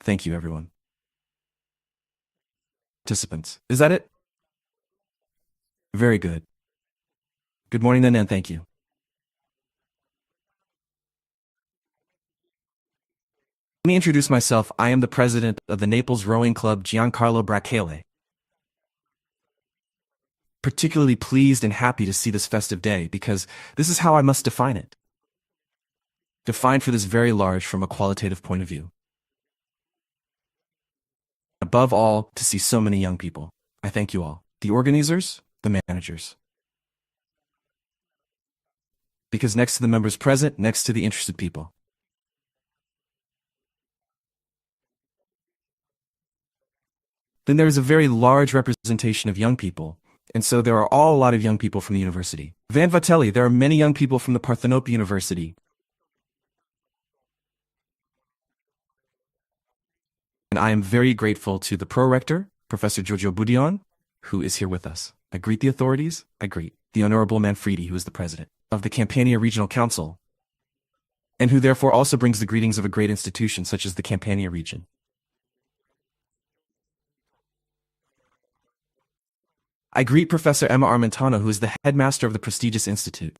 Thank you, everyone. Participants. Is that it? Very good. Good morning then, and thank you. Let me introduce myself. I am the president of the Naples Rowing Club, Giancarlo Bracale. Particularly pleased and happy to see this festive day because this is how I must define it. Defined for this very large from a qualitative point of view. Above all, to see so many young people. I thank you all. The organizers, the managers. Because next to the members present, next to the interested people. Then there is a very large representation of young people, and so there are all a lot of young people from the university. Van Vitelli, there are many young people from the Parthenope University. And I am very grateful to the pro-rector, Professor Giorgio Budion, who is here with us. I greet the authorities, I greet the Honorable Manfredi, who is the president of the Campania Regional Council, and who therefore also brings the greetings of a great institution such as the Campania region. I greet Professor Emma Armentano, who is the headmaster of the prestigious institute.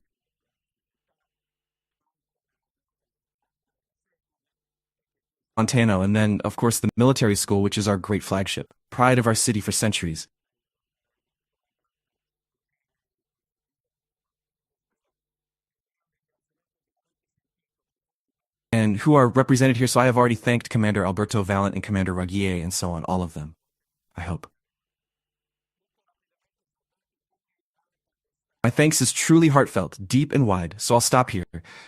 Montano, and then, of course, the military school, which is our great flagship, pride of our city for centuries. And who are represented here, so I have already thanked Commander Alberto Valent and Commander Raguier and so on, all of them, I hope. My thanks is truly heartfelt, deep and wide, so I'll stop here,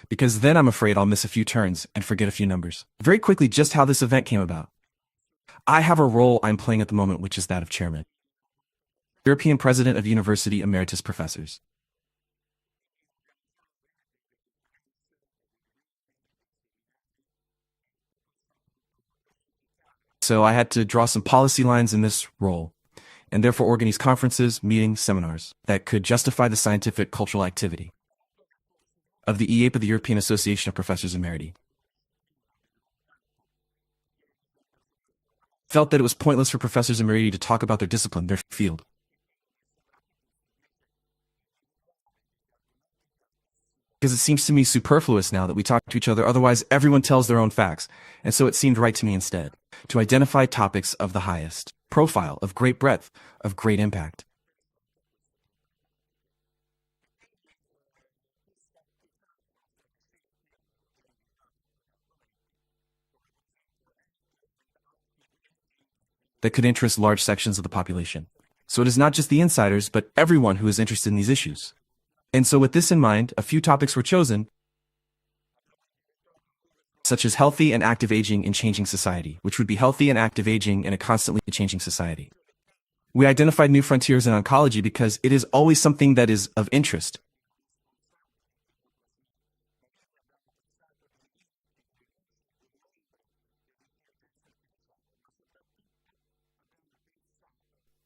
because then I'm afraid I'll miss a few turns and forget a few numbers. Very quickly, just how this event came about. I have a role I'm playing at the moment, which is that of chairman. European President of University Emeritus Professors. So I had to draw some policy lines in this role, and therefore organize conferences, meetings, seminars that could justify the scientific cultural activity of the EAPE of the European Association of Professors Emeriti. Felt that it was pointless for Professors Emeriti to talk about their discipline, their field. Because it seems to me superfluous now that we talk to each other, otherwise everyone tells their own facts, and so it seemed right to me instead to identify topics of the highest profile, of great breadth, of great impact. That could interest large sections of the population. So it is not just the insiders, but everyone who is interested in these issues. And so with this in mind, a few topics were chosen, such as healthy and active aging in changing society, which would be healthy and active aging in a constantly changing society. We identified new frontiers in oncology because it is always something that is of interest.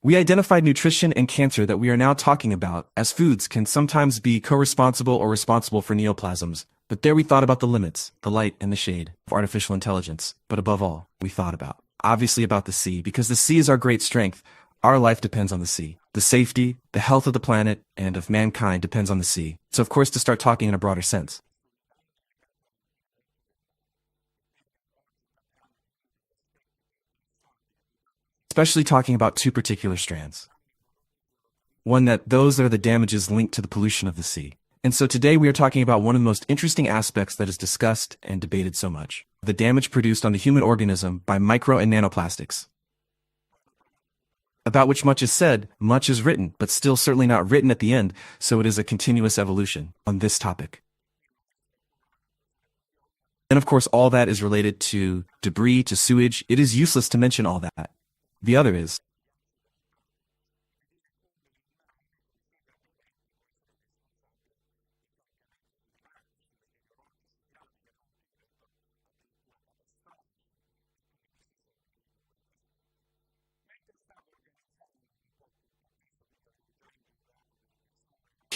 We identified nutrition and cancer that we are now talking about, as foods can sometimes be co-responsible or responsible for neoplasms. But there we thought about the limits, the light and the shade of artificial intelligence. But above all, we thought obviously about the sea, because the sea is our great strength. Our life depends on the sea. The safety, the health of the planet, and of mankind depends on the sea. So of course to start talking in a broader sense. Especially talking about two particular strands. One that those are the damages linked to the pollution of the sea. And so today we are talking about one of the most interesting aspects that is discussed and debated so much. The damage produced on the human organism by micro and nanoplastics. About which much is said, much is written, but still certainly not written at the end, so it is a continuous evolution on this topic. And of course all that is related to debris, to sewage. It is useless to mention all that. The other is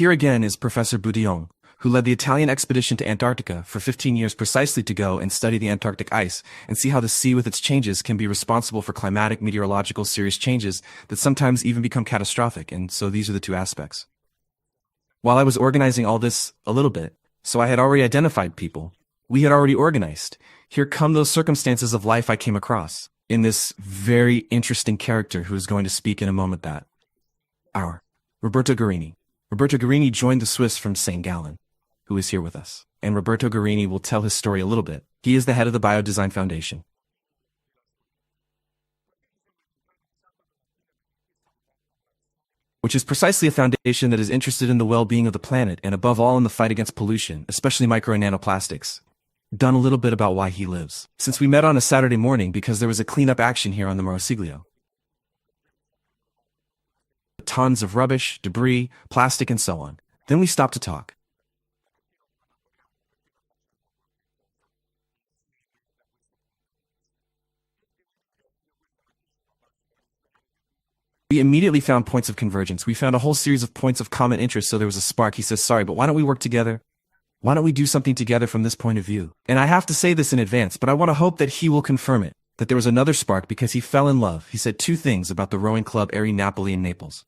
here again is Professor Boudillon, who led the Italian expedition to Antarctica for 15 years precisely to go and study the Antarctic ice and see how the sea with its changes can be responsible for climatic meteorological serious changes that sometimes even become catastrophic. And so these are the two aspects. While I was organizing all this a little bit, so I had already identified people. We had already organized. Here come those circumstances of life I came across in this very interesting character who is going to speak in a moment that. Our Roberto Guerini. Roberto Guerini joined the Swiss from St. Gallen, who is here with us. And Roberto Guerini will tell his story a little bit. He is the head of the Biodesign Foundation, which is precisely a foundation that is interested in the well-being of the planet and above all in the fight against pollution, especially micro and nanoplastics. Done a little bit about why he lives. Since we met on a Saturday morning because there was a cleanup action here on the Morosiglio. Tons of rubbish, debris, plastic, and so on. Then we stopped to talk. We immediately found points of convergence. We found a whole series of points of common interest, so there was a spark. He says, sorry, but why don't we work together? Why don't we do something together from this point of view? And I have to say this in advance, but I want to hope that he will confirm it, that there was another spark because he fell in love. He said two things about the rowing club Eri Napoli in Naples.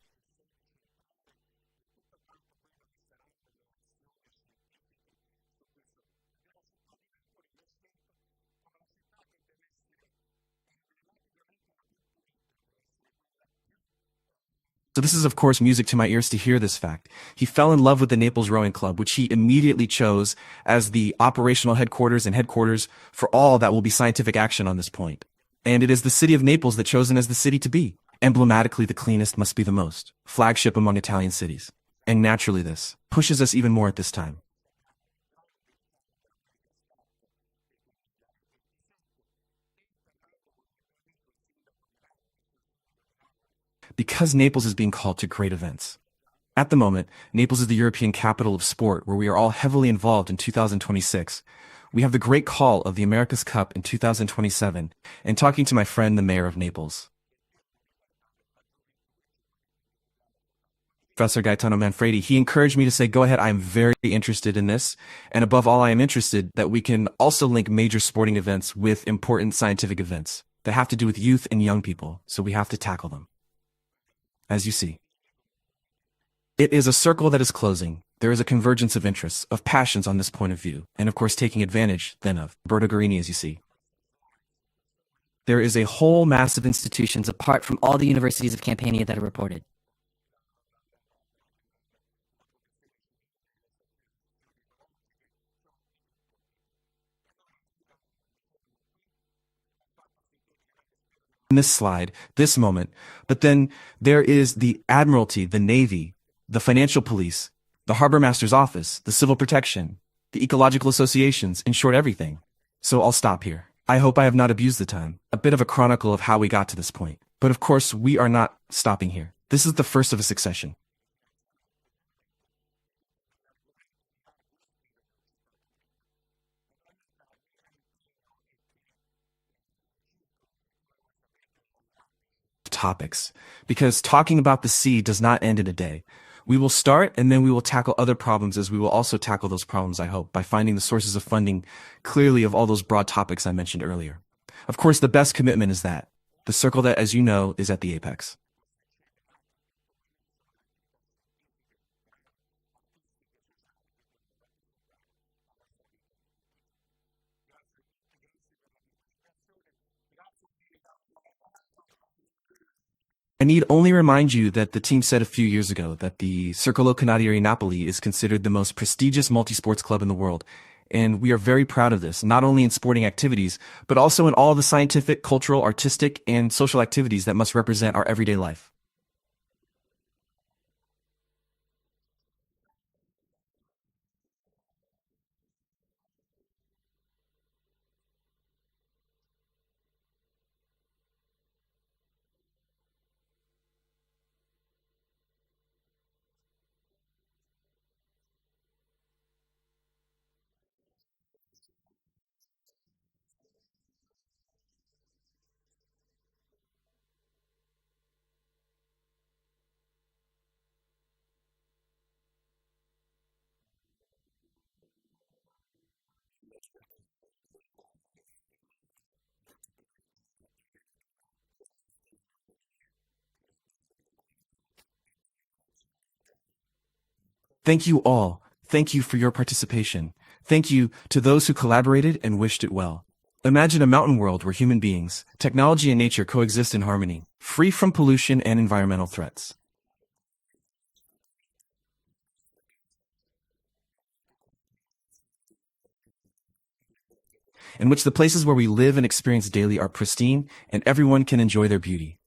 So this is of course music to my ears to hear this fact. He fell in love with the Naples Rowing Club, which he immediately chose as the operational headquarters and headquarters for all that will be scientific action on this point. And it is the city of Naples that chosen as the city to be. Emblematically, the cleanest must be the most. Flagship among Italian cities. And naturally this pushes us even more at this time. Because Naples is being called to great events. At the moment, Naples is the European capital of sport where we are all heavily involved in 2026. We have the great call of the America's Cup in 2027 and talking to my friend, the mayor of Naples, Professor Gaetano Manfredi, he encouraged me to say, go ahead, I am very interested in this. And above all, I am interested that we can also link major sporting events with important scientific events that have to do with youth and young people. So we have to tackle them. As you see. It is a circle that is closing. There is a convergence of interests, of passions on this point of view, and of course taking advantage, then, of Roberto Guerini, as you see. There is a whole mass of institutions apart from all the universities of Campania that are reported. in this slide, this moment, but then there is the Admiralty, the Navy, the Financial Police, the Harbor Master's Office, the Civil Protection, the Ecological Associations, in short, everything. So I'll stop here. I hope I have not abused the time. A bit of a chronicle of how we got to this point. But of course, we are not stopping here. This is the first of a succession. Topics, because talking about the sea does not end in a day. We will start and then we will tackle other problems as we will also tackle those problems, I hope, by finding the sources of funding clearly of all those broad topics I mentioned earlier. Of course, the best commitment is that the circle that, as you know, is at the apex. I need only remind you that the team said a few years ago that the Circolo Canadieri Napoli is considered the most prestigious multi-sports club in the world. And we are very proud of this, not only in sporting activities, but also in all the scientific, cultural, artistic, and social activities that must represent our everyday life. Thank you all. Thank you for your participation. Thank you to those who collaborated and wished it well. Imagine a mountain world where human beings, technology and nature coexist in harmony, free from pollution and environmental threats. In which the places where we live and experience daily are pristine and everyone can enjoy their beauty.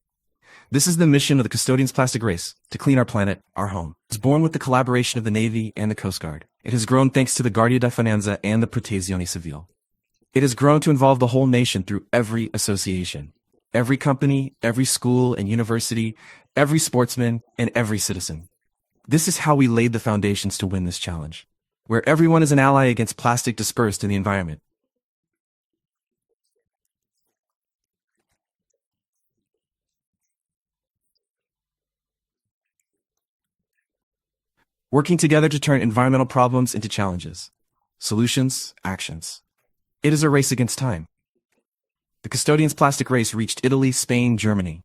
This is the mission of the Custodians Plastic Race, to clean our planet, our home. It was born with the collaboration of the Navy and the Coast Guard. It has grown thanks to the Guardia di Finanza and the Protezione Civile. It has grown to involve the whole nation through every association, every company, every school and university, every sportsman, and every citizen. This is how we laid the foundations to win this challenge, where everyone is an ally against plastic dispersed in the environment. Working together to turn environmental problems into challenges. Solutions, actions. It is a race against time. The Custodians Plastic Race reached Italy, Spain, Germany,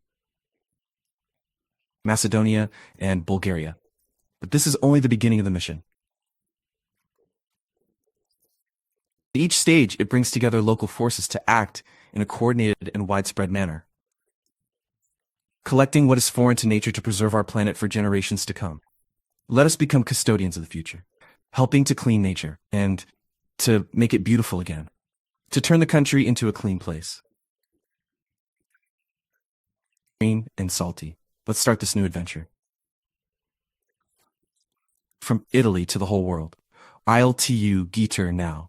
Macedonia, and Bulgaria. But this is only the beginning of the mission. At each stage, it brings together local forces to act in a coordinated and widespread manner, collecting what is foreign to nature to preserve our planet for generations to come. Let us become custodians of the future, helping to clean nature and to make it beautiful again, to turn the country into a clean place. Green and salty. Let's start this new adventure. From Italy to the whole world. I'll to you, Geeter, now.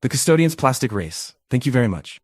The Custodians Plastic Race. Thank you very much.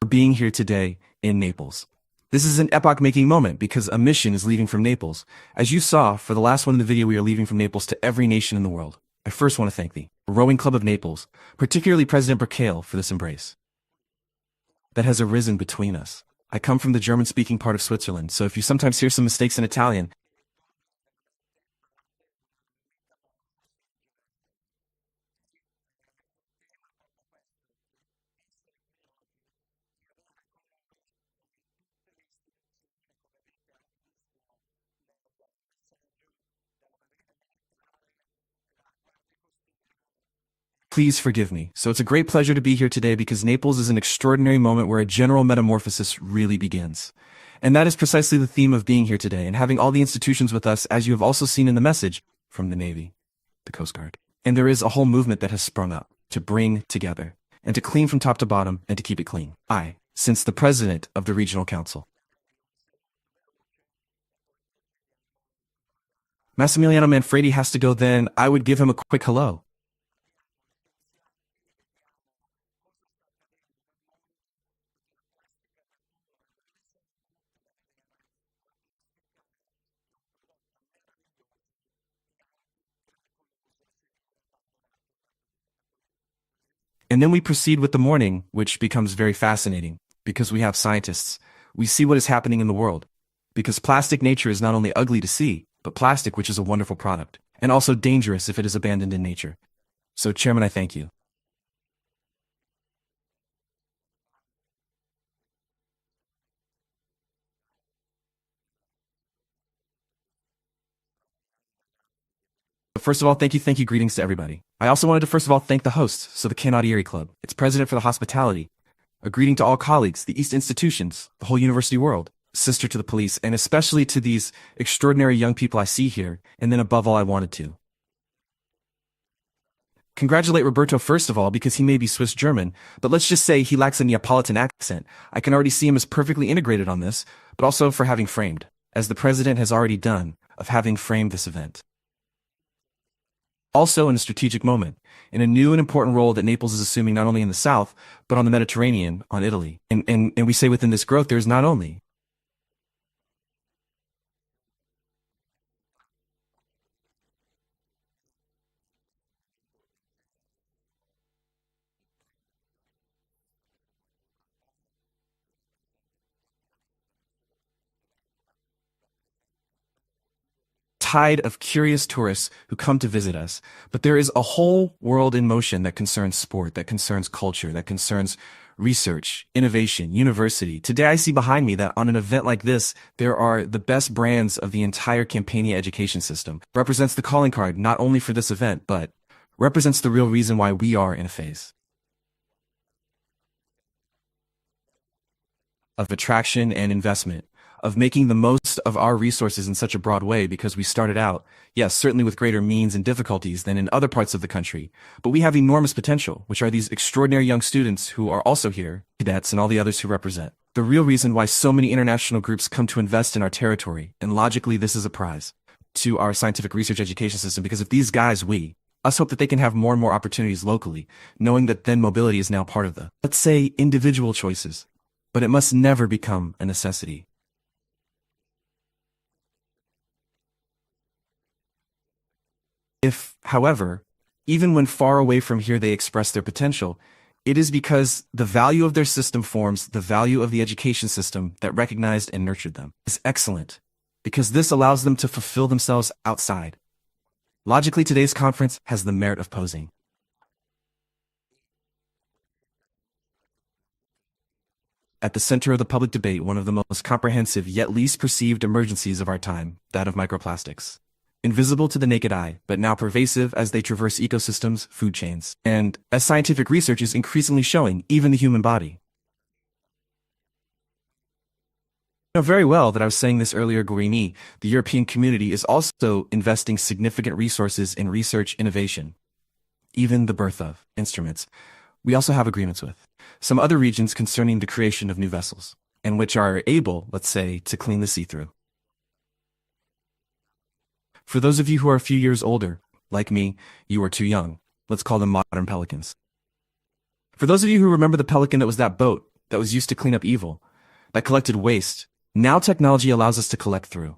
For being here today in Naples. This is an epoch-making moment because a mission is leaving from Naples. As you saw, for the last one in the video, we are leaving from Naples to every nation in the world. I first want to thank the Rowing Club of Naples, particularly President Berkale, for this embrace that has arisen between us. I come from the German-speaking part of Switzerland, so if you sometimes hear some mistakes in Italian, please forgive me. So it's a great pleasure to be here today because Naples is an extraordinary moment where a general metamorphosis really begins. And that is precisely the theme of being here today and having all the institutions with us, as you have also seen in the message from the Navy, the Coast Guard. And there is a whole movement that has sprung up to bring together and to clean from top to bottom and to keep it clean. Since the president of the Regional Council, Massimiliano Manfredi, has to go, then I would give him a quick hello. And then we proceed with the morning, which becomes very fascinating because we have scientists. We see what is happening in the world. Because plastic nature is not only ugly to see, but plastic, which is a wonderful product, and also dangerous if it is abandoned in nature. So, Chairman, I thank you. But first of all, thank you, greetings to everybody. I also wanted to first of all thank the host, so the Canadieri Club, its president for the hospitality. A greeting to all colleagues, the East institutions, the whole university world, sister to the police, and especially to these extraordinary young people I see here, and then above all I wanted to congratulate Roberto first of all because he may be Swiss German, but let's just say he lacks a Neapolitan accent. I can already see him as perfectly integrated on this, but also for having framed, as the president has already done, of having framed this event. Also in a strategic moment, in a new and important role that Naples is assuming not only in the south, but on the Mediterranean, on Italy. And we say within this growth, there is not only tide of curious tourists who come to visit us, but there is a whole world in motion that concerns sport, that concerns culture, that concerns research, innovation, university. Today I see behind me that on an event like this, there are the best brands of the entire Campania education system. Represents the calling card not only for this event, but represents the real reason why we are in a phase of attraction and investment, of making the most of our resources in such a broad way because we started out, yes, certainly with greater means and difficulties than in other parts of the country, but we have enormous potential, which are these extraordinary young students who are also here, cadets and all the others who represent. The real reason why so many international groups come to invest in our territory, and logically this is a prize to our scientific research education system, because if these guys, us hope that they can have more and more opportunities locally, knowing that then mobility is now part of the, let's say, individual choices. But it must never become a necessity. If, however, even when far away from here they express their potential, it is because the value of their system forms the value of the education system that recognized and nurtured them. Is excellent, because this allows them to fulfill themselves outside. Logically, today's conference has the merit of posing at the center of the public debate one of the most comprehensive yet least perceived emergencies of our time, that of microplastics. Invisible to the naked eye, but now pervasive as they traverse ecosystems, food chains, and, as scientific research is increasingly showing, even the human body. You know very well that I was saying this earlier, Guarini, the European community is also investing significant resources in research innovation, even the birth of instruments. We also have agreements with some other regions concerning the creation of new vessels, and which are able, let's say, to clean the see-through. For those of you who are a few years older, like me, you are too young. Let's call them modern pelicans. For those of you who remember the pelican that was that boat that was used to clean up evil, that collected waste, now technology allows us to collect through.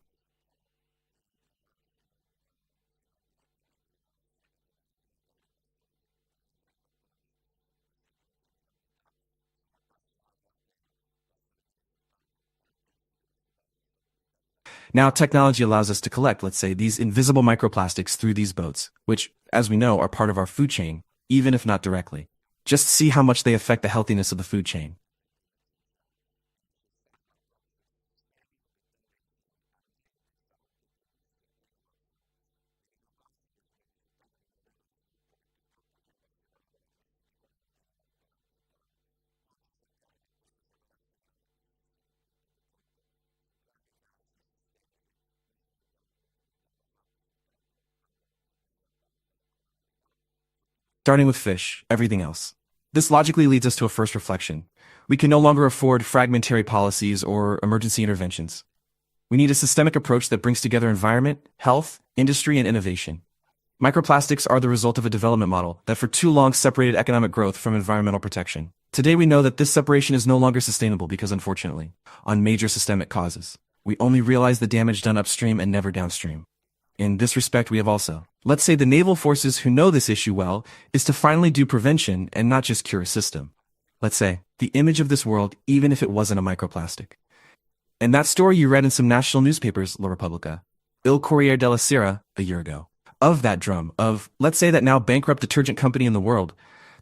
Now technology allows us to collect, let's say, these invisible microplastics through these boats, which, as we know, are part of our food chain, even if not directly. Just see how much they affect the healthiness of the food chain. Starting with fish, everything else. This logically leads us to a first reflection. We can no longer afford fragmentary policies or emergency interventions. We need a systemic approach that brings together environment, health, industry, and innovation. Microplastics are the result of a development model that for too long separated economic growth from environmental protection. Today we know that this separation is no longer sustainable because, unfortunately, on major systemic causes, we only realize the damage done upstream and never downstream. In this respect, we have also, let's say, the naval forces who know this issue well, is to finally do prevention and not just cure a system. Let's say, the image of this world, even if it wasn't a microplastic. And that story you read in some national newspapers, La Repubblica, Il Corriere della Sera, a year ago, of that drum, of, let's say, that now bankrupt detergent company in the world,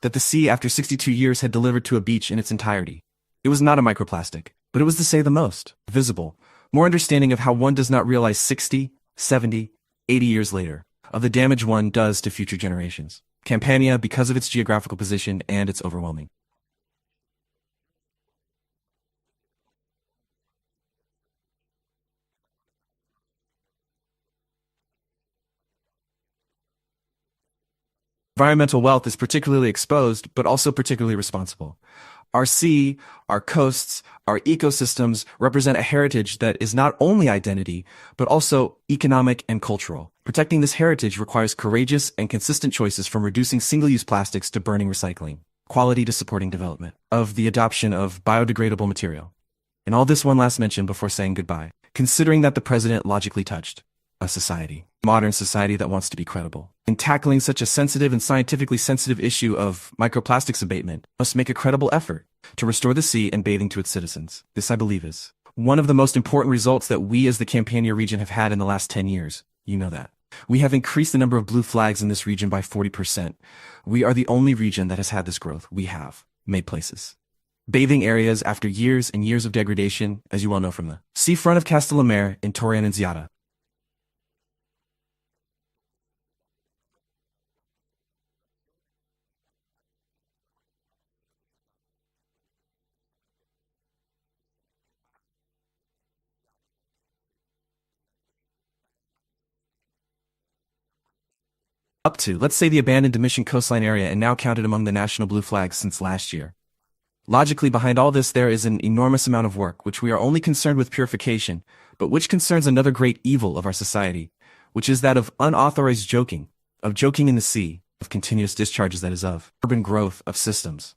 that the sea after 62 years had delivered to a beach in its entirety. It was not a microplastic, but it was, to say the most, visible, more understanding of how one does not realize 60, 70, 80 years later, of the damage one does to future generations. Campania, because of its geographical position and its overwhelming environmental wealth, is particularly exposed, but also particularly responsible. Our sea, our coasts, our ecosystems represent a heritage that is not only identity, but also economic and cultural. Protecting this heritage requires courageous and consistent choices, from reducing single-use plastics to burning recycling, quality to supporting development, of the adoption of biodegradable material. And all this, one last mention before saying goodbye, considering that the president logically touched a society, modern society that wants to be credible. In tackling such a sensitive and scientifically sensitive issue of microplastics abatement, must make a credible effort to restore the sea and bathing to its citizens. This, I believe, is one of the most important results that we as the Campania region have had in the last 10 years. You know that. We have increased the number of blue flags in this region by 40%. We are the only region that has had this growth. We have made places. Bathing areas after years and years of degradation, as you well know from the seafront of Castellamare in Torre Annunziata. Up to, let's say, the abandoned Domitian coastline area and now counted among the national blue flags since last year. Logically, behind all this there is an enormous amount of work, which we are only concerned with purification, but which concerns another great evil of our society, which is that of unauthorized joking, of joking in the sea, of continuous discharges, that is, of urban growth of systems.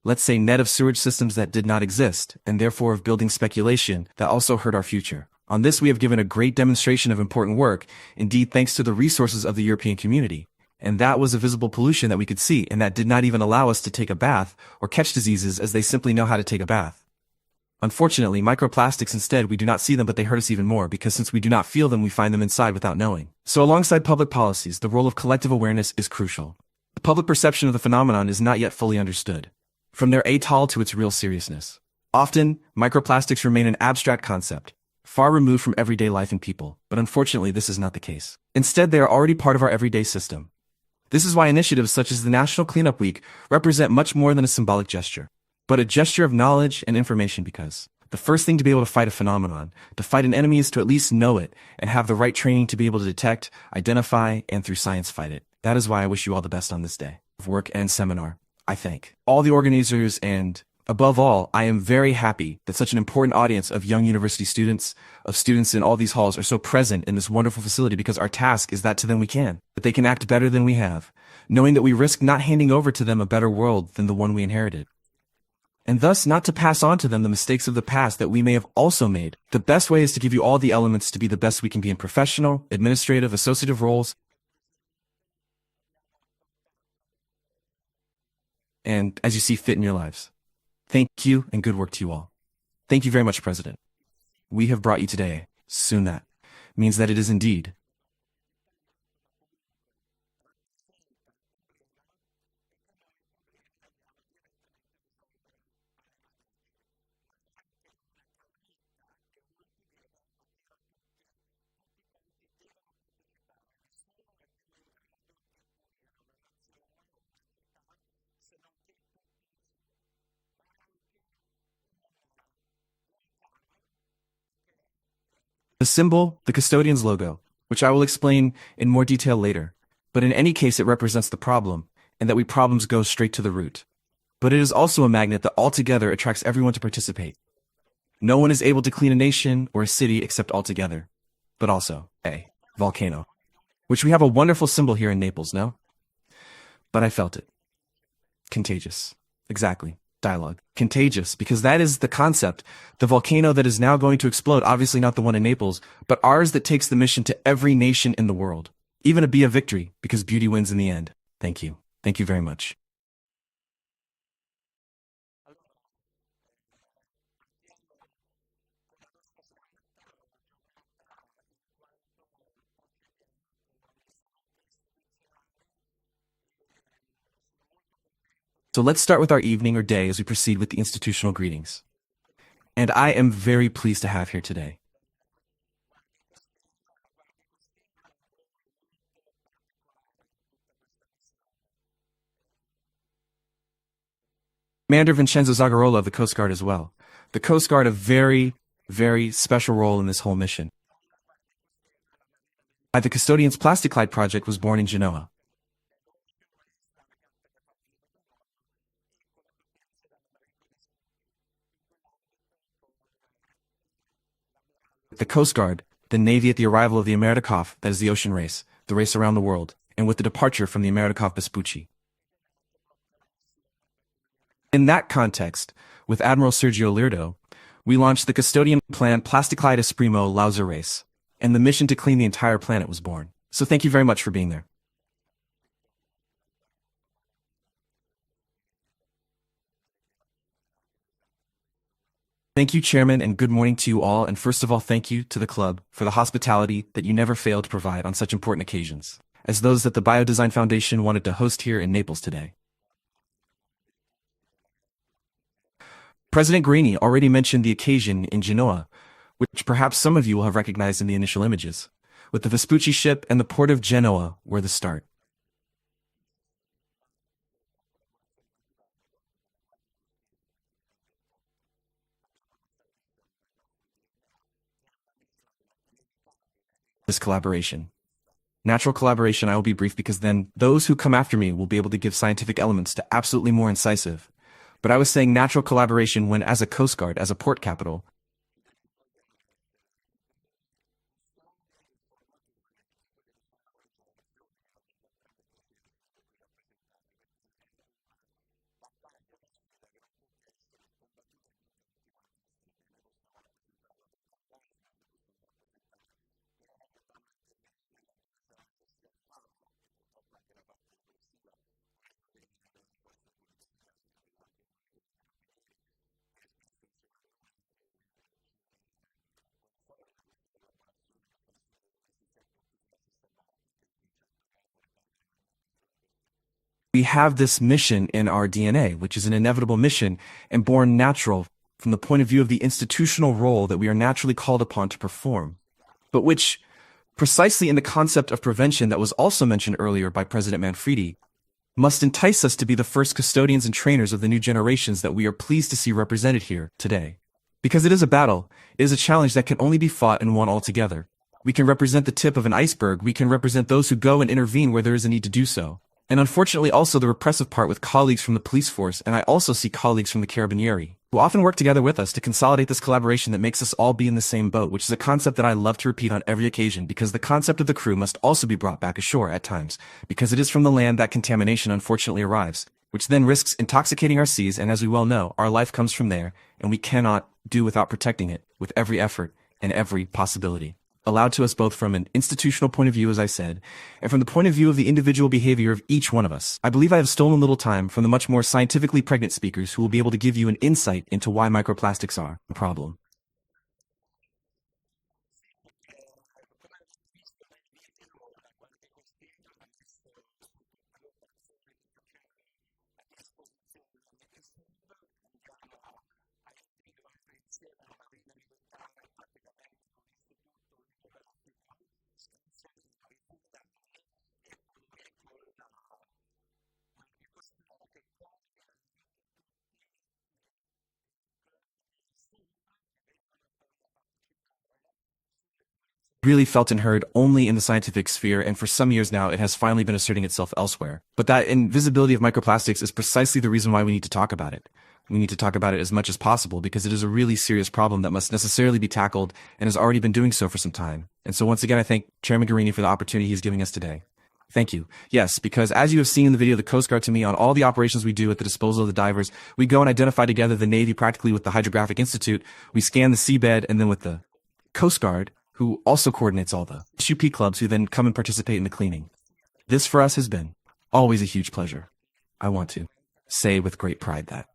Let's say net of sewage systems that did not exist, and therefore of building speculation that also hurt our future. On this we have given a great demonstration of important work, indeed thanks to the resources of the European community. And that was a visible pollution that we could see, and that did not even allow us to take a bath or catch diseases, as they simply know how to take a bath. Unfortunately, microplastics instead, we do not see them, but they hurt us even more, because since we do not feel them, we find them inside without knowing. So alongside public policies, the role of collective awareness is crucial. The public perception of the phenomenon is not yet fully understood. From their atoll to its real seriousness. Often, microplastics remain an abstract concept, far removed from everyday life and people, but unfortunately this is not the case. Instead, they are already part of our everyday system. This is why initiatives such as the National Cleanup Week represent much more than a symbolic gesture, but a gesture of knowledge and information, because the first thing to be able to fight a phenomenon, to fight an enemy, is to at least know it and have the right training to be able to detect, identify, and through science fight it. That is why I wish you all the best on this day of work and seminar. I thank all the organizers, and above all, I am very happy that such an important audience of young university students, of students in all these halls, are so present in this wonderful facility, because our task is that to them we can, that they can act better than we have, knowing that we risk not handing over to them a better world than the one we inherited. And thus not to pass on to them the mistakes of the past that we may have also made. The best way is to give you all the elements to be the best we can be in professional, administrative, associative roles, and as you see fit in your lives. Thank you, and good work to you all. Thank you very much, President. We have brought you today. Soon that means that it is indeed. The symbol, the custodian's logo, which I will explain in more detail later. But in any case, it represents the problem, and that we problems go straight to the root. But it is also a magnet that altogether attracts everyone to participate. No one is able to clean a nation or a city except all together. But also, a volcano, which we have a wonderful symbol here in Naples, no? But I felt it. Contagious. Exactly. Dialogue. Contagious, because that is the concept. The volcano that is now going to explode, obviously not the one in Naples, but ours that takes the mission to every nation in the world. Even be a victory, because beauty wins in the end. Thank you. Thank you very much. So let's start with our evening or day as we proceed with the institutional greetings. And I am very pleased to have here today Commander Vincenzo Zagarola of the Coast Guard as well. The Coast Guard, a very, very special role in this whole mission. The Custodian's Plasticlide project was born in Genoa. The Coast Guard, the Navy at the arrival of the Amerikov, that is the ocean race, the race around the world, and with the departure from the Amerikov Vespucci. In that context, with Admiral Sergio Lirdo, We launched the custodian plan Plasticlitis Primo Lauser Race, and the mission to clean the entire planet was born. So thank you very much for being there. Thank you, Chairman, and good morning to you all. And first of all, thank you to the club for the hospitality that you never fail to provide on such important occasions, as those that the Biodesign Foundation wanted to host here in Naples today. President Guarini already mentioned the occasion in Genoa, which perhaps some of you will have recognized in the initial images, with the Vespucci ship and the port of Genoa were the start. This collaboration. Natural collaboration, I will be brief because then those who come after me will be able to give scientific elements to absolutely more incisive. But I was saying natural collaboration when, as a Coast Guard, as a port capital, we have this mission in our DNA, which is an inevitable mission and born natural from the point of view of the institutional role that we are naturally called upon to perform, but which, precisely in the concept of prevention that was also mentioned earlier by President Manfredi, must entice us to be the first custodians and trainers of the new generations that we are pleased to see represented here today. Because it is a battle, it is a challenge that can only be fought and won altogether. We can represent the tip of an iceberg, we can represent those who go and intervene where there is a need to do so. And unfortunately also the repressive part with colleagues from the police force, and I also see colleagues from the Carabinieri, who often work together with us to consolidate this collaboration that makes us all be in the same boat, which is a concept that I love to repeat on every occasion, because the concept of the crew must also be brought back ashore at times, because it is from the land that contamination unfortunately arrives, which then risks intoxicating our seas, and as we well know, our life comes from there, and we cannot do without protecting it with every effort and every possibility allowed to us, both from an institutional point of view, as I said, and from the point of view of the individual behavior of each one of us. I believe I have stolen a little time from the much more scientifically pregnant speakers who will be able to give you an insight into why microplastics are a problem. Really felt and heard only in the scientific sphere, and for some years now it has finally been asserting itself elsewhere. But that invisibility of microplastics is precisely the reason why we need to talk about it. We need to talk about it as much as possible because it is a really serious problem that must necessarily be tackled and has already been doing so for some time. And so once again, I thank Chairman Guarini for the opportunity he's giving us today. Thank you. Yes, because as you have seen in the video, the Coast Guard to me on all the operations we do at the disposal of the divers, we go and identify together the Navy practically with the Hydrographic Institute. We scan the seabed, and then with the Coast Guard, who also coordinates all the SUP clubs who then come and participate in the cleaning. This for us has been always a huge pleasure. I want to say with great pride that.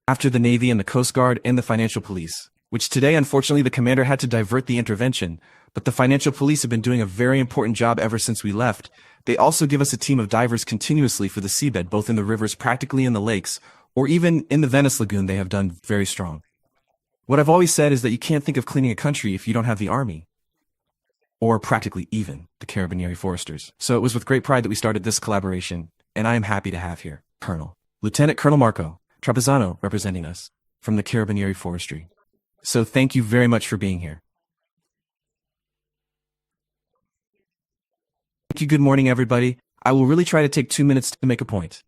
After the Navy and the Coast Guard and the Financial Police, which today unfortunately the commander had to divert the intervention, but the Financial Police have been doing a very important job ever since we left. They also give us a team of divers continuously for the seabed, both in the rivers, practically in the lakes, or even in the Venice Lagoon. They have done very strong. What I've always said is that you can't think of cleaning a country if you don't have the army, or practically even the Carabinieri foresters. So it was with great pride that we started this collaboration, and I am happy to have here Lieutenant Colonel Marco Trapezzano representing us from the Carabinieri Forestry. So thank you very much for being here. Thank you. Good morning, everybody. I will really try to take 2 minutes to make a point.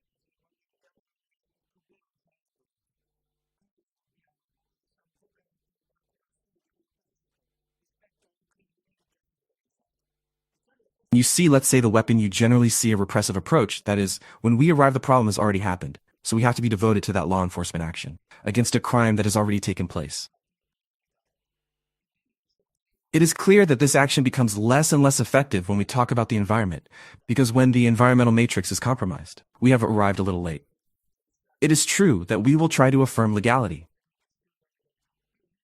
You see, let's say the weapon you generally see a repressive approach, that is, when we arrive the problem has already happened, so we have to be devoted to that law enforcement action, against a crime that has already taken place. It is clear that this action becomes less and less effective when we talk about the environment, because when the environmental matrix is compromised, we have arrived a little late. It is true that we will try to affirm legality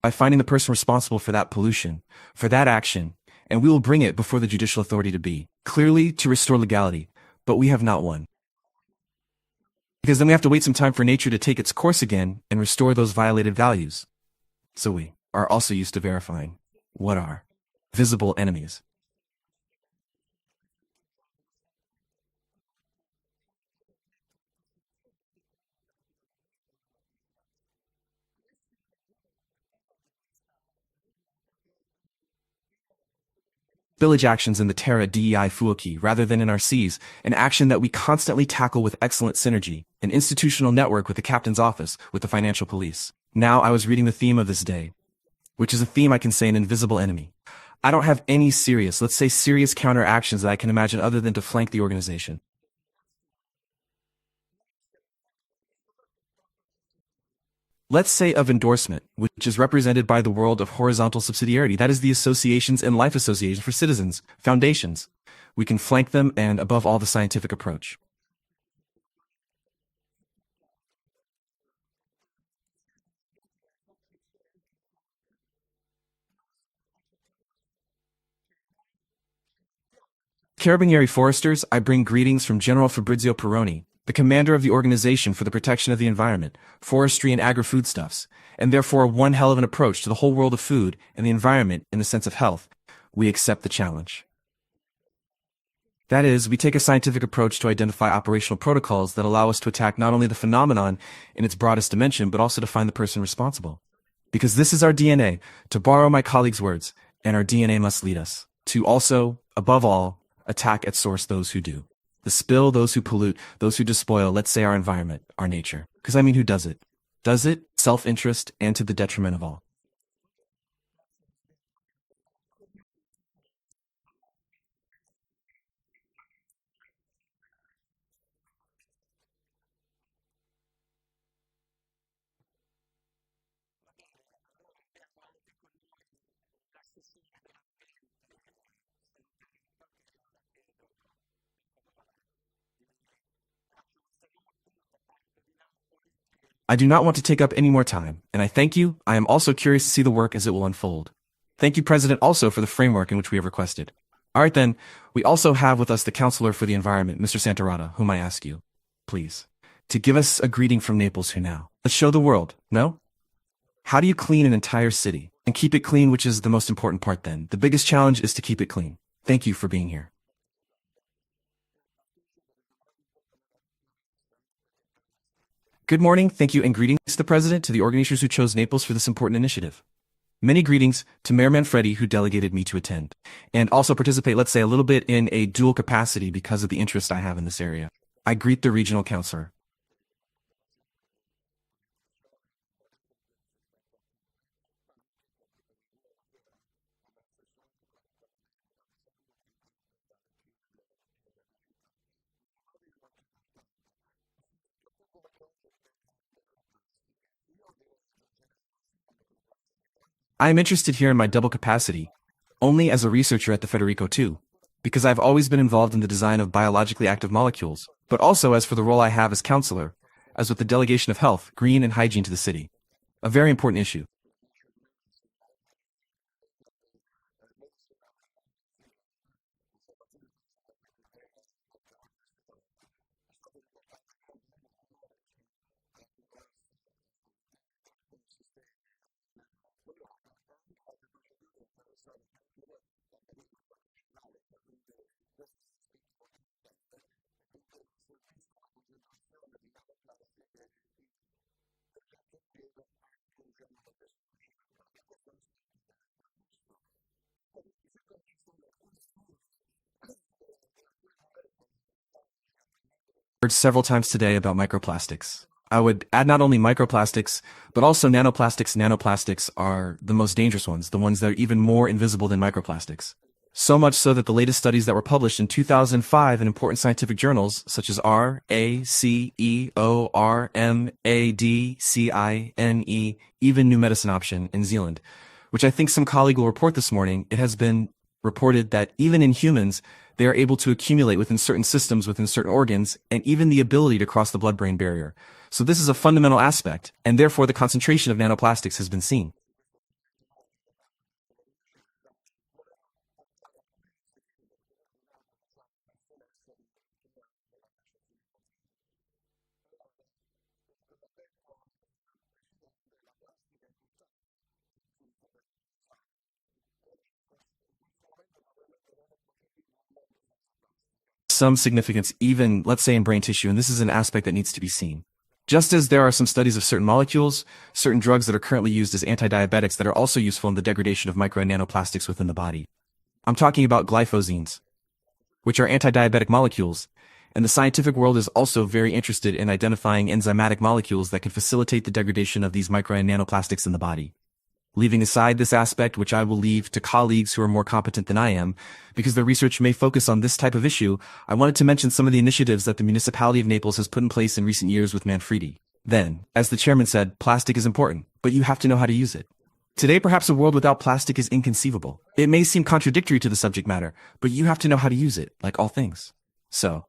by finding the person responsible for that pollution, for that action, and we will bring it before the judicial authority to be, clearly to restore legality, but we have not won. Because then we have to wait some time for nature to take its course again and restore those violated values. So we are also used to verifying what are visible enemies. Village actions in the Terra Dei Fuochi rather than in our seas, an action that we constantly tackle with excellent synergy, an institutional network with the captain's office, with the financial police. Now I was reading the theme of this day, which is a theme I can say an invisible enemy. I don't have any serious, let's say serious counteractions that I can imagine other than to flank the organization. Let's say of endorsement, which is represented by the world of horizontal subsidiarity, that is the associations and life associations for citizens, foundations. We can flank them and above all the scientific approach. Carabinieri Foresters, I bring greetings from General Fabrizio Peroni, the commander of the Organization for the Protection of the Environment, Forestry and Agri-Foodstuffs, and therefore one hell of an approach to the whole world of food and the environment in the sense of health. We accept the challenge. That is, we take a scientific approach to identify operational protocols that allow us to attack not only the phenomenon in its broadest dimension, but also to find the person responsible. Because this is our DNA, to borrow my colleague's words, and our DNA must lead us to also, above all, attack at source those who do. The spill, those who pollute, those who despoil, let's say our environment, our nature. Because I mean, who does it? Does it, self-interest, and to the detriment of all. I do not want to take up any more time, and I thank you. I am also curious to see the work as it will unfold. Thank you, President, also for the framework in which we have requested. All right, then, we also have with us the Counselor for the Environment, Mr. Santarata, whom I ask you, please, to give us a greeting from Naples who now. Let's show the world, no? How do you clean an entire city? And keep it clean, which is the most important part then. The biggest challenge is to keep it clean. Thank you for being here. Good morning, thank you, and greetings to the President, to the organizers who chose Naples for this important initiative. Many greetings to Mayor Manfredi, who delegated me to attend, and also participate, let's say, a little bit in a dual capacity because of the interest I have in this area. I greet the regional councilor. I am interested here in my double capacity, only as a researcher at the Federico too, because I've always been involved in the design of biologically active molecules, but also as for the role I have as counselor, as with the delegation of health, green, and hygiene to the city. A very important issue. Heard several times today about microplastics. I would add not only microplastics, but also nanoplastics. Nanoplastics are the most dangerous ones, the ones that are even more invisible than microplastics. So much so that the latest studies that were published in 2005 in important scientific journals such as RACEORMADCINE, even New Medicine Option in Zealand, which I think some colleague will report this morning, it has been reported that even in humans, they are able to accumulate within certain systems, within certain organs, and even the ability to cross the blood-brain barrier. So this is a fundamental aspect, and therefore the concentration of nanoplastics has been seen. Some significance even, let's say, in brain tissue, and this is an aspect that needs to be seen. Just as there are some studies of certain molecules, certain drugs that are currently used as anti-diabetics that are also useful in the degradation of micro and nanoplastics within the body. I'm talking about glyphosines, which are anti-diabetic molecules, and the scientific world is also very interested in identifying enzymatic molecules that can facilitate the degradation of these micro and nanoplastics in the body. Leaving aside this aspect, which I will leave to colleagues who are more competent than I am, because their research may focus on this type of issue, I wanted to mention some of the initiatives that the municipality of Naples has put in place in recent years with Manfredi. Then, as the chairman said, plastic is important, but you have to know how to use it. Today, perhaps a world without plastic is inconceivable. It may seem contradictory to the subject matter, but you have to know how to use it, like all things. So,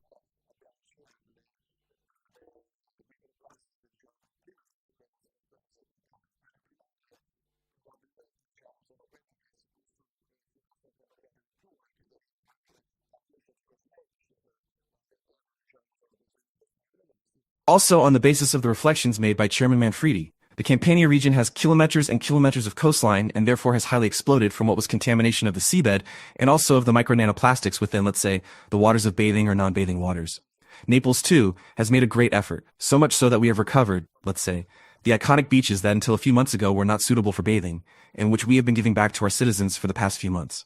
also, on the basis of the reflections made by Chairman Manfredi, the Campania region has kilometers and kilometers of coastline and therefore has highly exploded from what was contamination of the seabed and also of the micro nanoplastics within, let's say, the waters of bathing or non-bathing waters. Naples, too, has made a great effort, so much so that we have recovered, let's say, the iconic beaches that until a few months ago were not suitable for bathing, and which we have been giving back to our citizens for the past few months.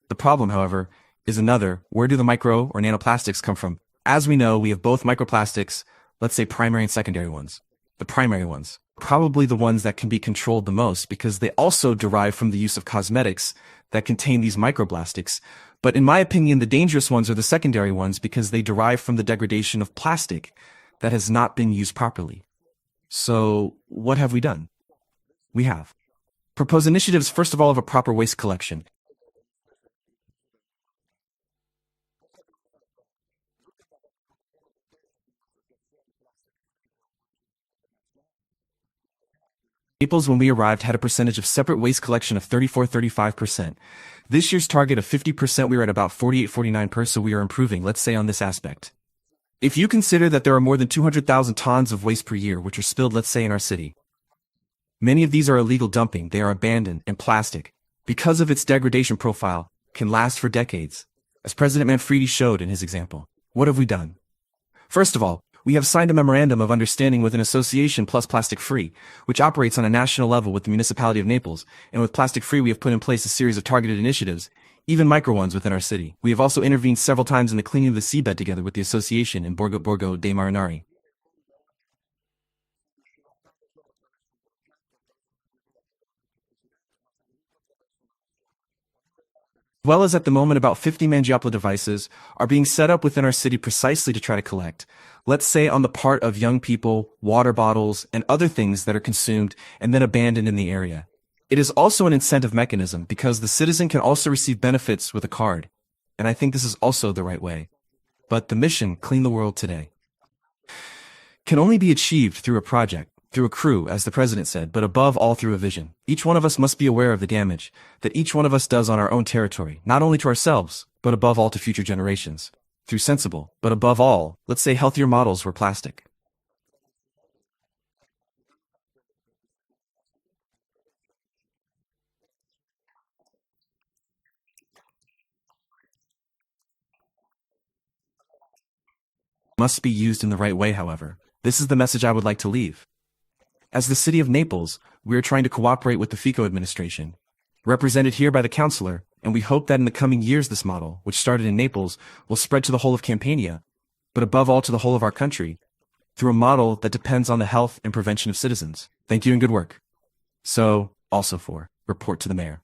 The problem, however, is another: where do the micro or nanoplastics come from? As we know, we have both microplastics, let's say primary and secondary ones. The primary ones, probably the ones that can be controlled the most because they also derive from the use of cosmetics that contain these microplastics. But in my opinion, the dangerous ones are the secondary ones because they derive from the degradation of plastic that has not been used properly. So, what have we done? We have proposed initiatives, first of all, of a proper waste collection. Naples, when we arrived, had a percentage of separate waste collection of 34-35%. This year's target of 50%, we are at about 48-49%, so we are improving, let's say, on this aspect. If you consider that there are more than 200,000 tons of waste per year which are spilled, let's say, in our city, many of these are illegal dumping, they are abandoned, and plastic, because of its degradation profile, can last for decades, as President Manfredi showed in his example. What have we done? First of all, we have signed a memorandum of understanding with an association plus Plastic Free, which operates on a national level with the municipality of Naples, and with Plastic Free we have put in place a series of targeted initiatives, even micro ones within our city. We have also intervened several times in the cleaning of the seabed together with the association in Borgo dei Marinari. As well as at the moment about 50 Mangiapla devices are being set up within our city precisely to try to collect, let's say on the part of young people, water bottles, and other things that are consumed and then abandoned in the area. It is also an incentive mechanism because the citizen can also receive benefits with a card, and I think this is also the right way. But the mission, Clean the World Today, can only be achieved through a project, through a crew, as the president said, but above all through a vision. Each one of us must be aware of the damage that each one of us does on our own territory, not only to ourselves, but above all to future generations. Through sensible, but above all, let's say healthier models were plastic. Must be used in the right way, however. This is the message I would like to leave. As the city of Naples, we are trying to cooperate with the FICO administration, represented here by the councillor, and we hope that in the coming years this model, which started in Naples, will spread to the whole of Campania, but above all to the whole of our country, through a model that depends on the health and prevention of citizens. Thank you and good work. So, also for report to the mayor.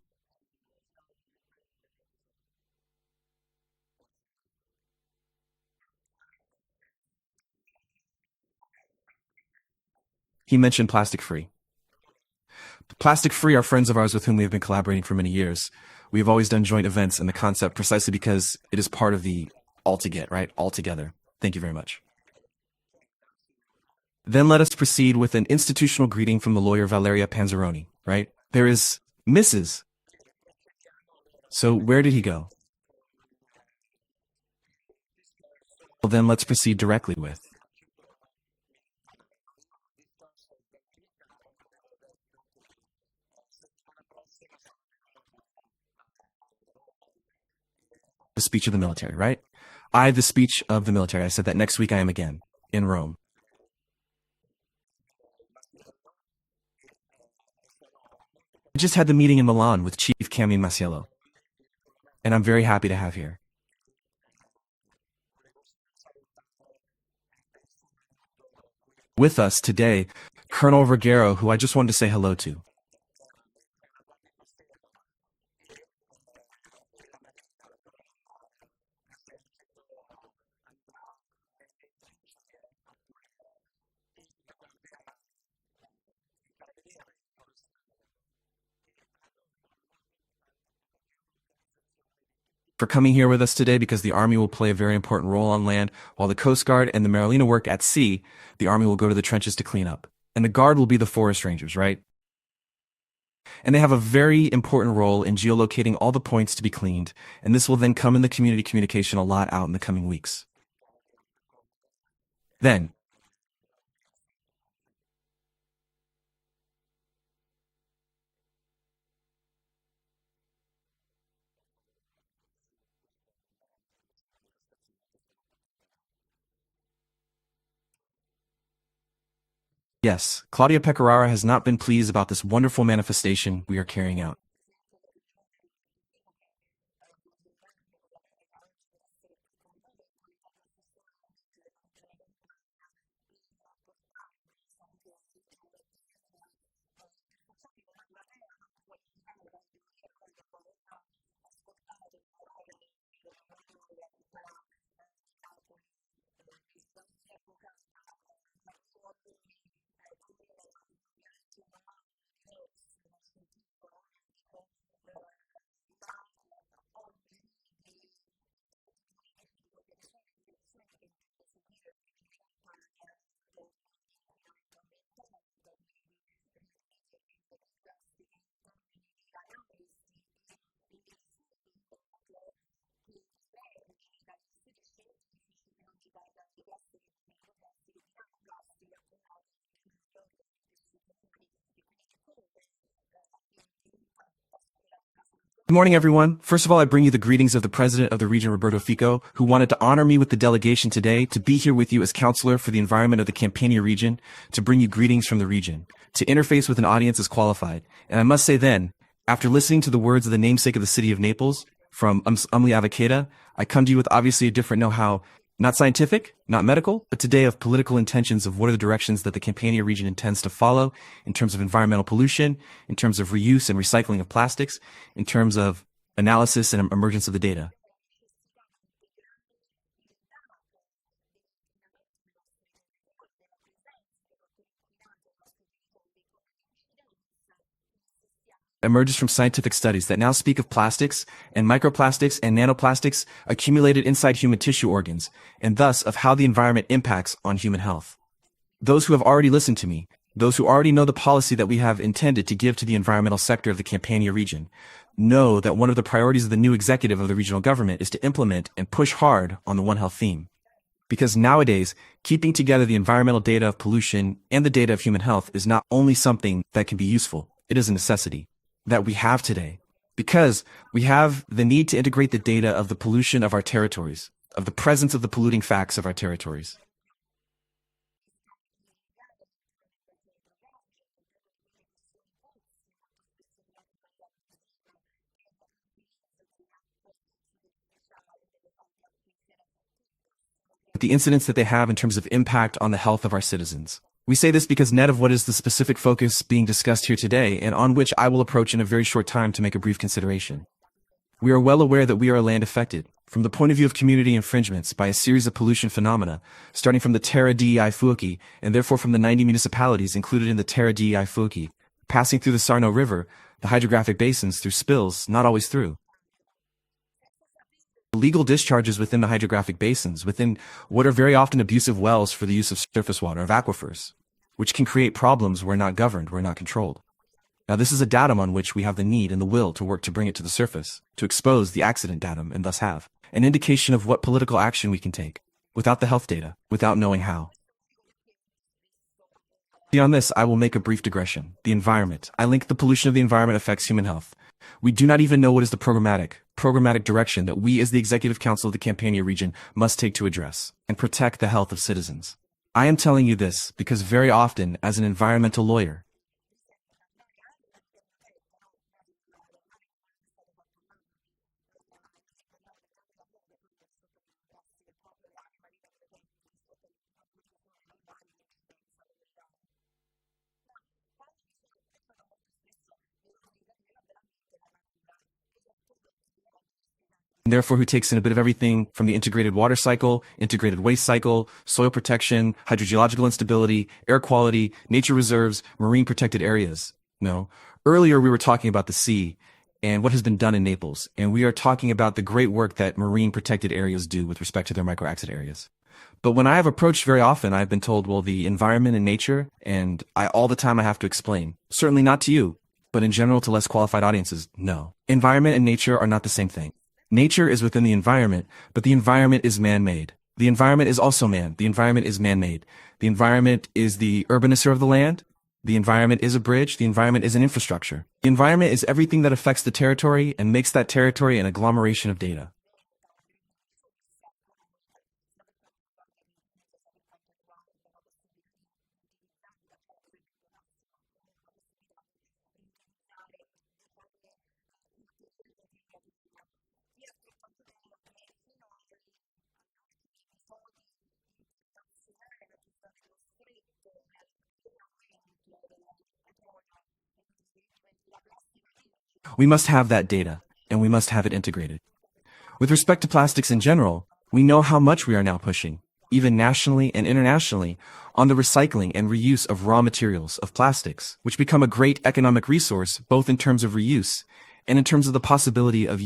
He mentioned plastic-free. Plastic-free are friends of ours with whom we have been collaborating for many years. We have always done joint events in the concept precisely because it is part of the altogether, right? Altogether. Thank you very much. Then let us proceed with an institutional greeting from the lawyer Valeria Panzeroni, right? There is Mrs. So where did he go? Well, then let's proceed directly with the speech of the military, right? The speech of the military. I said that next week I am again in Rome. I just had the meeting in Milan with Chief Cami Masiello, and I'm very happy to have here. With us today, Colonel Ruggiero, who I just wanted to say hello to. For coming here with us today because the Army will play a very important role on land, while the Coast Guard and the Marilina work at sea, the Army will go to the trenches to clean up. And the Guard will be the forest rangers, right? And they have a very important role in geolocating all the points to be cleaned, and this will then come in the community communication a lot out in the coming weeks. Then, yes, Claudia Pecoraro has not been pleased about this wonderful manifestation we are carrying out. Good morning, everyone. First of all, I bring you the greetings of the president of the region, Roberto Fico, who wanted to honor me with the delegation today to be here with you as counselor for the environment of the Campania region, to bring you greetings from the region. To interface with an audience is qualified. And I must say then, after listening to the words of the namesake of the city of Naples, from Umli Avocada, I come to you with obviously a different know-how, not scientific, not medical, but today of political intentions of what are the directions that the Campania region intends to follow in terms of environmental pollution, in terms of reuse and recycling of plastics, in terms of analysis and emergence of the data. Emerges from scientific studies that now speak of plastics and microplastics and nanoplastics accumulated inside human tissue organs, and thus of how the environment impacts on human health. Those who have already listened to me, those who already know the policy that we have intended to give to the environmental sector of the Campania region, know that one of the priorities of the new executive of the regional government is to implement and push hard on the One Health theme. Because nowadays, keeping together the environmental data of pollution and the data of human health is not only something that can be useful, it is a necessity that we have today, because we have the need to integrate the data of the pollution of our territories, of the presence of the polluting facts of our territories. The incidents that they have in terms of impact on the health of our citizens. We say this because net of what is the specific focus being discussed here today and on which I will approach in a very short time to make a brief consideration. We are well aware that we are a land affected, from the point of view of community infringements, by a series of pollution phenomena, starting from the Terra dei Fuochi, and therefore from the 90 municipalities included in the Terra dei Fuochi, passing through the Sarno River, the hydrographic basins, through spills, not always through illegal discharges within the hydrographic basins, within what are very often abusive wells for the use of surface water, of aquifers, which can create problems where not governed, where not controlled. Now this is a datum on which we have the need and the will to work to bring it to the surface, to expose the accident datum, and thus have an indication of what political action we can take, without the health data, without knowing how. Beyond this, I will make a brief digression. The environment. I link the pollution of the environment affects human health. We do not even know what is the programmatic direction that we as the Executive Council of the Campania region must take to address and protect the health of citizens. I am telling you this because very often, as an environmental lawyer, and therefore who takes in a bit of everything from the integrated water cycle, integrated waste cycle, soil protection, hydrogeological instability, air quality, nature reserves, marine protected areas. No. Earlier we were talking about the sea and what has been done in Naples, and we are talking about the great work that marine protected areas do with respect to their microaccident areas. But when I have approached very often, I've been told, well, the environment and nature, and all the time I have to explain. Certainly not to you, but in general to less qualified audiences, no. Environment and nature are not the same thing. Nature is within the environment, but the environment is man-made. The environment is also man. The environment is man-made. The environment is the urbanizer of the land. The environment is a bridge. The environment is an infrastructure. The environment is everything that affects the territory and makes that territory an agglomeration of data. We must have that data, and we must have it integrated. With respect to plastics in general, we know how much we are now pushing, even nationally and internationally, on the recycling and reuse of raw materials, of plastics, which become a great economic resource both in terms of reuse and in terms of the possibility of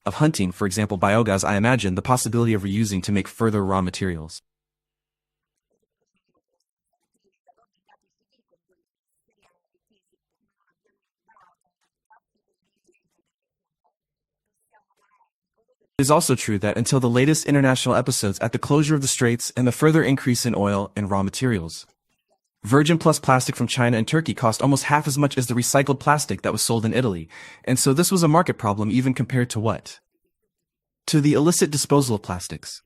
hunting, for example, biogas, I imagine, the possibility of reusing to make further raw materials. It is also true that until the latest international episodes at the closure of the straits and the further increase in oil and raw materials, virgin plus plastic from China and Turkey cost almost half as much as the recycled plastic that was sold in Italy. And so this was a market problem even compared to what? To the illicit disposal of plastics.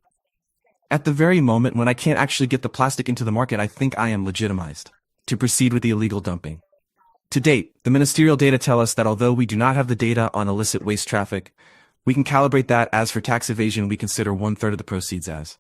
At the very moment when I can't actually get the plastic into the market, I think I am legitimized to proceed with the illegal dumping. To date, the ministerial data tell us that although we do not have the data on illicit waste traffic, we can calibrate that as for tax evasion we consider 1/3 of the proceeds as.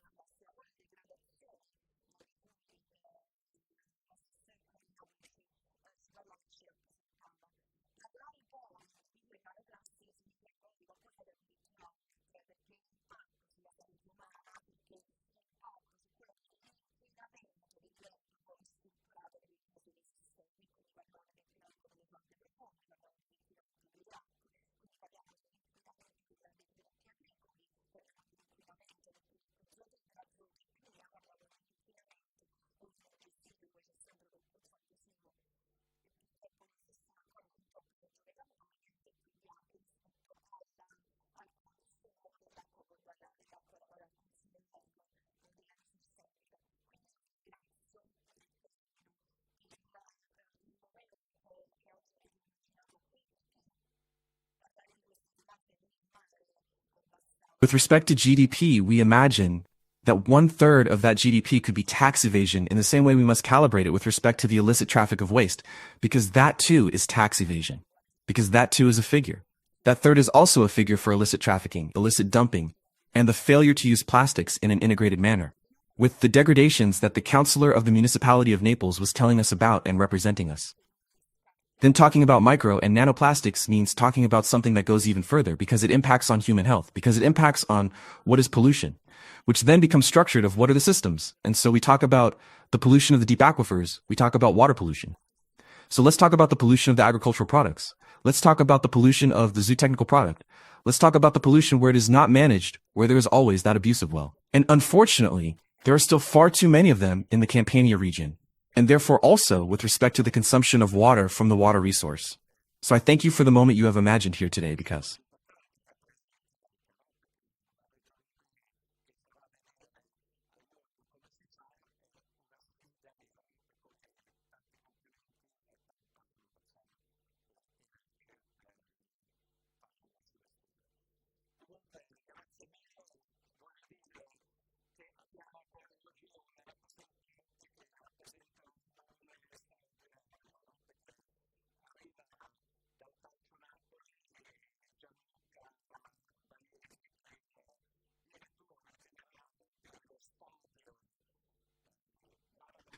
With respect to GDP, we imagine that 1/3 of that GDP could be tax evasion in the same way we must calibrate it with respect to the illicit traffic of waste, because that too is tax evasion, because that too is a figure. That third is also a figure for illicit trafficking, illicit dumping, and the failure to use plastics in an integrated manner, with the degradations that the councillor of the municipality of Naples was telling us about and representing us. Then talking about micro and nanoplastics means talking about something that goes even further because it impacts on human health, because it impacts on what is pollution, which then becomes structured of what are the systems. And so we talk about the pollution of the deep aquifers. We talk about water pollution. So let's talk about the pollution of the agricultural products. Let's talk about the pollution of the zootechnical product. Let's talk about the pollution where it is not managed, where there is always that abusive well. And unfortunately, there are still far too many of them in the Campania region, and therefore also with respect to the consumption of water from the water resource. So I thank you for the moment you have imagined here today because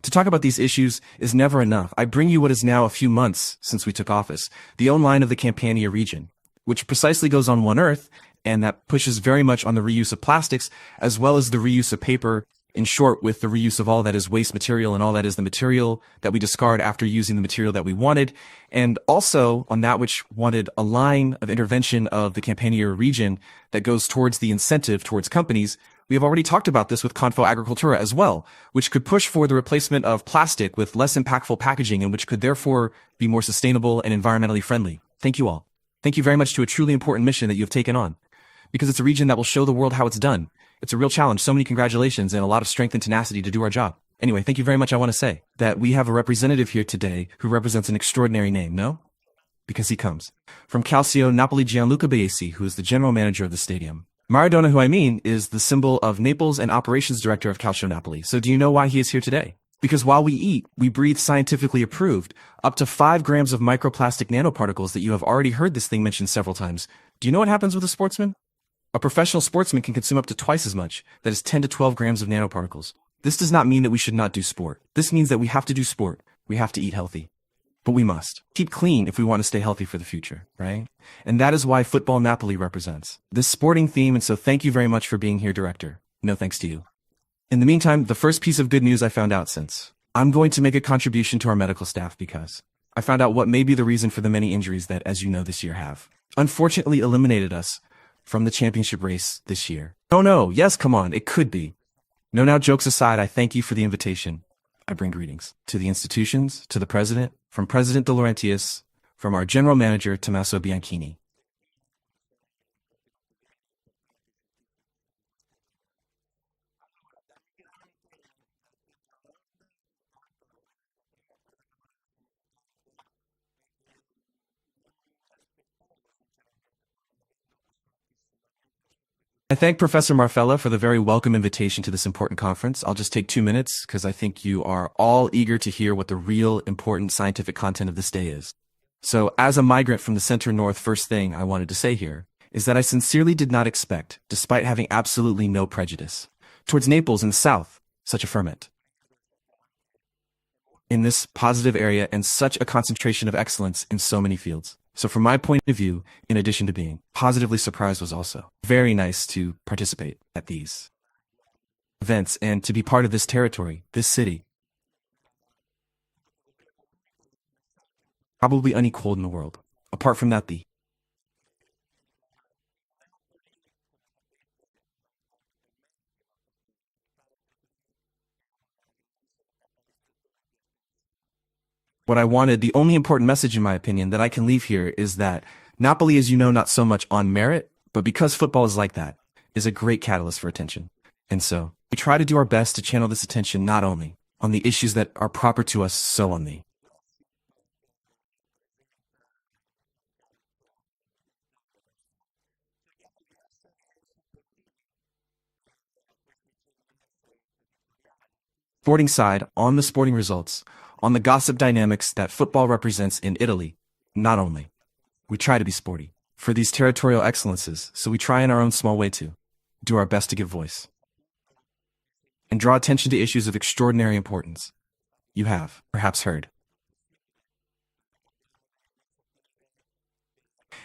to talk about these issues is never enough. I bring you what is now a few months since we took office, the own line of the Campania region, which precisely goes on One Earth, and that pushes very much on the reuse of plastics, as well as the reuse of paper, in short, with the reuse of all that is waste material and all that is the material that we discard after using the material that we wanted, and also on that which wanted a line of intervention of the Campania region that goes towards the incentive towards companies. We have already talked about this with Confo Agricultura as well, which could push for the replacement of plastic with less impactful packaging and which could therefore be more sustainable and environmentally friendly. Thank you all. Thank you very much to a truly important mission that you have taken on, because it's a region that will show the world how it's done. It's a real challenge. So many congratulations and a lot of strength and tenacity to do our job. Anyway, thank you very much. I want to say that we have a representative here today who represents an extraordinary name, no? Because he comes from Calcio Napoli, Gianluca Biesi, who is the general manager of the stadium. Maradona, who I mean, is the symbol of Naples and operations director of Calcio Napoli. So do you know why he is here today? Because while we eat, we breathe scientifically approved up to 5 grams of microplastic nanoparticles that you have already heard this thing mentioned several times. Do you know what happens with a sportsman? A professional sportsman can consume up to twice as much, that is 10 to 12 grams of nanoparticles. This does not mean that we should not do sport. This means that we have to do sport. We have to eat healthy. But we must keep clean if we want to stay healthy for the future, right? And that is why Football Napoli represents this sporting theme. And so thank you very much for being here, director. No thanks to you. In the meantime, the first piece of good news I found out since I'm going to make a contribution to our medical staff because I found out what may be the reason for the many injuries that, as you know, this year have unfortunately eliminated us from the championship race this year. Oh no, yes, come on, it could be. No, now jokes aside, I thank you for the invitation. I bring greetings to the institutions, to the president, from President De Laurentiis, from our general manager, Tommaso Bianchini. I thank Professor Marfella for the very welcome invitation to this important conference. I'll just take 2 minutes because I think you are all eager to hear what the real important scientific content of this day is. So as a migrant from the center north, first thing I wanted to say here is that I sincerely did not expect, despite having absolutely no prejudice, towards Naples in the south, such a ferment. In this positive area and such a concentration of excellence in so many fields. So from my point of view, in addition to being positively surprised, was also very nice to participate at these events and to be part of this territory, this city, probably unequaled in the world. Apart from that, what I wanted, the only important message in my opinion that I can leave here is that Napoli, as you know, not so much on merit, but because football is like that, is a great catalyst for attention. And so we try to do our best to channel this attention not only on the issues that are proper to us, so on the sporting side, on the sporting results, on the gossip dynamics that football represents in Italy, not only. We try to be sporty for these territorial excellences, so we try in our own small way to do our best to give voice and draw attention to issues of extraordinary importance. You have perhaps heard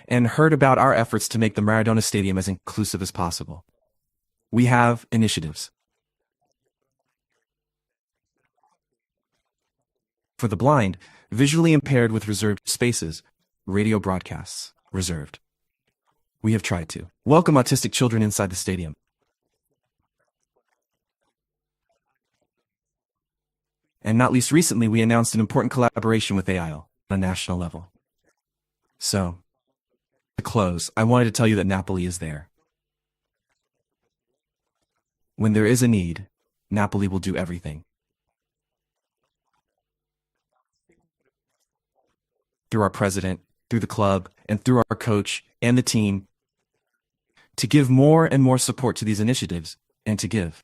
and heard about our efforts to make the Maradona Stadium as inclusive as possible. We have initiatives. For the blind, visually impaired with reserved spaces, radio broadcasts, reserved. We have tried to welcome autistic children inside the stadium. And not least recently, we announced an important collaboration with AIL on a national level. So, to close, I wanted to tell you that Napoli is there. When there is a need, Napoli will do everything. Through our president, through the club, and through our coach and the team, to give more and more support to these initiatives and to give.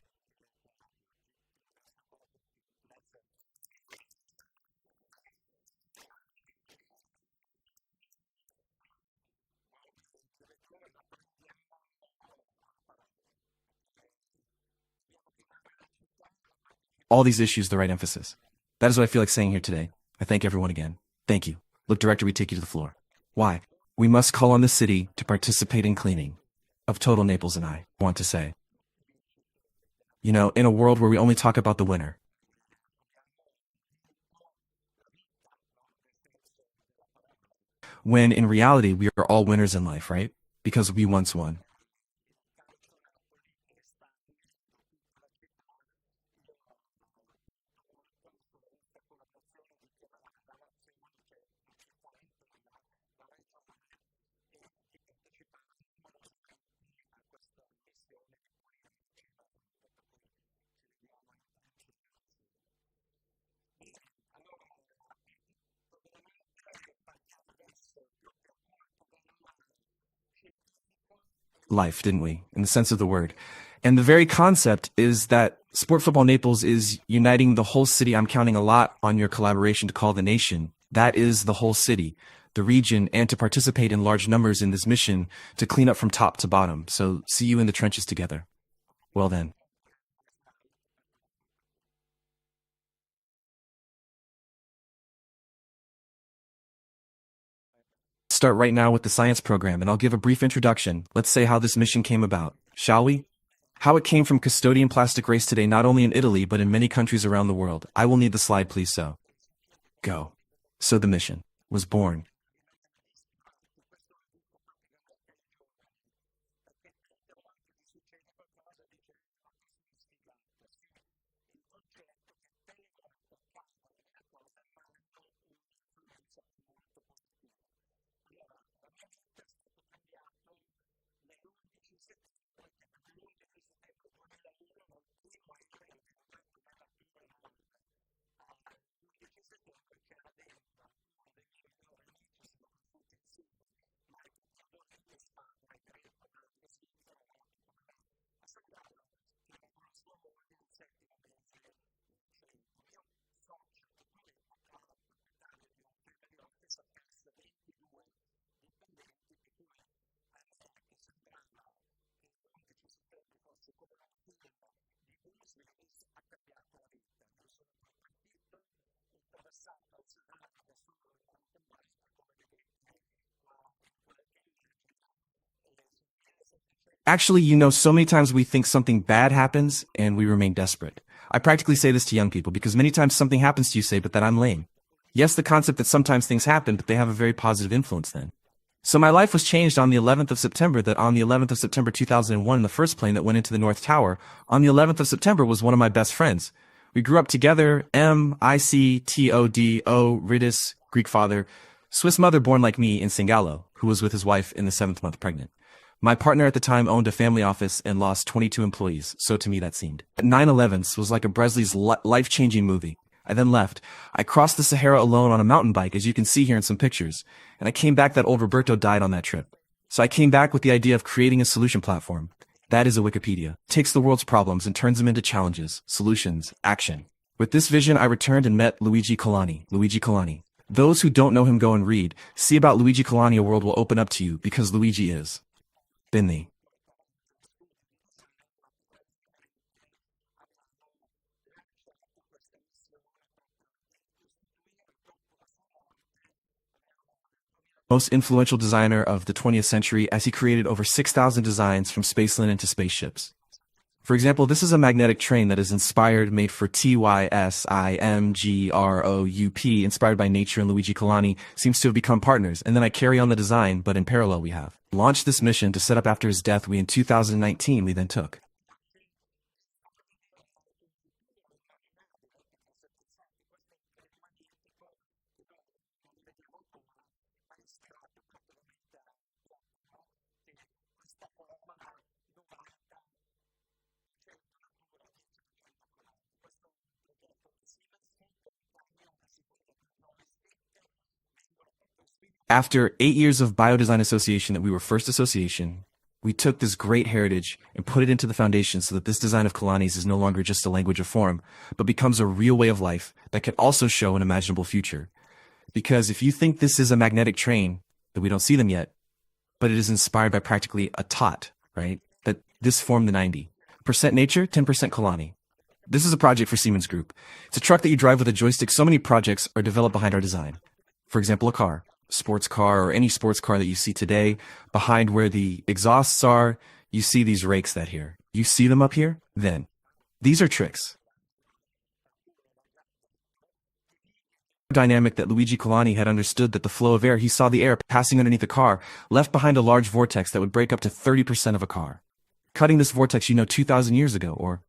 All these issues the right emphasis. That is what I feel like saying here today. I thank everyone again. Thank you. Look, Director, we take you to the floor. Why? We must call on the city to participate in cleaning of total Naples, and I want to say, in a world where we only talk about the winner, when in reality we are all winners in life, right? Because we once won. Life, didn't we? In the sense of the word. And the very concept is that Sport Football Naples is uniting the whole city. I'm counting a lot on your collaboration to call the nation. That is the whole city, the region, and to participate in large numbers in this mission to clean up from top to bottom. So see you in the trenches together. Well then. Start right now with the science program, and I'll give a brief introduction. Let's say how this mission came about, shall we? How it came from custodian plastic waste today, not only in Italy, but in many countries around the world. I will need the slide, please, so. Go. So the mission was born. Actually, so many times we think something bad happens and we remain desperate. I practically say this to young people because many times something happens to you, say, but that I'm lame. Yes, the concept that sometimes things happen, but they have a very positive influence then. So my life was changed on the 11th of September, that on the 11th of September 2001, the first plane that went into the North Tower, on the 11th of September was one of my best friends. We grew up together, Mictodo, Ridis, Greek father, Swiss mother born like me in Singalo, who was with his wife in the 7th month pregnant. My partner at the time owned a family office and lost 22 employees, so to me that seemed. 9/11 was like a Bresley's life-changing movie. I then left. I crossed the Sahara alone on a mountain bike, as you can see here in some pictures, and I came back that old Roberto died on that trip. So I came back with the idea of creating a solution platform. That is a Wikipedia. Takes the world's problems and turns them into challenges, solutions, action. With this vision, I returned and met Luigi Colani. Luigi Colani. Those who don't know him go and read. See about Luigi Colani, a world will open up to you, because Luigi is. Been the most influential designer of the 20th century, as he created over 6,000 designs from space linen to spaceships. For example, this is a magnetic train that is made for TYSIMGROUP, inspired by nature, and Luigi Colani seems to have become partners. And then I carry on the design, but in parallel we have launched this mission to set up after his death. In 2019, we then took. After 8 years of biodesign association that we were first association, we took this great heritage and put it into the foundation so that this design of Kalani's is no longer just a language of form, but becomes a real way of life that can also show an imaginable future. Because if you think this is a magnetic train, that we don't see them yet, but it is inspired by practically a tot, right? That this formed the 90% nature, 10% Kalani. This is a project for Siemens Group. It's a truck that you drive with a joystick. So many projects are developed behind our design. For example, a car, sports car, or any sports car that you see today. Behind where the exhausts are, you see these rakes that here. You see them up here? Then. These are tricks. Dynamic that Luigi Colani had understood that the flow of air, he saw the air passing underneath the car, left behind a large vortex that would break up to 30% of a car. Cutting this vortex, 2,000 years ago, or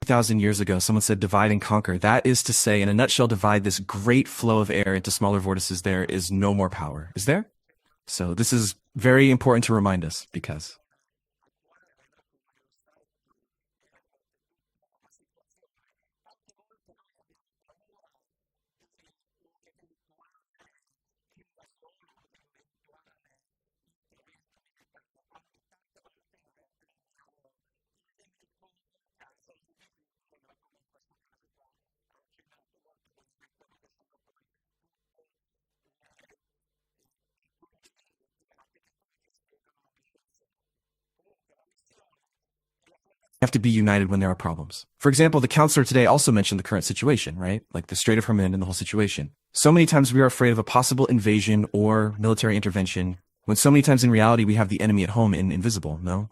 2,000 years ago, someone said divide and conquer. That is to say, in a nutshell, divide this great flow of air into smaller vortices. There is no more power. Is there? So this is very important to remind us because have to be united when there are problems. For example, the counselor today also mentioned the current situation, right? Like the Strait of Hormuz and the whole situation. So many times we are afraid of a possible invasion or military intervention, when so many times in reality we have the enemy at home and invisible, no?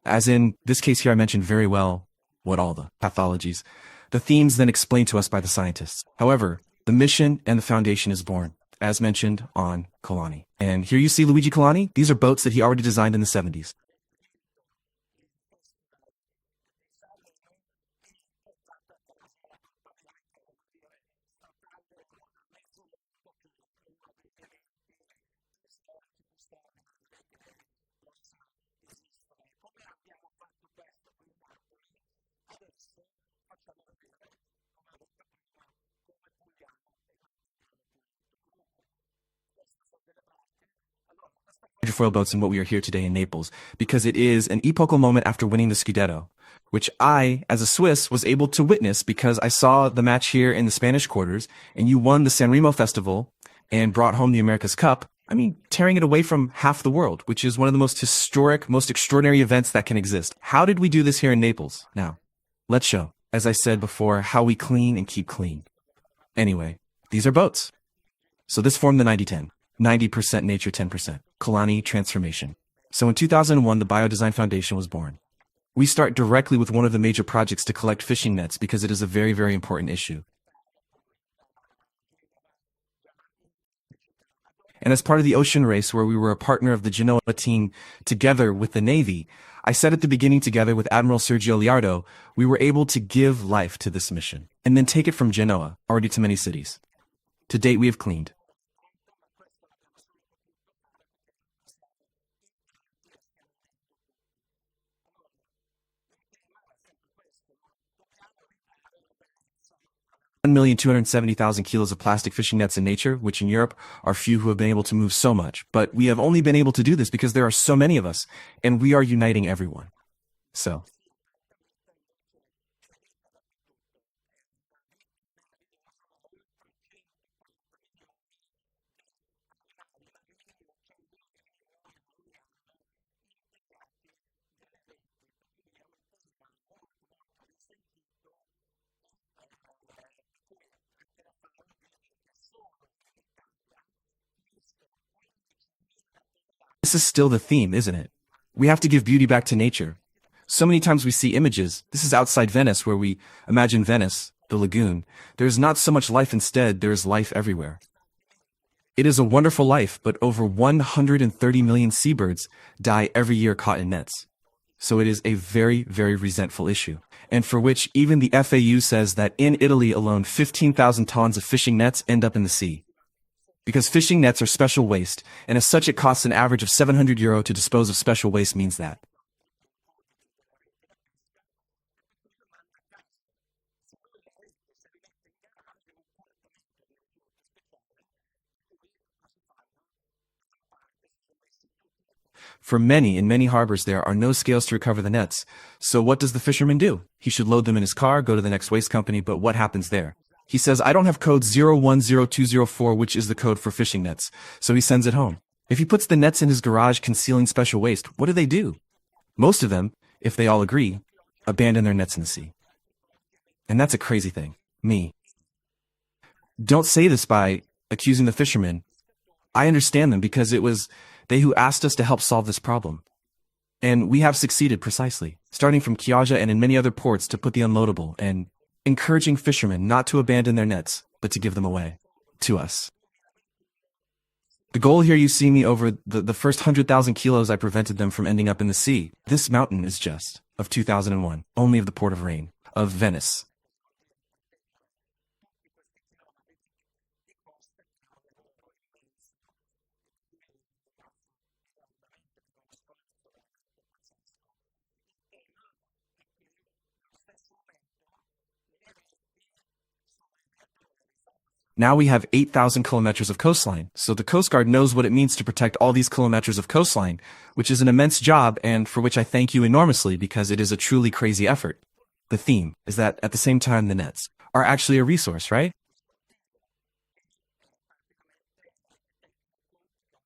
As in this case here, I mentioned very well what all the pathologies, the themes then explained to us by the scientists. However, the mission and the foundation is born, as mentioned on Colani. And here you see Luigi Colani. These are boats that he already designed in the 70s. Hydrofoil boats and what we are here today in Naples, because it is an epochal moment after winning the Scudetto, which I, as a Swiss, was able to witness because I saw the match here in the Spanish quarters, and you won the Sanremo Festival and brought home the America's Cup. I mean, tearing it away from half the world, which is one of the most historic, most extraordinary events that can exist. How did we do this here in Naples? Now, let's show, as I said before, how we clean and keep clean. Anyway, these are boats. So this formed the 90-10. 90% nature, 10% Kalani transformation. So in 2001, the Biodesign Foundation was born. We start directly with one of the major projects to collect fishing nets because it is a very, very important issue. And as part of the ocean race, where we were a partner of the Genoa team together with the Navy, I said at the beginning, together with Admiral Sergio Liardo, we were able to give life to this mission and then take it from Genoa already to many cities. To date, we have cleaned 1,270,000 kilos of plastic fishing nets in nature, which in Europe are few who have been able to move so much. But we have only been able to do this because there are so many of us, and we are uniting everyone. So, This is still the theme, isn't it? We have to give beauty back to nature. So many times we see images. This is outside Venice, where we imagine Venice, the lagoon. There is not so much life, instead, there is life everywhere. It is a wonderful life, but over 130 million seabirds die every year caught in nets. So it is a very, very resentful issue, and for which even the FAU says that in Italy alone 15,000 tons of fishing nets end up in the sea. Because fishing nets are special waste, and as such it costs an average of €700 to dispose of special waste means that. For many, in many harbors there are no scales to recover the nets. So what does the fisherman do? He should load them in his car, go to the next waste company, but what happens there? He says, I don't have code 010204, which is the code for fishing nets, so he sends it home. If he puts the nets in his garage concealing special waste, what do? Most of them, if they all agree, abandon their nets in the sea. And that's a crazy thing. Me. Don't say this by accusing the fishermen. I understand them because it was they who asked us to help solve this problem. And we have succeeded precisely, starting from Chioggia and in many other ports to put the unloadable and encouraging fishermen not to abandon their nets, but to give them away. To us. The goal here, you see me over the first 100,000 kilos I prevented them from ending up in the sea. This mountain is just of 2001, only of the Port of Rain, of Venice. Now we have 8,000 kilometers of coastline, so the Coast Guard knows what it means to protect all these kilometers of coastline, which is an immense job and for which I thank you enormously because it is a truly crazy effort. The theme is that at the same time the nets are actually a resource, right?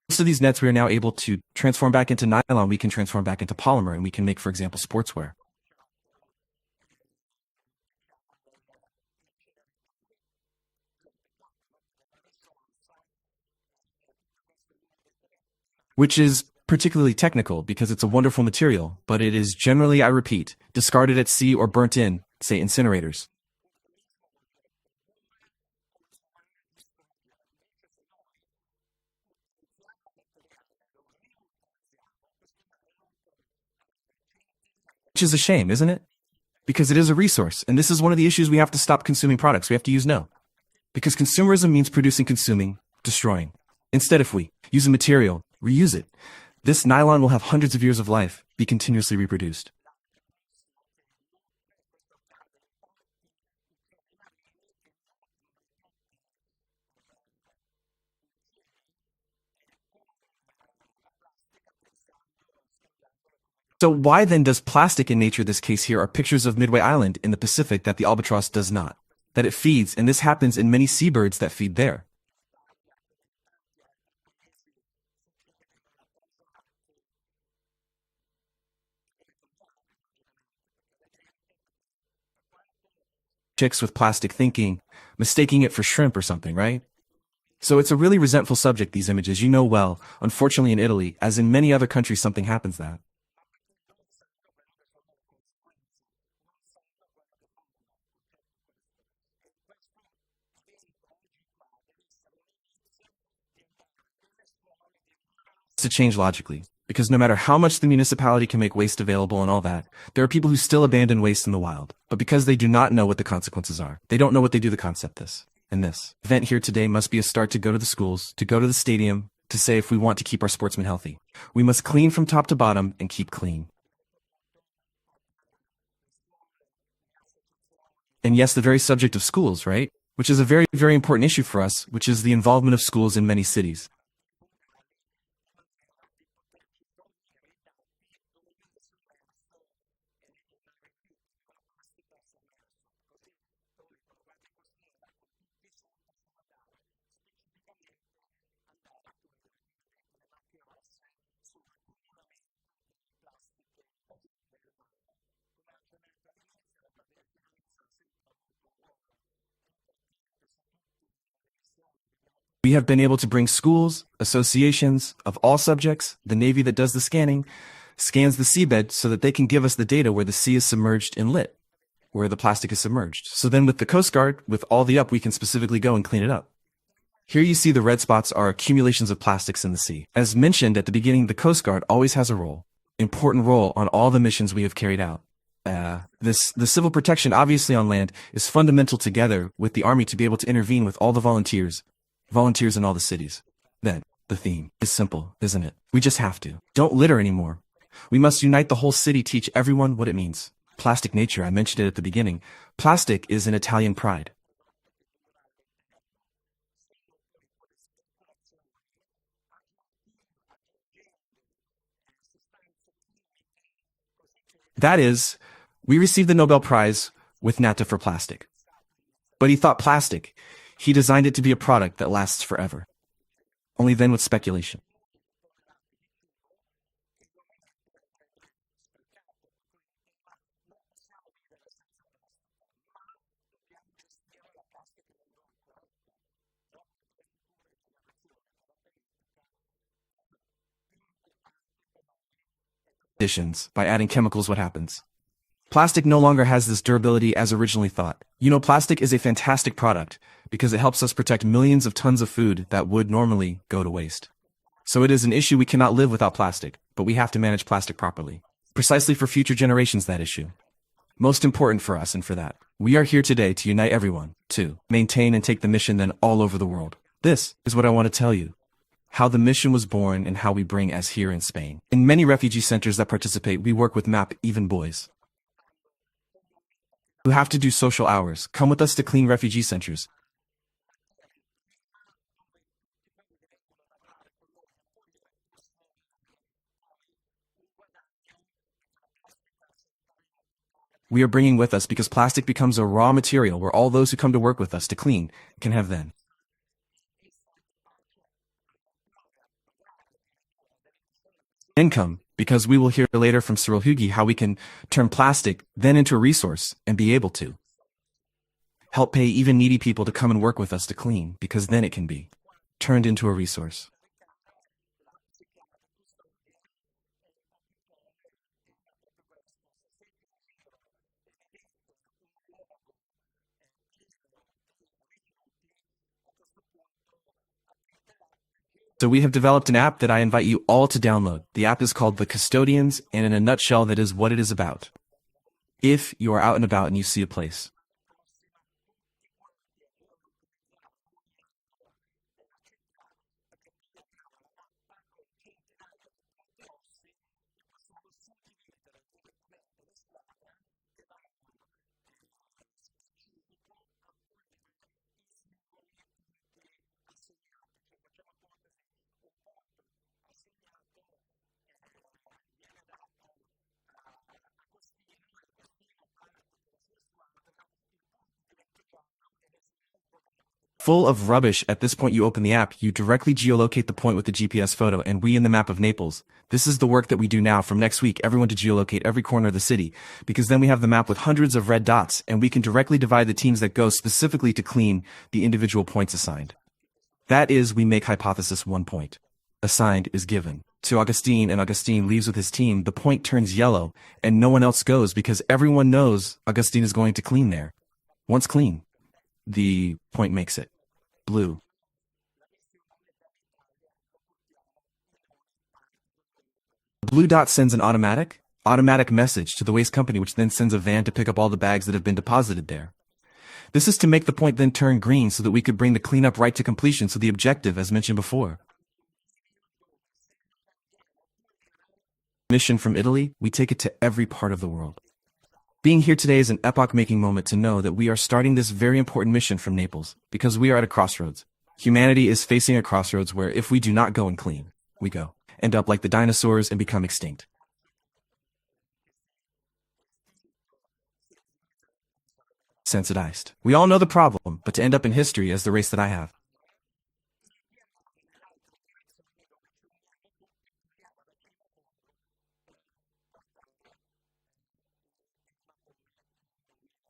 Most of these nets we are now able to transform back into nylon, we can transform back into polymer, and we can make, for example, sportswear. Which is particularly technical because it's a wonderful material, but it is generally, I repeat, discarded at sea or burnt in, say, incinerators. Which is a shame, isn't it? Because it is a resource, and this is one of the issues we have to stop consuming products. We have to use no. Because consumerism means producing, consuming, destroying. Instead, if we use a material, reuse it, this nylon will have hundreds of years of life, be continuously reproduced. So why then does plastic in nature, this case here, are pictures of Midway Island in the Pacific that the albatross does not? That it feeds, and this happens in many seabirds that feed there. Chicks with plastic thinking, mistaking it for shrimp or something, right? So it's a really resentful subject, these images, you know well. Unfortunately in Italy, as in many other countries, something happens that. To change logically. Because no matter how much the municipality can make waste available and all that, there are people who still abandon waste in the wild. But because they do not know what the consequences are, they don't know what they do, the concept this. And this event here today must be a start to go to the schools, to go to the stadium, to say if we want to keep our sportsmen healthy. We must clean from top to bottom and keep clean. And yes, the very subject of schools, right? Which is a very, very important issue for us, which is the involvement of schools in many cities. We have been able to bring schools, associations of all subjects, the Navy that does the scanning, scans the seabed so that they can give us the data where the sea is submerged and lit, where the plastic is submerged. So then with the Coast Guard, with all the up, we can specifically go and clean it up. Here you see the red spots are accumulations of plastics in the sea. As mentioned at the beginning, the Coast Guard always has a important role on all the missions we have carried out. The civil protection, obviously on land, is fundamental together with the Army to be able to intervene with all the volunteers in all the cities. Then, the theme is simple, isn't it? We just have to. Don't litter anymore. We must unite the whole city, teach everyone what it means. Plastic nature, I mentioned it at the beginning. Plastic is an Italian pride. That is, we received the Nobel Prize with Natta for plastic. But he thought plastic. He designed it to be a product that lasts forever. Only then with speculation. Additions, by adding chemicals, what happens? Plastic no longer has this durability as originally thought. You know, plastic is a fantastic product because it helps us protect millions of tons of food that would normally go to waste. So it is an issue we cannot live without plastic, but we have to manage plastic properly. Precisely for future generations, that issue. Most important for us and for that. We are here today to unite everyone, to maintain and take the mission then all over the world. This is what I want to tell you. How the mission was born and how we bring as here in Spain. In many refugee centers that participate, we work with MAP, even boys who have to do social hours. Come with us to clean refugee centers. We are bringing with us because plastic becomes a raw material where all those who come to work with us to clean can have then income, because we will hear later from Cyril Hugi how we can turn plastic then into a resource and be able to help pay even needy people to come and work with us to clean, because then it can be turned into a resource. So we have developed an app that I invite you all to download. The app is called The Custodians, and in a nutshell, that is what it is about. If you are out and about and you see a place full of rubbish, at this point you open the app, you directly geolocate the point with the GPS photo, and we in the map of Naples. This is the work that we do now from next week, everyone to geolocate every corner of the city, because then we have the map with hundreds of red dots, and we can directly divide the teams that go specifically to clean the individual points assigned. That is, we make hypothesis 1 point. Assigned is given to Augustine, and Augustine leaves with his team. The point turns yellow, and no one else goes because everyone knows Augustine is going to clean there. Once clean, the point makes it blue. The blue dot sends an automatic message to the waste company, which then sends a van to pick up all the bags that have been deposited there. This is to make the point then turn green so that we could bring the cleanup right to completion. So the objective, as mentioned before. Mission from Italy, we take it to every part of the world. Being here today is an epoch-making moment to know that we are starting this very important mission from Naples, because we are at a crossroads. Humanity is facing a crossroads where if we do not go and clean, we end up like the dinosaurs and become extinct. Sensitized. We all know the problem, but to end up in history as the race that I have.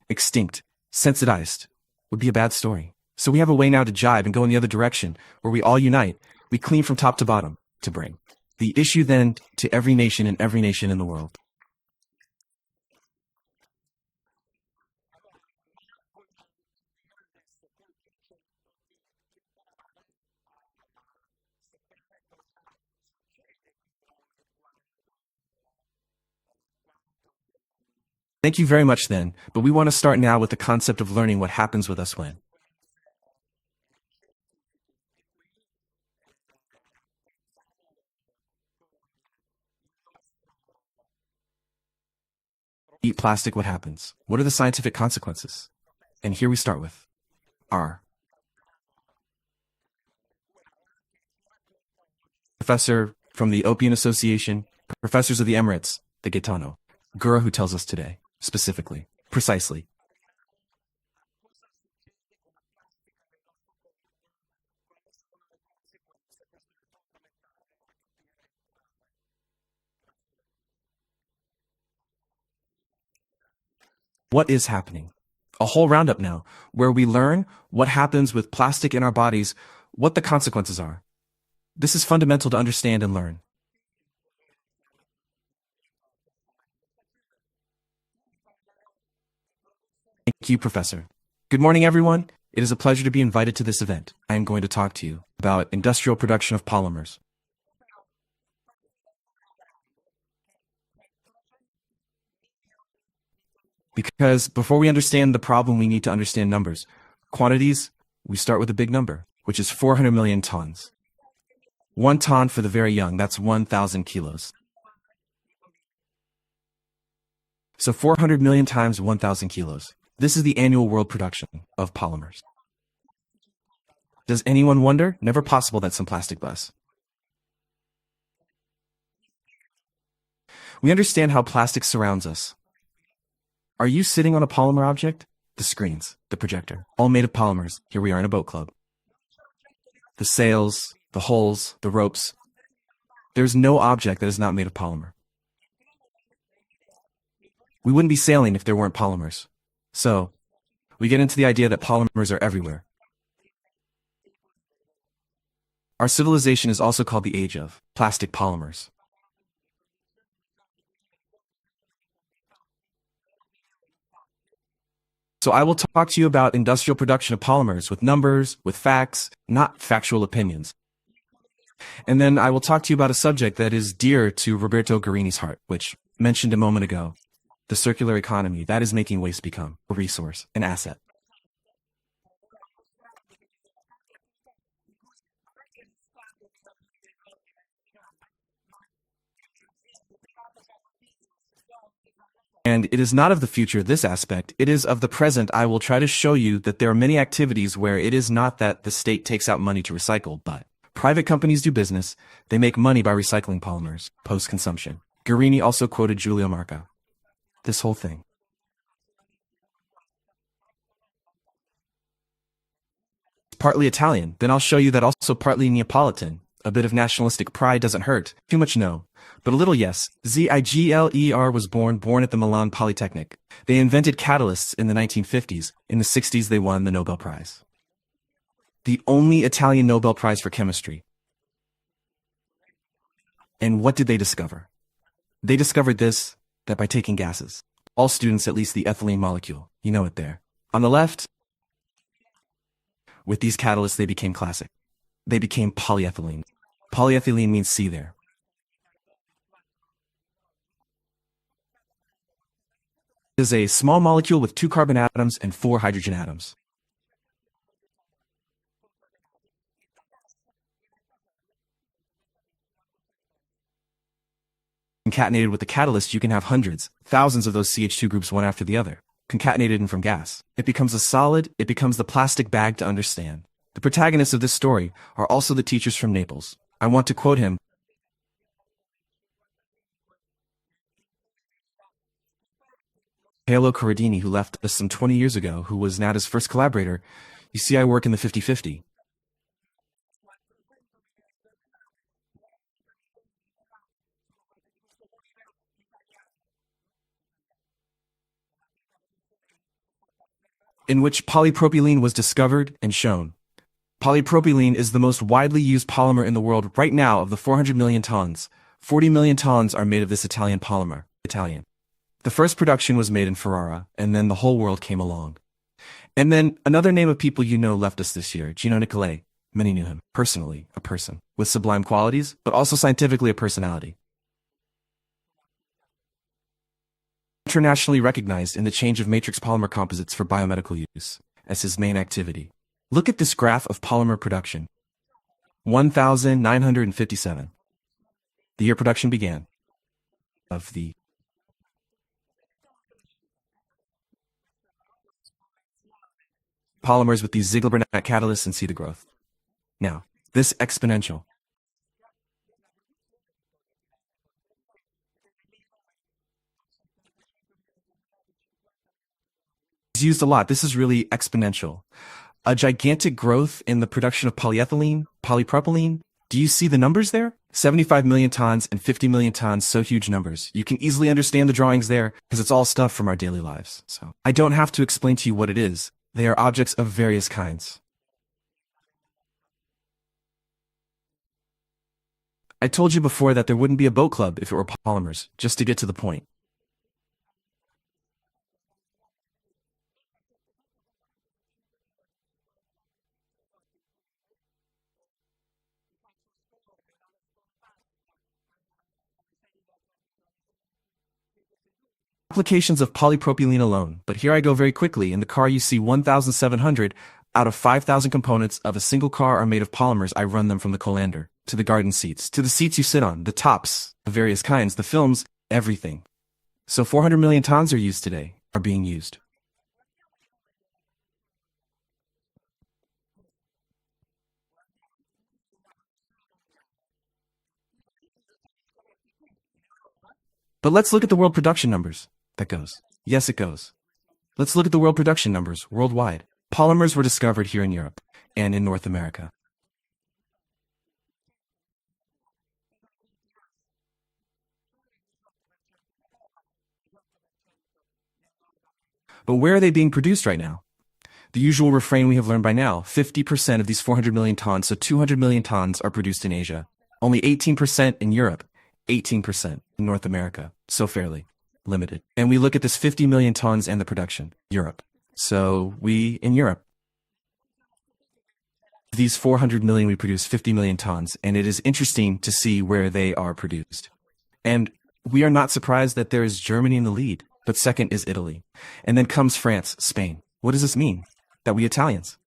Extinct, sensitized, would be a bad story. So we have a way now to jibe and go in the other direction, where we all unite. We clean from top to bottom to bring the issue then to every nation in the world. Thank you very much then, but we want to start now with the concept of learning what happens with us when we eat plastic. What happens? What are the scientific consequences? And here we start with our professor from the Opium Association, professors of the Emirates, the Gaetano, Gura, who tells us today, specifically, precisely. What is happening? A whole roundup now, where we learn what happens with plastic in our bodies, what the consequences are. This is fundamental to understand and learn. Thank you, Professor. Good morning, everyone. It is a pleasure to be invited to this event. I am going to talk to you about industrial production of polymers. Because before we understand the problem, we need to understand numbers. Quantities, we start with a big number, which is 400 million tons. 1 ton for the very young, that's 1,000 kilos. So 400 million times 1,000 kilos. This is the annual world production of polymers. Does anyone wonder? Never possible that some plastic bus. We understand how plastic surrounds us. Are you sitting on a polymer object? The screens, the projector, all made of polymers. Here we are in a boat club. The sails, the hulls, the ropes. There's no object that is not made of polymer. We wouldn't be sailing if there weren't polymers. So, we get into the idea that polymers are everywhere. Our civilization is also called the age of plastic polymers. So I will talk to you about industrial production of polymers with numbers, with facts, not factual opinions. And then I will talk to you about a subject that is dear to Roberto Guarini's heart, which mentioned a moment ago, the circular economy. That is making waste become a resource, an asset. And it is not of the future, this aspect, it is of the present. I will try to show you that there are many activities where it is not that the state takes out money to recycle, but private companies do business, they make money by recycling polymers, post-consumption. Guarini also quoted Giulio Marca. This whole thing. Partly Italian, then I'll show you that also partly Neapolitan. A bit of nationalistic pride doesn't hurt. Too much no. But a little yes. Ziegler was born at the Milan Polytechnic. They invented catalysts in the 1950s. In the 60s, they won the Nobel Prize. The only Italian Nobel Prize for chemistry. And what did they discover? They discovered this, that by taking gases, all students, at least the ethylene molecule, you know it there. On the left, with these catalysts, they became classic. They became polyethylene. Polyethylene means C there. It is a small molecule with 2 carbon atoms and 4 hydrogen atoms. Concatenated with the catalyst, you can have hundreds, thousands of those CH2 groups one after the other, concatenated and from gas. It becomes a solid, it becomes the plastic bag to understand. The protagonists of this story are also the teachers from Naples. I want to quote him. Paolo Corradini, who left us some 20 years ago, who was Nada's first collaborator. You see, I work in the 50-50. in which polypropylene was discovered and shown. Polypropylene is the most widely used polymer in the world right now. Of the 400 million tons, 40 million tons are made of this Italian polymer. Italian. The first production was made in Ferrara, and then the whole world came along. And then another name of people you know left us this year, Gino Nicolai. Many knew him. Personally, a person with sublime qualities, but also scientifically a personality. Internationally recognized in the change of matrix polymer composites for biomedical use as his main activity. Look at this graph of polymer production. 1957. The year production began. Of the polymers with these Ziegler-Burnett catalysts and see the growth. Now, this exponential is used a lot. This is really exponential. A gigantic growth in the production of polyethylene, polypropylene. Do you see the numbers there? 75 million tons and 50 million tons, so huge numbers. You can easily understand the drawings there because it's all stuff from our daily lives. So I don't have to explain to you what it is. They are objects of various kinds. I told you before that there wouldn't be a boat club if it were polymers, just to get to the point. Applications of polypropylene alone, but here I go very quickly. In the car you see 1,700 out of 5,000 components of a single car are made of polymers. I run them from the colander, to the garden seats, to the seats you sit on, the tops of various kinds, the films, everything. So 400 million tons are used today, are being used. But let's look at the world production numbers. That goes. Yes, it goes. Let's look at the world production numbers worldwide. Polymers were discovered here in Europe and in North America. But where are they being produced right now? The usual refrain we have learned by now, 50% of these 400 million tons, so 200 million tons, are produced in Asia. Only 18% in Europe, 18% in North America, so fairly limited. And we look at this 50 million tons and the production, Europe. So we, in Europe, these 400 million, we produce 50 million tons, and it is interesting to see where they are produced. And we are not surprised that there is Germany in the lead, but second is Italy. And then comes France, Spain. What does this mean? That we Italians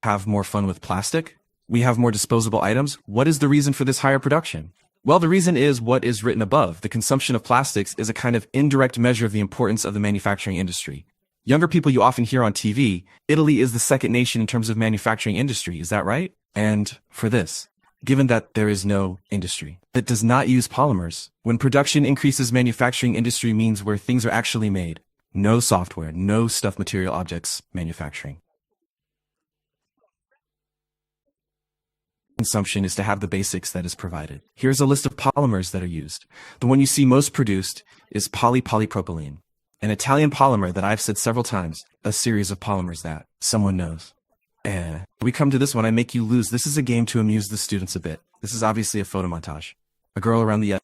have more fun with plastic? We have more disposable items? What is the reason for this higher production? Well, the reason is what is written above. The consumption of plastics is a kind of indirect measure of the importance of the manufacturing industry. Younger people you often hear on TV, Italy is the second nation in terms of manufacturing industry, is that right? And for this, given that there is no industry that does not use polymers, when production increases, manufacturing industry means where things are actually made. No software, no stuff, material objects, manufacturing. Consumption is to have the basics that is provided. Here's a list of polymers that are used. The one you see most produced is polypropylene, an Italian polymer that I've said several times, a series of polymers that someone knows. And we come to this one, I make you lose. This is a game to amuse the students a bit. This is obviously a photo montage. A girl around the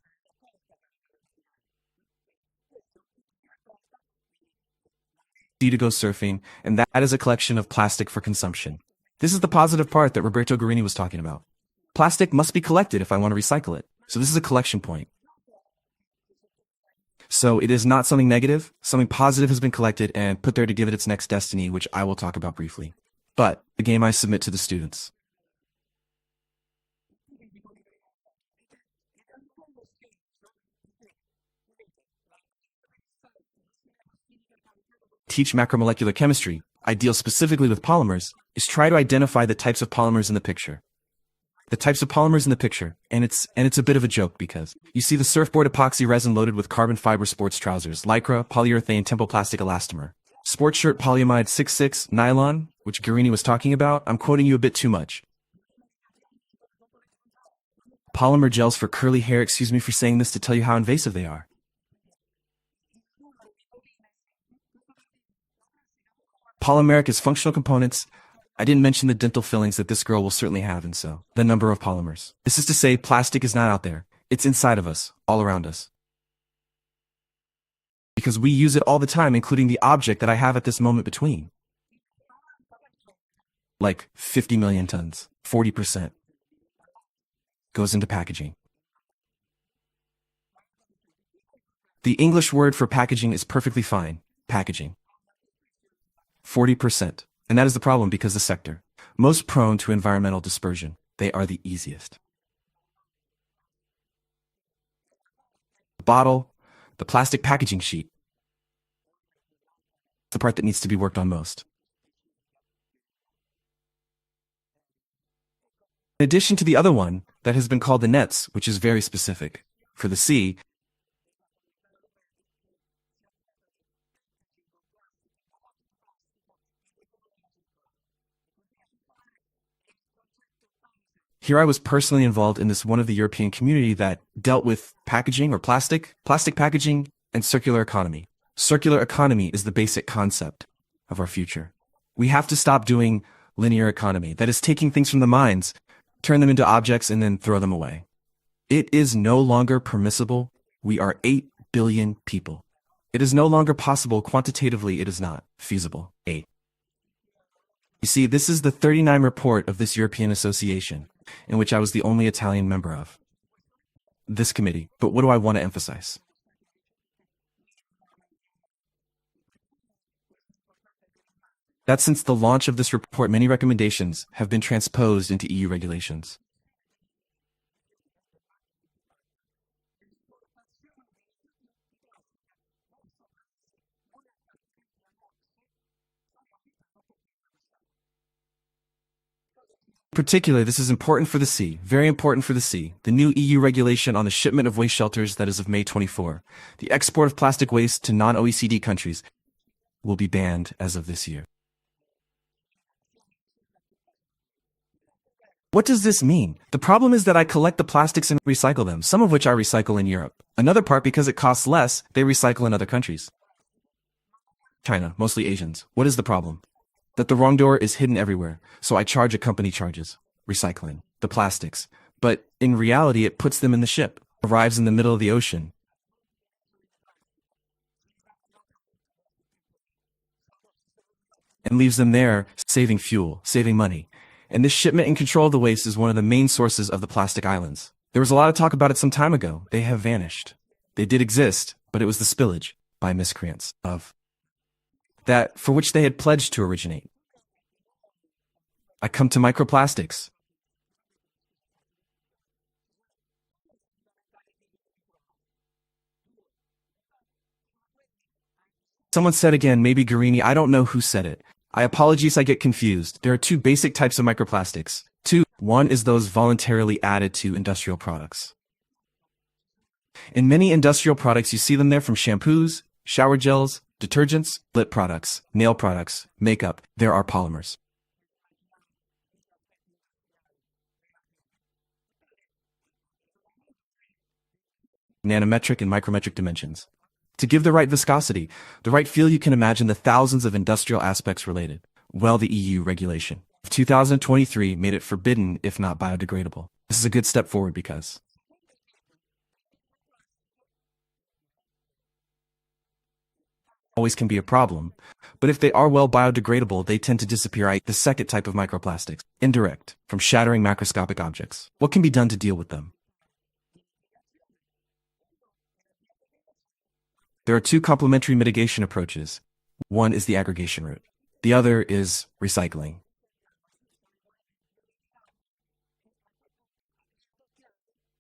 sea to go surfing, and that is a collection of plastic for consumption. This is the positive part that Roberto Guarini was talking about. Plastic must be collected if I want to recycle it. So this is a collection point. So it is not something negative. Something positive has been collected and put there to give it its next destiny, which I will talk about briefly. But the game I submit to the students. Teach macromolecular chemistry, I deal specifically with polymers, is try to identify the types of polymers in the picture. The types of polymers in the picture, and it's a bit of a joke because you see the surfboard epoxy resin loaded with carbon fiber sports trousers, lycra, polyurethane, tempoplastic elastomer. Sports shirt polyamide 66 nylon, which Guarini was talking about. I'm quoting you a bit too much. Polymer gels for curly hair, excuse me for saying this to tell you how invasive they are. Polymeric is functional components. I didn't mention the dental fillings that this girl will certainly have, and so the number of polymers. This is to say, plastic is not out there. It's inside of us, all around us. Because we use it all the time, including the object that I have at this moment between. Like 50 million tons, 40% goes into packaging. The English word for packaging is perfectly fine, packaging. 40%. And that is the problem because the sector, most prone to environmental dispersion, they are the easiest. The bottle, the plastic packaging sheet, the part that needs to be worked on most. In addition to the other one that has been called the nets, which is very specific. For the sea, here I was personally involved in this one of the European community that dealt with packaging or plastic packaging, and circular economy. Circular economy is the basic concept of our future. We have to stop doing linear economy, that is taking things from the mines, turn them into objects, and then throw them away. It is no longer permissible. We are 8 billion people. It is no longer possible quantitatively. It is not feasible. 8. You see, this is the 39 report of this European Association, in which I was the only Italian member of this committee. But what do I want to emphasize? That since the launch of this report, many recommendations have been transposed into EU regulations. In particular, this is important for the sea, very important for the sea. The new EU regulation on the shipment of waste shelters that is of May 24. The export of plastic waste to non-OECD countries will be banned as of this year. What does this mean? The problem is that I collect the plastics and recycle them, some of which I recycle in Europe. Another part, because it costs less, they recycle in other countries. China, mostly Asians. What is the problem? That the wrongdoer is hidden everywhere, so I charge a company charges, recycling, the plastics. But in reality, it puts them in the ship, arrives in the middle of the ocean. And leaves them there, saving fuel, saving money. And this shipment and control of the waste is one of the main sources of the plastic islands. There was a lot of talk about it some time ago. They have vanished. They did exist, but it was the spillage by miscreants of that for which they had pledged to originate. I come to microplastics. Someone said again, maybe Guarini, I don't know who said it. I apologize, I get confused. There are two basic types of microplastics. One is those voluntarily added to industrial products. In many industrial products, you see them there from shampoos, shower gels, detergents, lip products, nail products, makeup. There are polymers. Nanometric and micrometric dimensions. To give the right viscosity, the right feel, you can imagine the thousands of industrial aspects related. Well, the EU regulation of 2023 made it forbidden if not biodegradable. This is a good step forward because always can be a problem, but if they are well biodegradable, they tend to disappear. The second type of microplastics, indirect, from shattering macroscopic objects. What can be done to deal with them? There are two complementary mitigation approaches. One is the aggregation route. The other is recycling.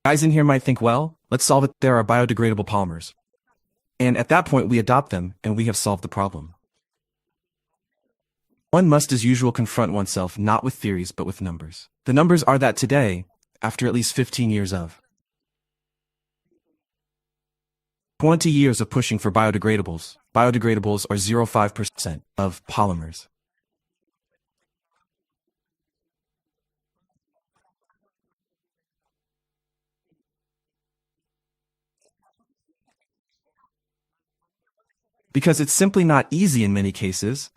Guys in here might think, well, let's solve it. There are biodegradable polymers. And at that point, we adopt them, and we have solved the problem. One must, as usual, confront oneself not with theories, but with numbers. The numbers are that today, after at least 15 years of 20 years of pushing for biodegradables. Biodegradables are 0.5% of polymers. Because it's simply not easy in many cases.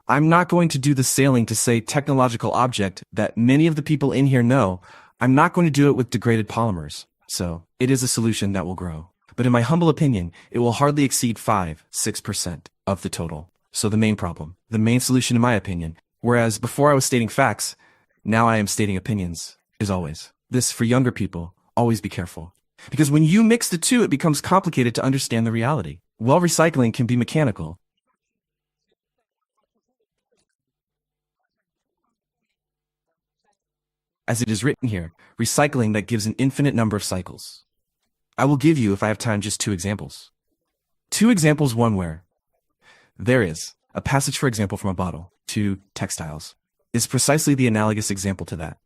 I'm not going to do the sailing to say technological object that many of the people in here know. I'm not going to do it with degraded polymers. So, it is a solution that will grow. But in my humble opinion, it will hardly exceed 5-6% of the total. So the main problem, the main solution in my opinion, whereas before I was stating facts, now I am stating opinions, is always. This for younger people, always be careful. Because when you mix the two, it becomes complicated to understand the reality. While recycling can be mechanical, as it is written here, recycling that gives an infinite number of cycles. I will give you, if I have time, just two examples. Two examples, one where there is a passage, for example, from a bottle to textiles, is precisely the analogous example to that.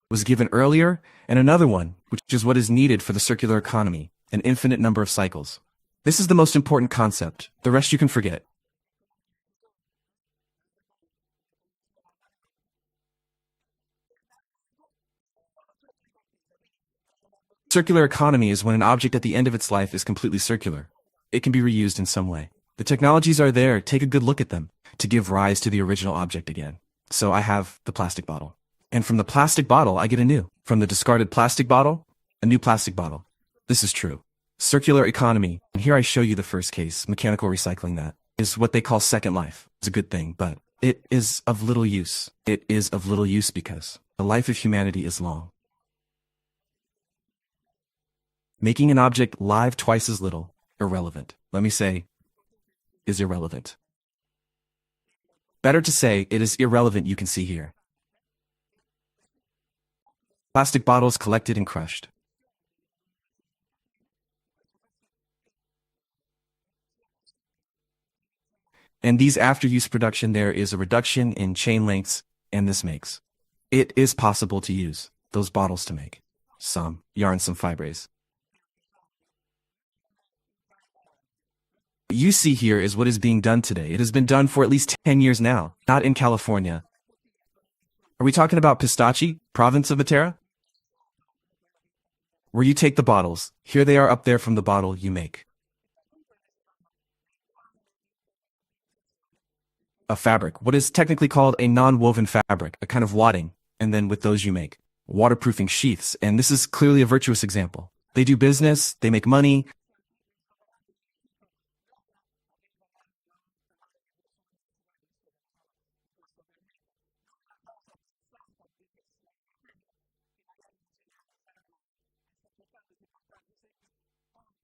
Was given earlier, and another one, which is what is needed for the circular economy, an infinite number of cycles. This is the most important concept. The rest you can forget. Circular economy is when an object at the end of its life is completely circular. It can be reused in some way. The technologies are there, take a good look at them, to give rise to the original object again. So I have the plastic bottle. And from the plastic bottle, I get a new. From the discarded plastic bottle, a new plastic bottle. This is true. Circular economy, and here I show you the first case, mechanical recycling, that is what they call second life. It's a good thing, but it is of little use. It is of little use because the life of humanity is long. Making an object live twice as little, irrelevant. Let me say, is irrelevant. Better to say, it is irrelevant, you can see here. Plastic bottles collected and crushed. And these after-use production, there is a reduction in chain lengths, and this makes it is possible to use those bottles to make some yarn, some fibres. What you see here is what is being done today. It has been done for at least 10 years now, not in California. Are we talking about Pistachi, province of Matera? Where you take the bottles, here they are up there from the bottle you make a fabric, what is technically called a non-woven fabric, a kind of wadding, and then with those you make waterproofing sheaths, and this is clearly a virtuous example. They do business, they make money.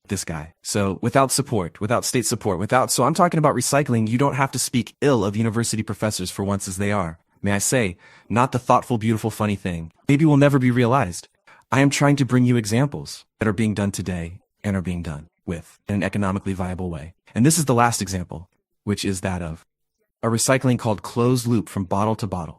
This guy. So without support, without state support, so I'm talking about recycling, you don't have to speak ill of university professors for once as they are. May I say, not the thoughtful, beautiful, funny thing. Maybe will never be realized. I am trying to bring you examples that are being done today and are being done with in an economically viable way. And this is the last example, which is that of a recycling called closed loop from bottle to bottle.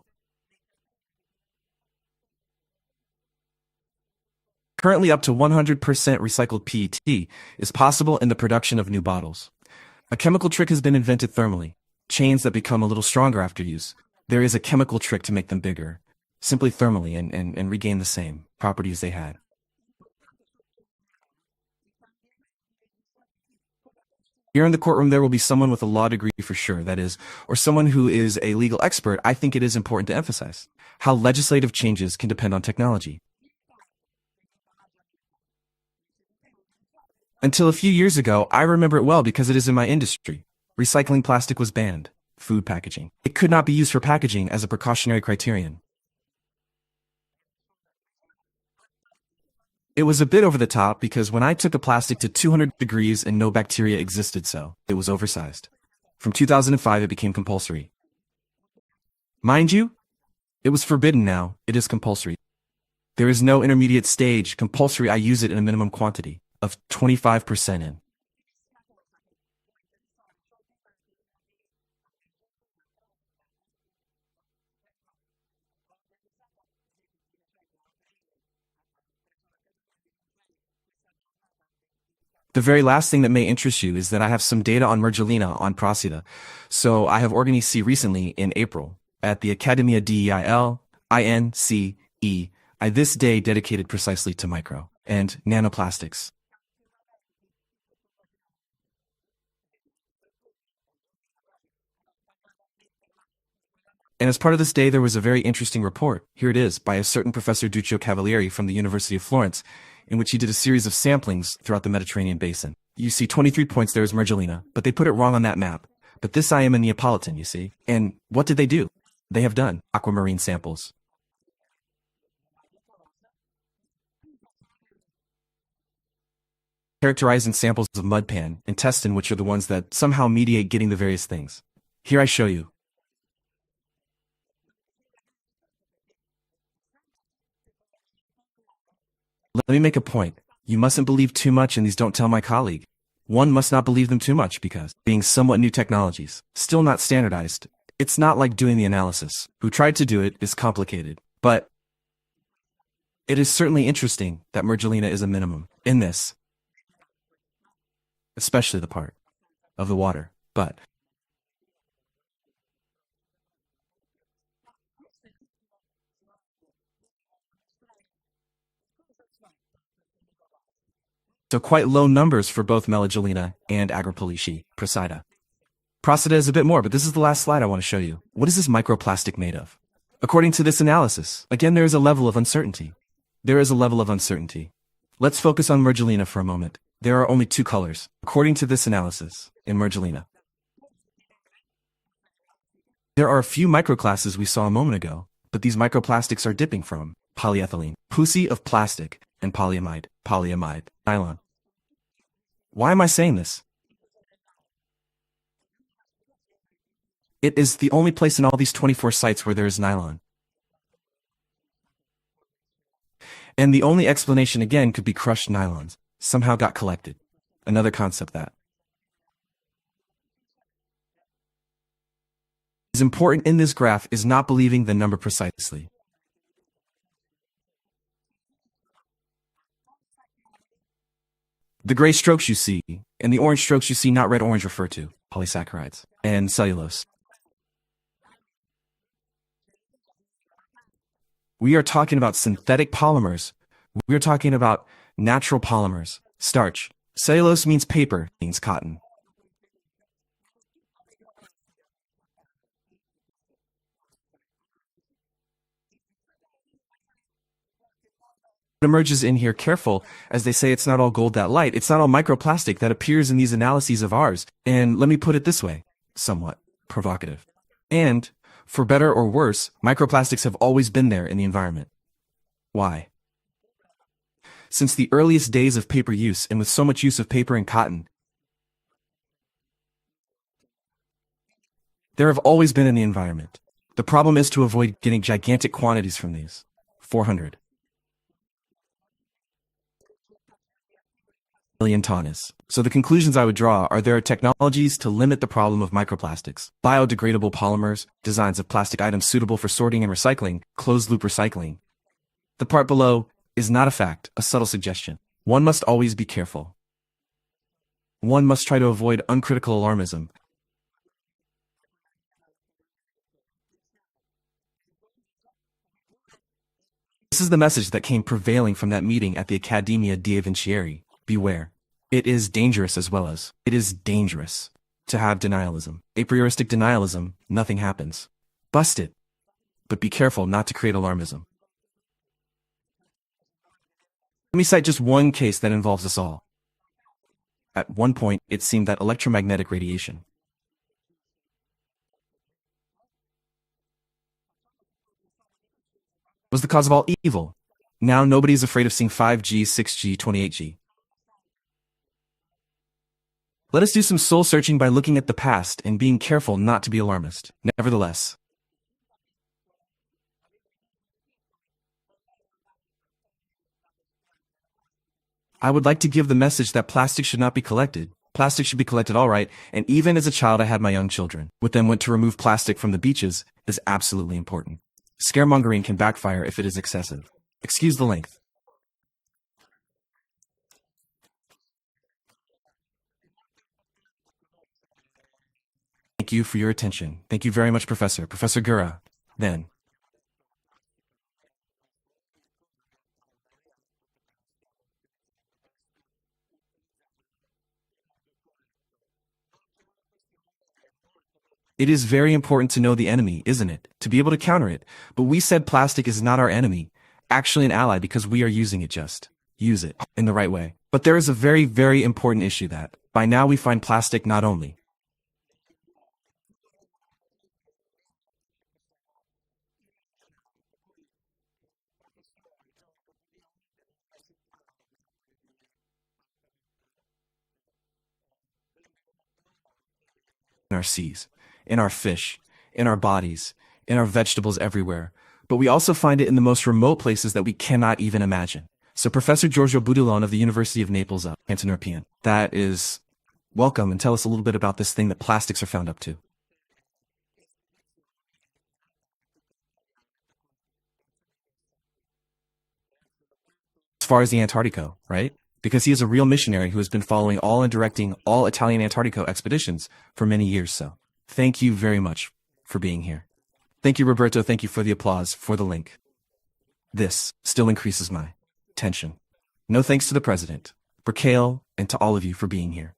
Currently up to 100% recycled PET is possible in the production of new bottles. A chemical trick has been invented thermally. Chains that become a little stronger after use. There is a chemical trick to make them bigger, simply thermally, and regain the same properties they had. Here in the courtroom, there will be someone with a law degree for sure, that is, or someone who is a legal expert. I think it is important to emphasize how legislative changes can depend on technology. Until a few years ago, I remember it well because it is in my industry. Recycling plastic was banned. Food packaging. It could not be used for packaging as a precautionary criterion. It was a bit over the top because when I took a plastic to 200 degrees and no bacteria existed, so it was oversized. From 2005, it became compulsory. Mind you, it was forbidden now. It is compulsory. There is no intermediate stage. Compulsory, I use it in a minimum quantity of 25% in. The very last thing that may interest you is that I have some data on Mergelina on Procida. So I have organized C recently in April at the Accademia del INCE. I this day dedicated precisely to micro and nanoplastics. And as part of this day, there was a very interesting report. Here it is, by a certain Professor Duccio Cavalieri from the University of Florence, in which he did a series of samplings throughout the Mediterranean basin. You see 23 points there is Mergelina, but they put it wrong on that map. But this I am a Neapolitan, you see. And what did they do? They have done aquamarine samples. Characterizing samples of mudpan and intestine, which are the ones that somehow mediate getting the various things. Here I show you. Let me make a point. You mustn't believe too much in these don't tell my colleague. One must not believe them too much because, being somewhat new technologies, still not standardized, it's not like doing the analysis. Who tried to do it is complicated. But it is certainly interesting that Mergelina is a minimum in this, especially the part of the water. But so quite low numbers for both Melagelina and Agripolici Procida. Procida is a bit more, but this is the last slide I want to show you. What is this microplastic made of? According to this analysis, again there is a level of uncertainty. There is a level of uncertainty. Let's focus on Mergelina for a moment. There are only two colors, according to this analysis, in Mergelina. There are a few microclasses we saw a moment ago, but these microplastics are dipping from polyethylene, pussy of plastic, and polyamide, nylon. Why am I saying this? It is the only place in all these 24 sites where there is nylon. And the only explanation again could be crushed nylons, somehow got collected. Another concept that is important in this graph is not believing the number precisely. The gray strokes you see, and the orange strokes you see not red-orange refer to polysaccharides and cellulose. We are talking about synthetic polymers. We are talking about natural polymers. Starch. Cellulose means paper, means cotton. What emerges in here, careful, as they say it's not all gold that light, it's not all microplastic that appears in these analyses of ours. And let me put it this way, somewhat provocative. And, for better or worse, microplastics have always been there in the environment. Why? Since the earliest days of paper use, and with so much use of paper and cotton, there have always been in the environment. The problem is to avoid getting gigantic quantities from these. 400 million tonnes. So the conclusions I would draw are there are technologies to limit the problem of microplastics, biodegradable polymers, designs of plastic items suitable for sorting and recycling, closed-loop recycling. The part below is not a fact, a subtle suggestion. One must always be careful. One must try to avoid uncritical alarmism. This is the message that came prevailing from that meeting at the Accademia dei Vincieri. Beware. It is dangerous as well as it is dangerous to have denialism. A prioristic denialism, nothing happens. Bust it. But be careful not to create alarmism. Let me cite just one case that involves us all. At one point, it seemed that electromagnetic radiation was the cause of all evil. Now nobody is afraid of seeing 5G, 6G, 28G. Let us do some soul searching by looking at the past and being careful not to be alarmist. Nevertheless, I would like to give the message that plastic should not be collected. Plastic should be collected all right, and even as a child I had my young children. With them went to remove plastic from the beaches is absolutely important. Scaremongering can backfire if it is excessive. Excuse the length. you for your attention. Thank you very much, Professor. Professor Gura. Then. It is very important to know the enemy, isn't it? To be able to counter it. But we said plastic is not our enemy. Actually an ally because we are using it just. Use it in the right way. But there is a very, very important issue that by now we find plastic not only in our seas, in our fish, in our bodies, in our vegetables everywhere, but we also find it in the most remote places that we cannot even imagine. So Professor Giorgio Budilon of the University of Naples, Canton European, that is welcome and tell us a little bit about this thing that plastics are found up to. As far as the Antarctico, right? Because he is a real missionary who has been following all and directing all Italian Antarctico expeditions for many years. So thank you very much for being here. Thank you, Roberto. Thank you for the applause, for the link. This still increases my tension. No thanks to the president, Berkale, and to all of you for being here.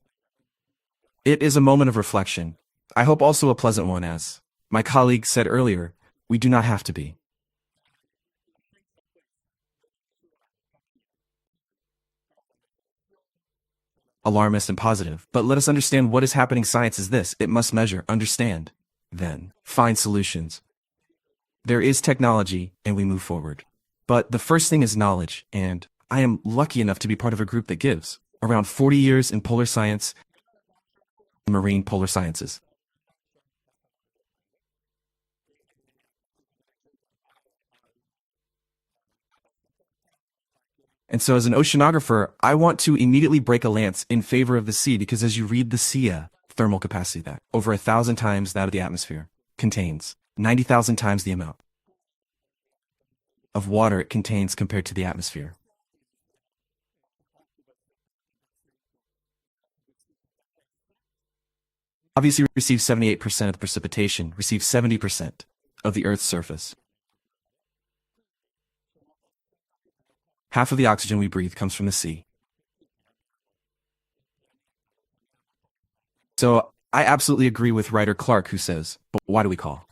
It is a moment of reflection. I hope also a pleasant one, as my colleague said earlier, we do not have to be. Alarmist and positive, but let us understand what is happening. Science is this: it must measure, understand, then find solutions. There is technology, and we move forward. But the first thing is knowledge, and I am lucky enough to be part of a group that gives around 40 years in polar science, marine polar sciences. And so as an oceanographer, I want to immediately break a lance in favor of the sea, because as you read the sea, thermal capacity that over 1,000 times that of the atmosphere contains 90,000 times the amount of water it contains compared to the atmosphere. Obviously receives 78% of the precipitation, receives 70% of the Earth's surface. Half of the oxygen we breathe comes from the sea. So I absolutely agree with writer Clark, who says, but why do we call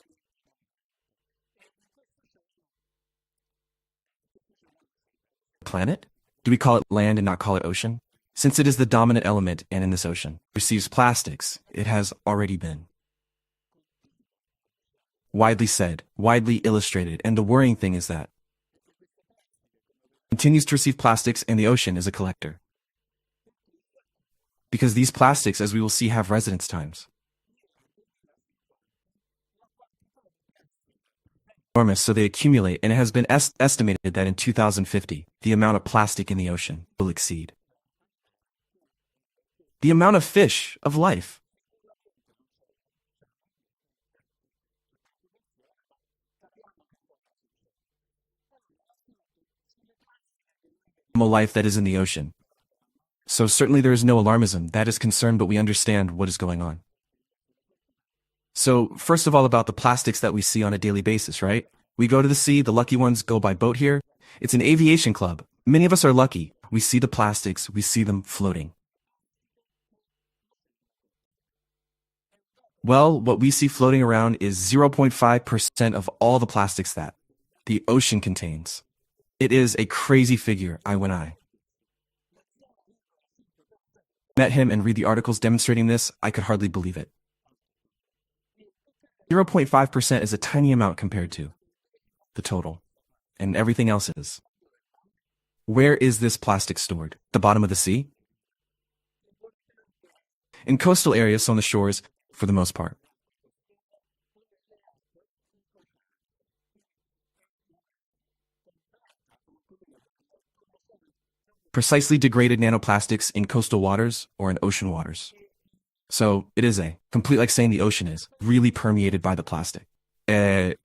planet? Do we call it land and not call it ocean? Since it is the dominant element and in this ocean receives plastics, it has already been widely said, widely illustrated, and the worrying thing is that continues to receive plastics and the ocean is a collector. Because these plastics, as we will see, have residence times. Enormous, so they accumulate, and it has been estimated that in 2050, the amount of plastic in the ocean will exceed the amount of fish, of life. Life that is in the ocean. So certainly there is no alarmism, that is concern, but we understand what is going on. So first of all, about the plastics that we see on a daily basis, right? We go to the sea, the lucky ones go by boat here. It's an aviation club. Many of us are lucky. We see the plastics, we see them floating. Well, what we see floating around is 0.5% of all the plastics that the ocean contains. It is a crazy figure. When I met him and read the articles demonstrating this, I could hardly believe it. 0.5% is a tiny amount compared to the total, and everything else is. Where is this plastic stored? The bottom of the sea? In coastal areas, so on the shores, for the most part. Precisely degraded nanoplastics in coastal waters or in ocean waters. So it is complete, like saying the ocean is really permeated by the plastic. The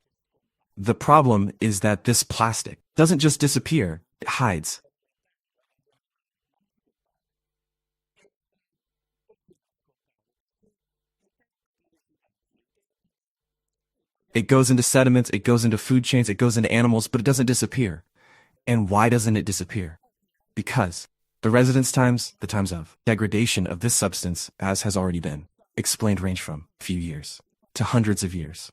problem is that this plastic doesn't just disappear, it hides. It goes into sediments, it goes into food chains, it goes into animals, but it doesn't disappear. And why doesn't it disappear? Because the residence times, the times of degradation of this substance, as has already been explained, range from a few years to hundreds of years.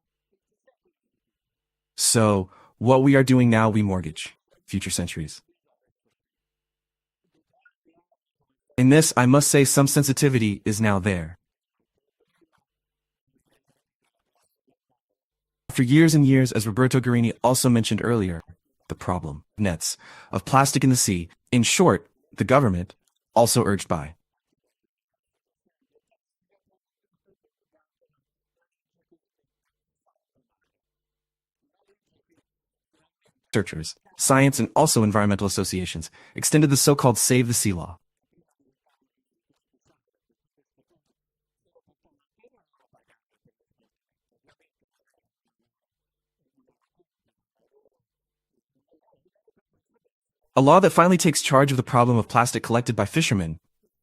So, what we are doing now, we mortgage future centuries. In this, I must say some sensitivity is now there. For years and years, as Roberto Guerini also mentioned earlier, the problem, nets, of plastic in the sea, in short, the government, also urged by researchers, science, and also environmental associations, extended the so-called Save the Sea law. A law that finally takes charge of the problem of plastic collected by fishermen,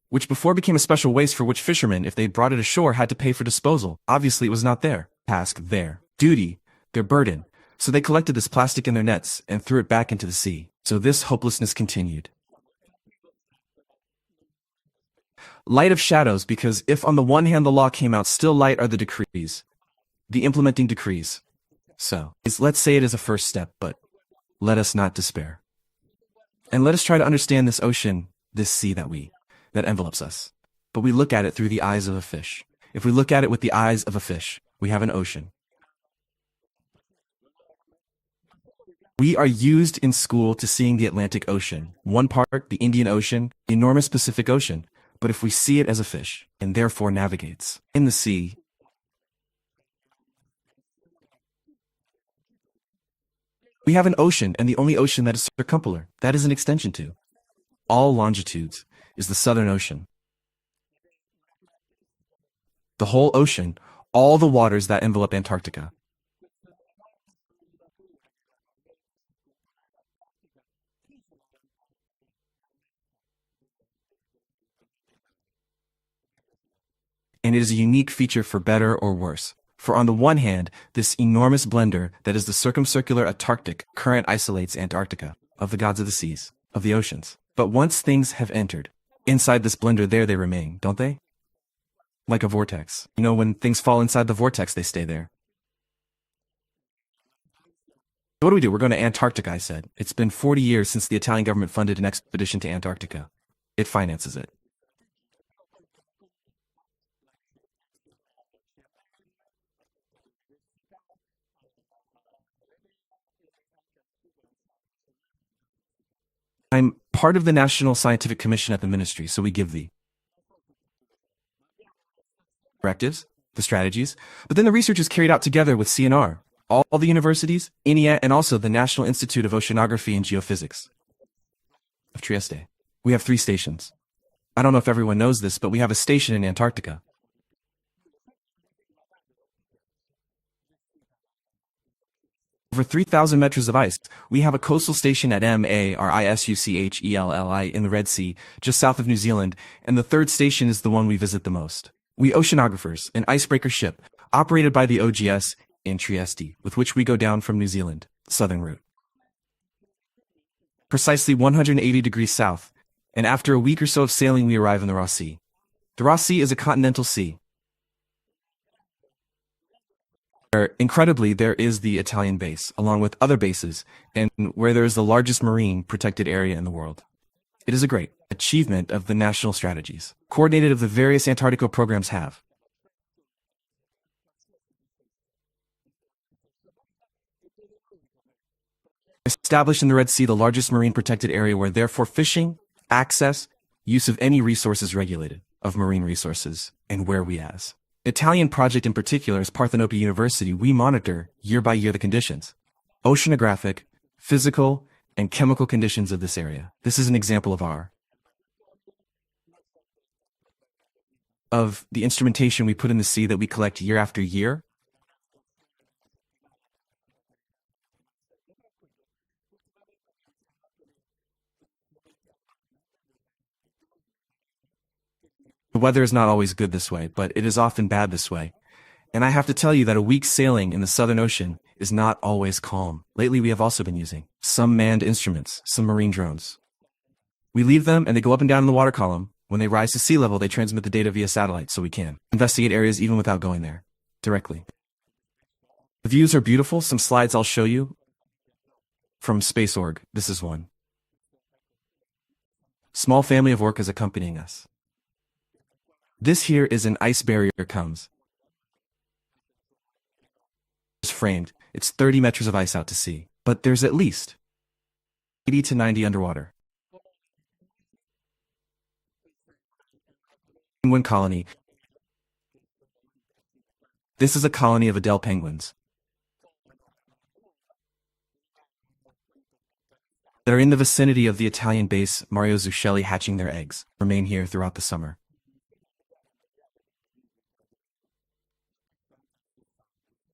which before became a special waste for which fishermen, if they brought it ashore, had to pay for disposal. Obviously, it was not their task, their duty, their burden. So they collected this plastic in their nets and threw it back into the sea. So this hopelessness continued. Light of shadows, because if on the one hand the law came out, still light are the decrees, the implementing decrees. So, let's say it is a first step, but let us not despair. And let us try to understand this ocean, this sea that envelopes us. But we look at it through the eyes of a fish. If we look at it with the eyes of a fish, we have an ocean. We are used in school to seeing the Atlantic Ocean, one part, the Indian Ocean, the enormous Pacific Ocean. But if we see it as a fish, and therefore navigates in the sea, we have an ocean, and the only ocean that is circumpolar, that is an extension to all longitudes, is the Southern Ocean. The whole ocean, all the waters that envelop Antarctica. And it is a unique feature for better or worse. For on the one hand, this enormous blender that is the circumcircular Antarctic current isolates Antarctica, of the gods of the seas, of the oceans. But once things have entered, inside this blender there they remain, don't they? Like a vortex. You know, when things fall inside the vortex, they stay there. What do? We're going to Antarctica, I said. It's been 40 years since the Italian government funded an expedition to Antarctica. It finances it. I'm part of the National Scientific Commission at the ministry, so we give the directives, the strategies, but then the research is carried out together with CNR, all the universities, INEA, and also the National Institute of Oceanography and Geophysics of Trieste. We have 3 stations. I don't know if everyone knows this, but we have a station in Antarctica. Over 3,000 meters of ice. We have a coastal station at Marisuchelli in the Red Sea, just south of New Zealand, and the 3rd station is the one we visit the most. We oceanographers, an icebreaker ship, operated by the OGS in Trieste, with which we go down from New Zealand, southern route. Precisely 180 degrees south, and after a week or so of sailing we arrive in the Ross Sea. The Ross Sea is a continental sea. Incredibly, there is the Italian base, along with other bases, and where there is the largest marine protected area in the world. It is a great achievement of the national strategies, coordinated of the various Antarctica programs have. Established in the Red Sea, the largest marine protected area where therefore fishing, access, use of any resources regulated, of marine resources, and where we as Italian project in particular is Parthenope University, we monitor year by year the conditions, oceanographic, physical, and chemical conditions of this area. This is an example of the instrumentation we put in the sea that we collect year after year. The weather is not always good this way, but it is often bad this way. And I have to tell you that a week's sailing in the Southern Ocean is not always calm. Lately, we have also been using some manned instruments, some marine drones. We leave them and they go up and down in the water column. When they rise to sea level, they transmit the data via satellite so we can investigate areas even without going there directly. The views are beautiful. Some slides I'll show you from Space.org. This is one. Small family of orcas accompanying us. This here is an ice barrier comes. It's framed. It's 30 meters of ice out to sea, but there's at least 80 to 90 underwater. Penguin colony. This is a colony of Adele penguins that are in the vicinity of the Italian base Mario Zucchelli hatching their eggs, remain here throughout the summer.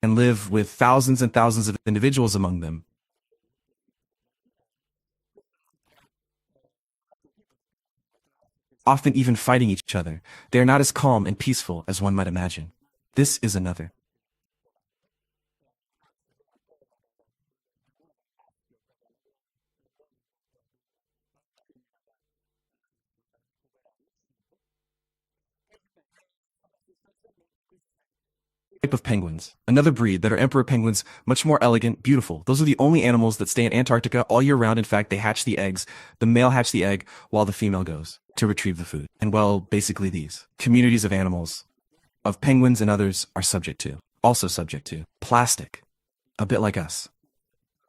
And live with thousands and thousands of individuals among them. Often even fighting each other. They are not as calm and peaceful as one might imagine. This is another. Type of penguins. Another breed that are emperor penguins, much more elegant, beautiful. Those are the only animals that stay in Antarctica all year round. In fact, they hatch the eggs. The male hatch the egg while the female goes to retrieve the food. And well, basically these communities of animals, of penguins and others are also subject to plastic, a bit like us.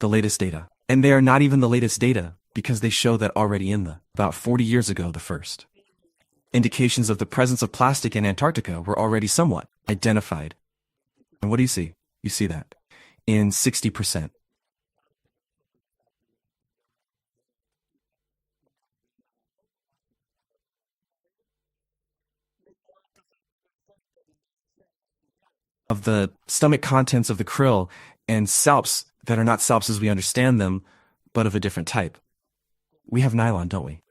The latest data. And they are not even the latest data because they show that already in about 40 years ago, the first indications of the presence of plastic in Antarctica were already somewhat identified. And what do you see? You see that in 60%. Of the stomach contents of the krill and salps that are not salps as we understand them, but of a different type. We have nylon, don't we?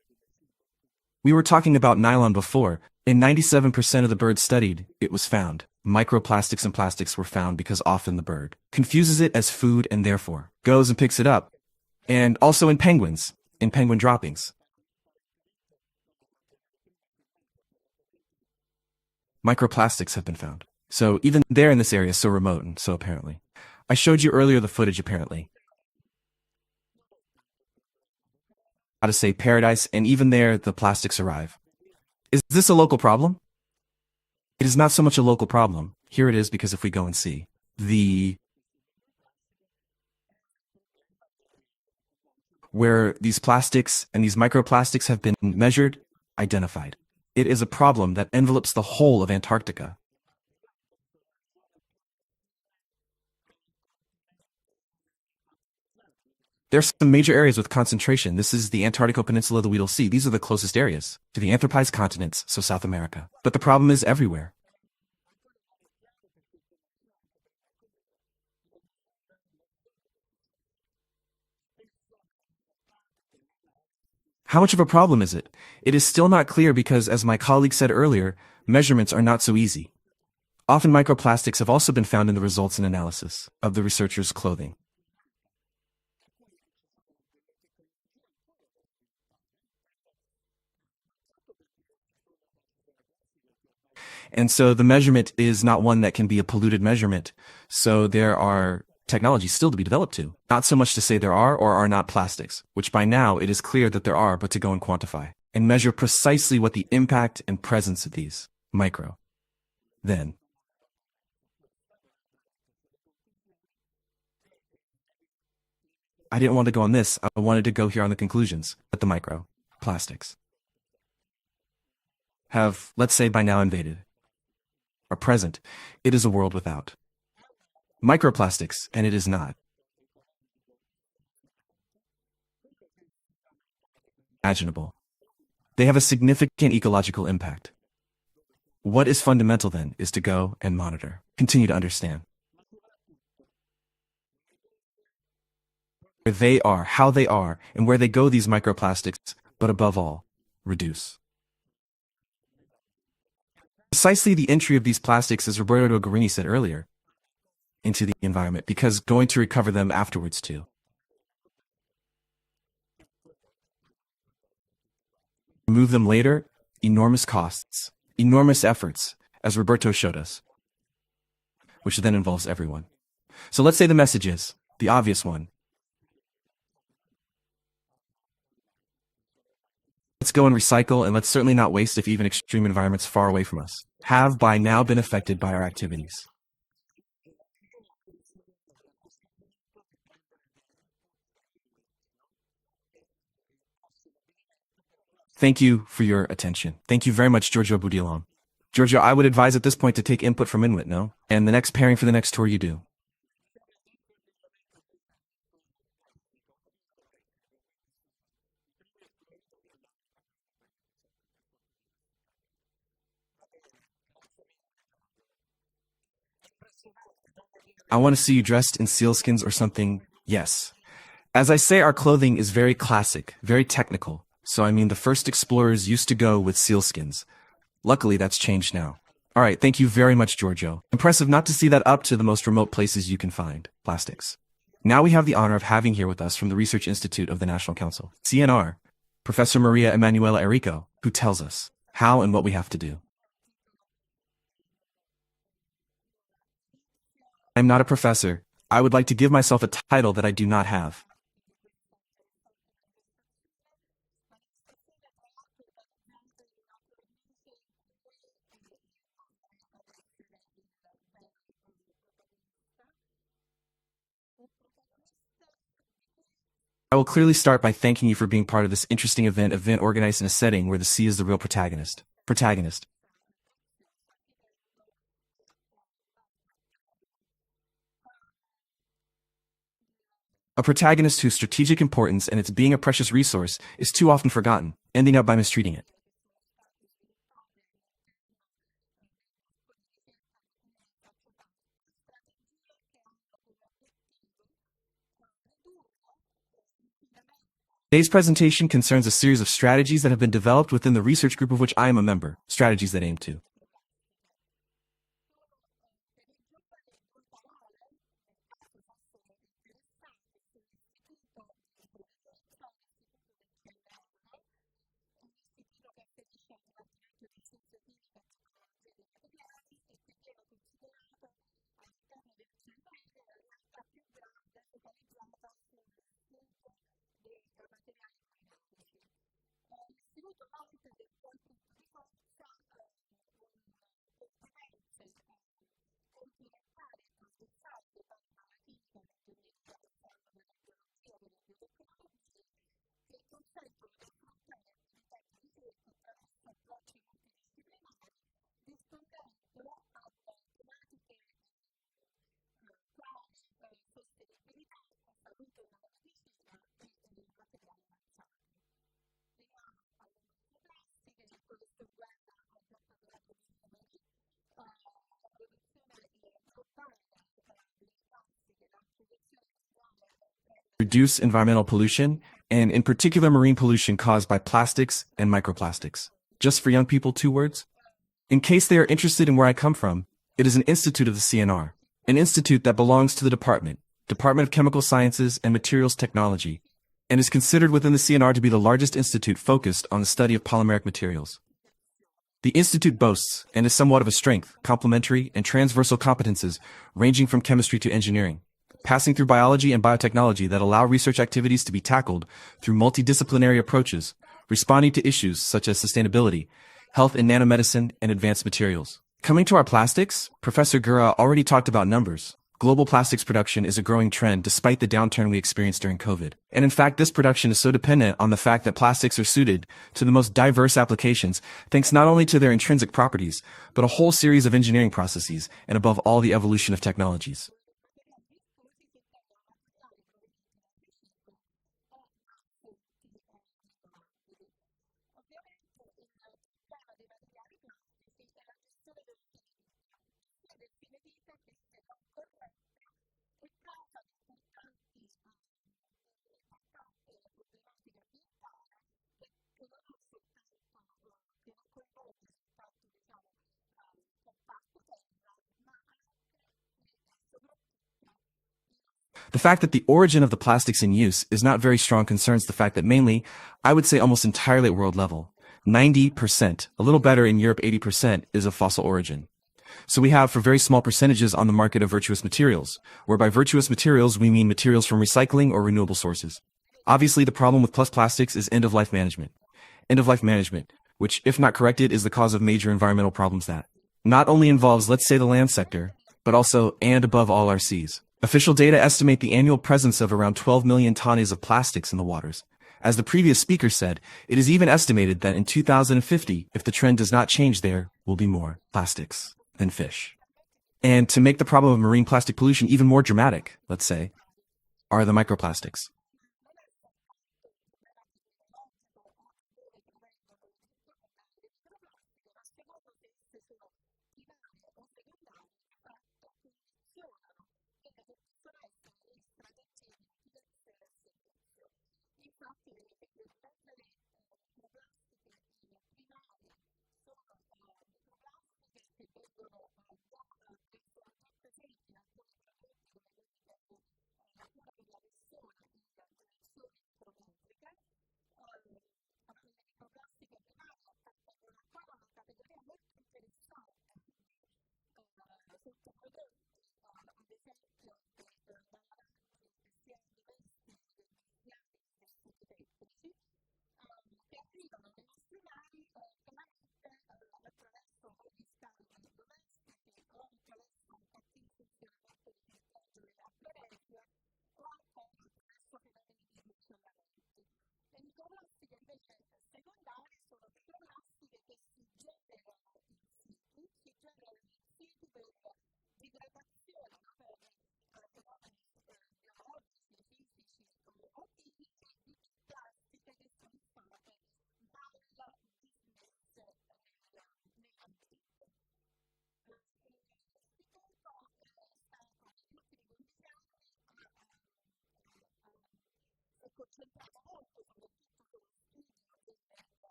We were talking about nylon before. In 97% of the birds studied, it was found. Microplastics and plastics were found because often the bird confuses it as food and therefore goes and picks it up. And also in penguin droppings. Microplastics have been found. So even there in this area, so remote and so apparently. I showed you earlier the footage apparently. How to say paradise, and even there the plastics arrive. Is this a local problem? It is not so much a local problem. Here it is because if we go and see where these plastics and these microplastics have been measured, identified. It is a problem that envelopes the whole of Antarctica. There's some major areas with concentration. This is the Antarctic Peninsula, the Weddell Sea. These are the closest areas to the anthropized continents, so South America. But the problem is everywhere. How much of a problem is it? It is still not clear because, as my colleague said earlier, measurements are not so easy. Often microplastics have also been found in the results and analysis of the researchers' clothing. And so the measurement is not one that can be a polluted measurement. So there are technologies still to be developed to. Not so much to say there are or are not plastics, which by now it is clear that there are, but to go and quantify and measure precisely what the impact and presence of these then. I didn't want to go on this. I wanted to go here on the conclusions. But the microplastics have, let's say, by now invaded, are present. It is a world without microplastics, and it is not imaginable. They have a significant ecological impact. What is fundamental then is to go and monitor, continue to understand where they are, how they are, and where they go, these microplastics, but above all, reduce. precisely the entry of these plastics, as Roberto Guarini said earlier, into the environment, because going to recover them afterwards too. Remove them later, enormous costs, enormous efforts, as Roberto showed us, which then involves everyone. So let's say the message is the obvious one. Let's go and recycle, and let's certainly not waste if even extreme environments far away from us have by now been affected by our activities. Thank you for your attention. Thank you very much, Giorgio Budilon. Giorgio, I would advise at this point to take input from Inwit, no? And the next pairing for the next tour you do. I want to see you dressed in sealskins or something. Yes. As I say, our clothing is very classic, very technical. So I mean, the first explorers used to go with sealskins. Luckily, that's changed now. All right, thank you very much, Giorgio. Impressive not to see that up to the most remote places you can find plastics. Now we have the honor of having here with us from the Research Institute of the National Council, CNR, Professor Maria Emanuela Errico, who tells us how and what we have to do. I'm not a professor. I would like to give myself a title that I do not have. I will clearly start by thanking you for being part of this interesting event organized in a setting where the sea is the real protagonist. A protagonist whose strategic importance and its being a precious resource is too often forgotten, ending up by mistreating it. Today's presentation concerns a series of strategies that have been developed within the research group of which I am a member, strategies that aim to reduce environmental pollution, and in particular marine pollution caused by plastics and microplastics. Just for young people, 2 words. In case they are interested in where I come from, it is an institute of the CNR, an institute that belongs to the Department of Chemical Sciences and Materials Technology, and is considered within the CNR to be the largest institute focused on the study of polymeric materials. The institute boasts, and is somewhat of a strength, complementary and transversal competences ranging from chemistry to engineering, passing through biology and biotechnology that allow research activities to be tackled through multidisciplinary approaches, responding to issues such as sustainability, health and nanomedicine, and advanced materials. Coming to our plastics, Professor Gura already talked about numbers. Global plastics production is a growing trend despite the downturn we experienced during COVID. And in fact, this production is so dependent on the fact that plastics are suited to the most diverse applications, thanks not only to their intrinsic properties, but a whole series of engineering processes, and above all, the evolution of technologies. The fact that the origin of the plastics in use is not very strong concerns the fact that mainly, I would say almost entirely at world level, 90%, a little better in Europe 80%, is of fossil origin. So we have for very small percentages on the market of virtuous materials, where by virtuous materials we mean materials from recycling or renewable sources. Obviously the problem with plus plastics is end-of-life management. End-of-life management, which if not corrected is the cause of major environmental problems that not only involves, let's say, the land sector, but also and above all our seas. Official data estimate the annual presence of around 12 million tonnes of plastics in the waters. As the previous speaker said, it is even estimated that in 2050, if the trend does not change, there will be more plastics than fish. And to make the problem of marine plastic pollution even more dramatic, let's say, are the microplastics.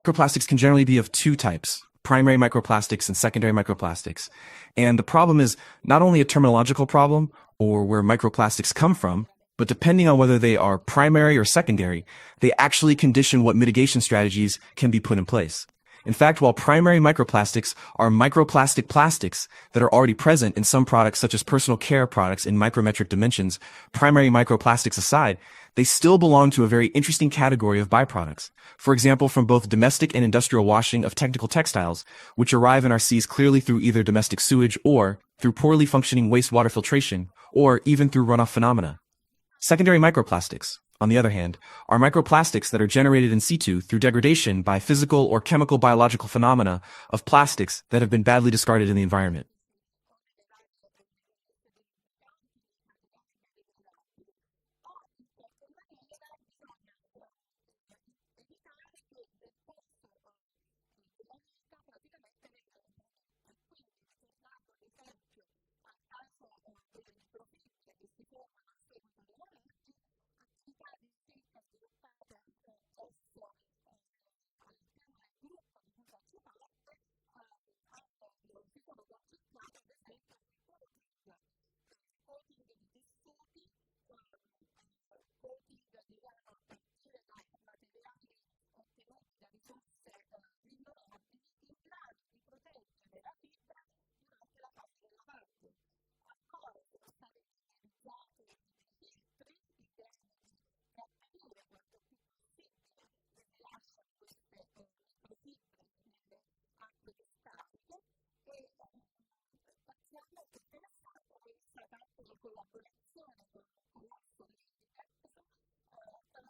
Microplastics can generally be of two types, primary microplastics and secondary microplastics. And the problem is not only a terminological problem, or where microplastics come from, but depending on whether they are primary or secondary, they actually condition what mitigation strategies can be put in place. In fact, while primary microplastics are microplastic plastics that are already present in some products such as personal care products in micrometric dimensions, primary microplastics aside, they still belong to a very interesting category of byproducts. For example, from both domestic and industrial washing of technical textiles, which arrive in our seas clearly through either domestic sewage or through poorly functioning wastewater filtration, or even through runoff phenomena. Secondary microplastics, on the other hand, are microplastics that are generated in situ through degradation by physical or chemical biological phenomena of plastics that have been badly discarded in the environment.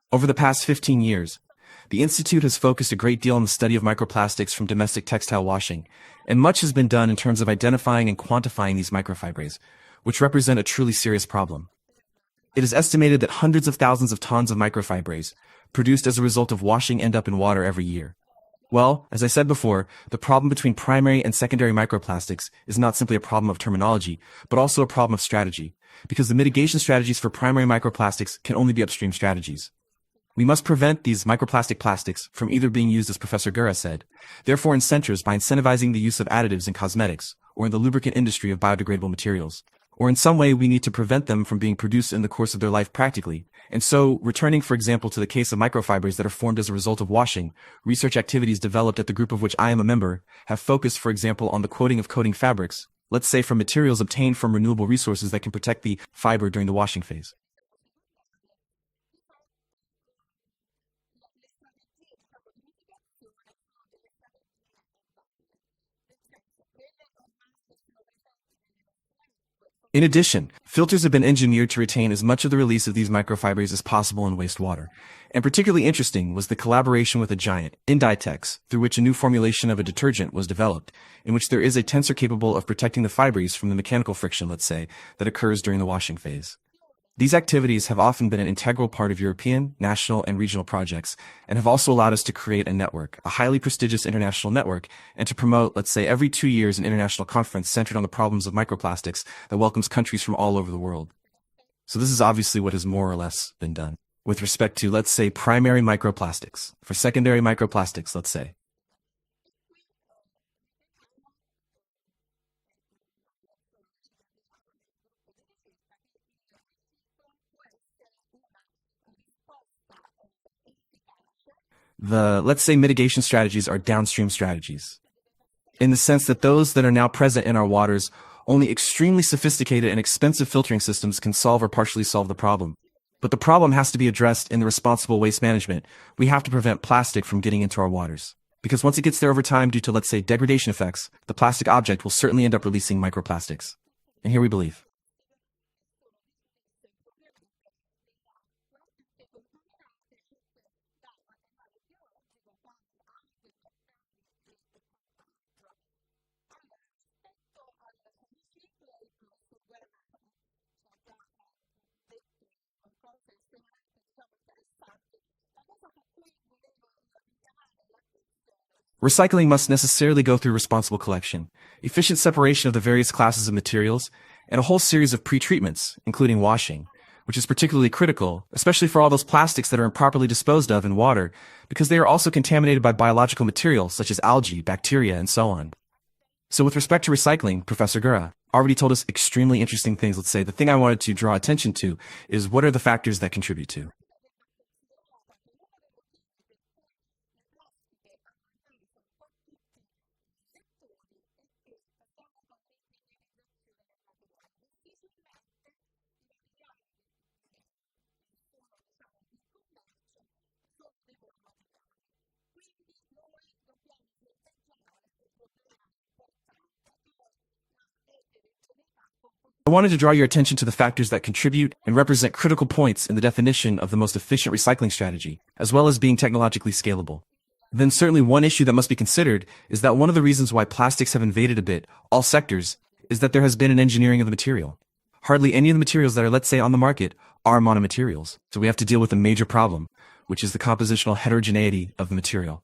Over the past 15 years, the Institute has focused a great deal on the study of microplastics from domestic textile washing, and much has been done in terms of identifying and quantifying these microfibers, which represent a truly serious problem. It is estimated that hundreds of thousands of tons of microfibers, produced as a result of washing, end up in water every year. Well, as I said before, the problem between primary and secondary microplastics is not simply a problem of terminology, but also a problem of strategy, because the mitigation strategies for primary microplastics can only be upstream strategies. We must prevent these microplastic plastics from either being used, as Professor Gura said, therefore in centers by incentivizing the use of additives in cosmetics, or in the lubricant industry of biodegradable materials, or in some way we need to prevent them from being produced in the course of their life practically. And so, returning for example to the case of microfibers that are formed as a result of washing, research activities developed at the group of which I am a member have focused for example on the coating of coating fabrics, let's say from materials obtained from renewable resources that can protect the fiber during the washing phase. In addition, filters have been engineered to retain as much of the release of these microfibers as possible in wastewater. And particularly interesting was the collaboration with a giant, Inditex, through which a new formulation of a detergent was developed, in which there is a tensor capable of protecting the fibers from the mechanical friction, let's say, that occurs during the washing phase. These activities have often been an integral part of European, national, and regional projects, and have also allowed us to create a network, a highly prestigious international network, and to promote, let's say, every 2 years an international conference centered on the problems of microplastics that welcomes countries from all over the world. So this is obviously what has more or less been done with respect to, let's say, primary microplastics. For secondary microplastics, let's say, let's say mitigation strategies are downstream strategies, in the sense that those that are now present in our waters, only extremely sophisticated and expensive filtering systems can solve or partially solve the problem. But the problem has to be addressed in the responsible waste management. We have to prevent plastic from getting into our waters. Because once it gets there over time due to, let's say, degradation effects, the plastic object will certainly end up releasing microplastics. And here we believe. Recycling must necessarily go through responsible collection, efficient separation of the various classes of materials, and a whole series of pre-treatments, including washing, which is particularly critical, especially for all those plastics that are improperly disposed of in water, because they are also contaminated by biological materials such as algae, bacteria, and so on. So with respect to recycling, Professor Gura already told us extremely interesting things. Let's say the thing I wanted to draw attention to is what are the factors that contribute to. I wanted to draw your attention to the factors that contribute and represent critical points in the definition of the most efficient recycling strategy, as well as being technologically scalable. Then certainly one issue that must be considered is that one of the reasons why plastics have invaded a bit all sectors is that there has been an engineering of the material. Hardly any of the materials that are, let's say, on the market are monomaterials. So we have to deal with a major problem, which is the compositional heterogeneity of the material.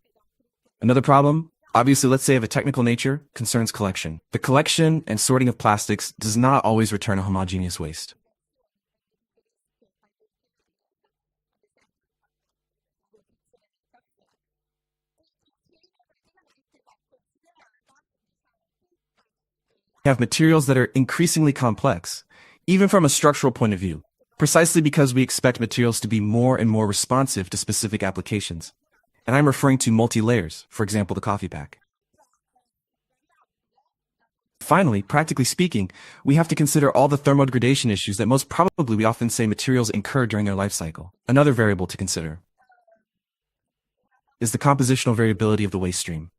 Another problem, obviously, let's say of a technical nature, concerns collection. The collection and sorting of plastics does not always return a homogeneous waste. We have materials that are increasingly complex, even from a structural point of view, precisely because we expect materials to be more and more responsive to specific applications. And I'm referring to multi-layers, for example, the coffee pack. Finally, practically speaking, we have to consider all the thermodegradation issues that most probably we often say materials incur during their life cycle. Another variable to consider is the compositional variability of the waste stream.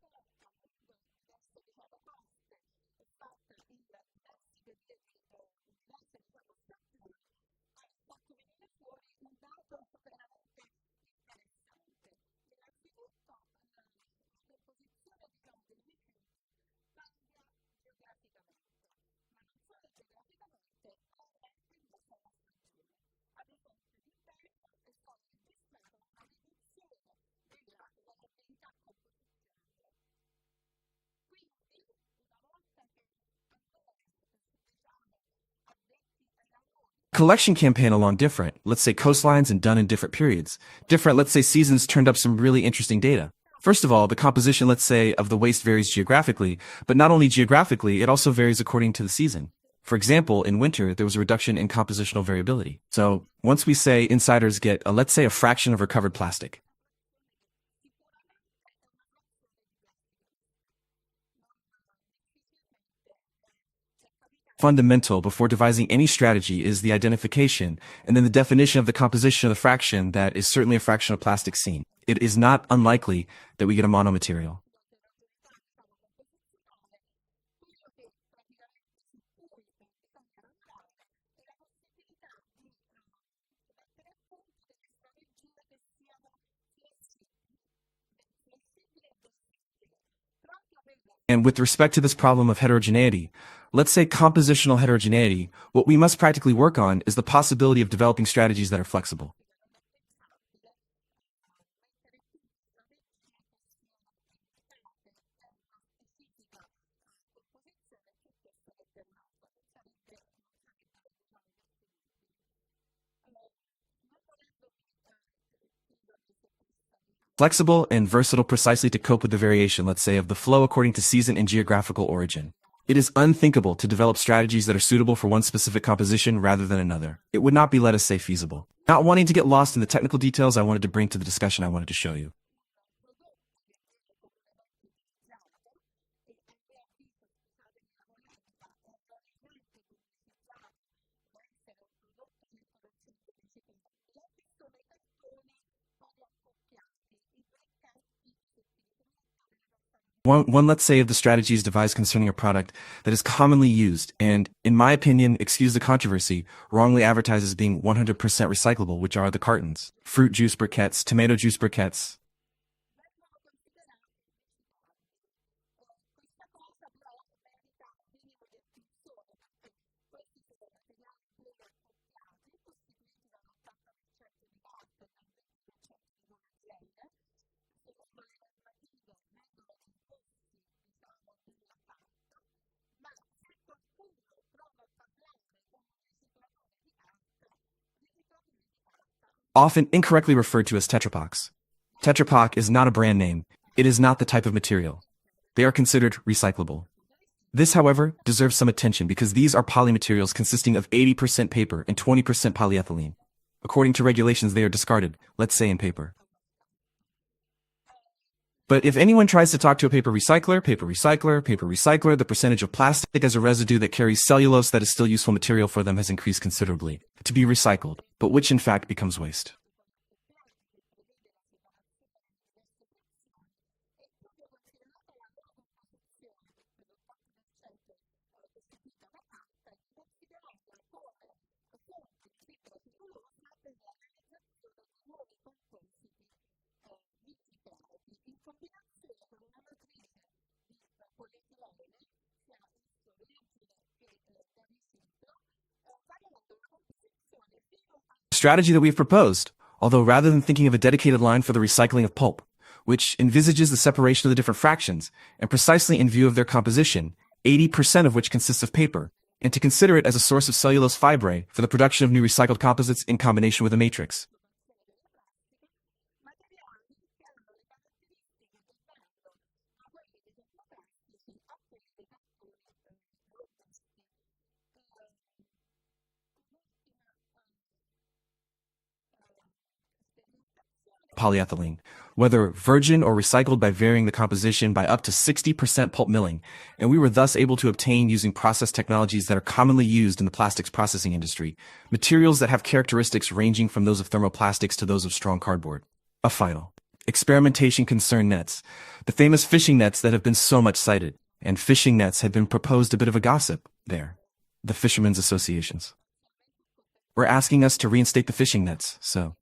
Collection campaign along different, let's say coastlines and done in different periods. Different, let's say seasons turned up some really interesting data. First of all, the composition, let's say, of the waste varies geographically, but not only geographically, it also varies according to the season. For example, in winter, there was a reduction in compositional variability. So once we say insiders get, let's say, a fraction of recovered plastic, fundamental before devising any strategy is the identification and then the definition of the composition of the fraction that is certainly a fraction of plastic seen. It is not unlikely that we get a monomaterial. And with respect to this problem of heterogeneity, let's say compositional heterogeneity, what we must practically work on is the possibility of developing strategies that are flexible. Flexible and versatile precisely to cope with the variation, let's say, of the flow according to season and geographical origin. It is unthinkable to develop strategies that are suitable for one specific composition rather than another. It would not be, let us say, feasible. Not wanting to get lost in the technical details I wanted to bring to the discussion I wanted to show you. One, let's say, of the strategies devised concerning a product that is commonly used and, in my opinion, excuse the controversy, wrongly advertised as being 100% recyclable, which are the cartons. Fruit juice briquettes, tomato juice briquettes. Often incorrectly referred to as Tetra Paks. Tetra Pak is not a brand name. It is not the type of material. They are considered recyclable. This, however, deserves some attention because these are polymaterials consisting of 80% paper and 20% polyethylene. According to regulations, they are discarded, let's say in paper. But if anyone tries to talk to a paper recycler, the percentage of plastic as a residue that carries cellulose that is still useful material for them has increased considerably to be recycled, but which in fact becomes waste. Strategy that we've proposed, although rather than thinking of a dedicated line for the recycling of pulp, which envisages the separation of the different fractions, and precisely in view of their composition, 80% of which consists of paper, and to consider it as a source of cellulose fibrae for the production of new recycled composites in combination with a matrix. Polyethylene, whether virgin or recycled by varying the composition by up to 60% pulp milling, and we were thus able to obtain using process technologies that are commonly used in the plastics processing industry, materials that have characteristics ranging from those of thermoplastics to those of strong cardboard. A final experimentation concerned nets, the famous fishing nets that have been so much cited, and fishing nets had been proposed a bit of a gossip there. The fishermen's associations were asking us to reinstate the fishing nets, so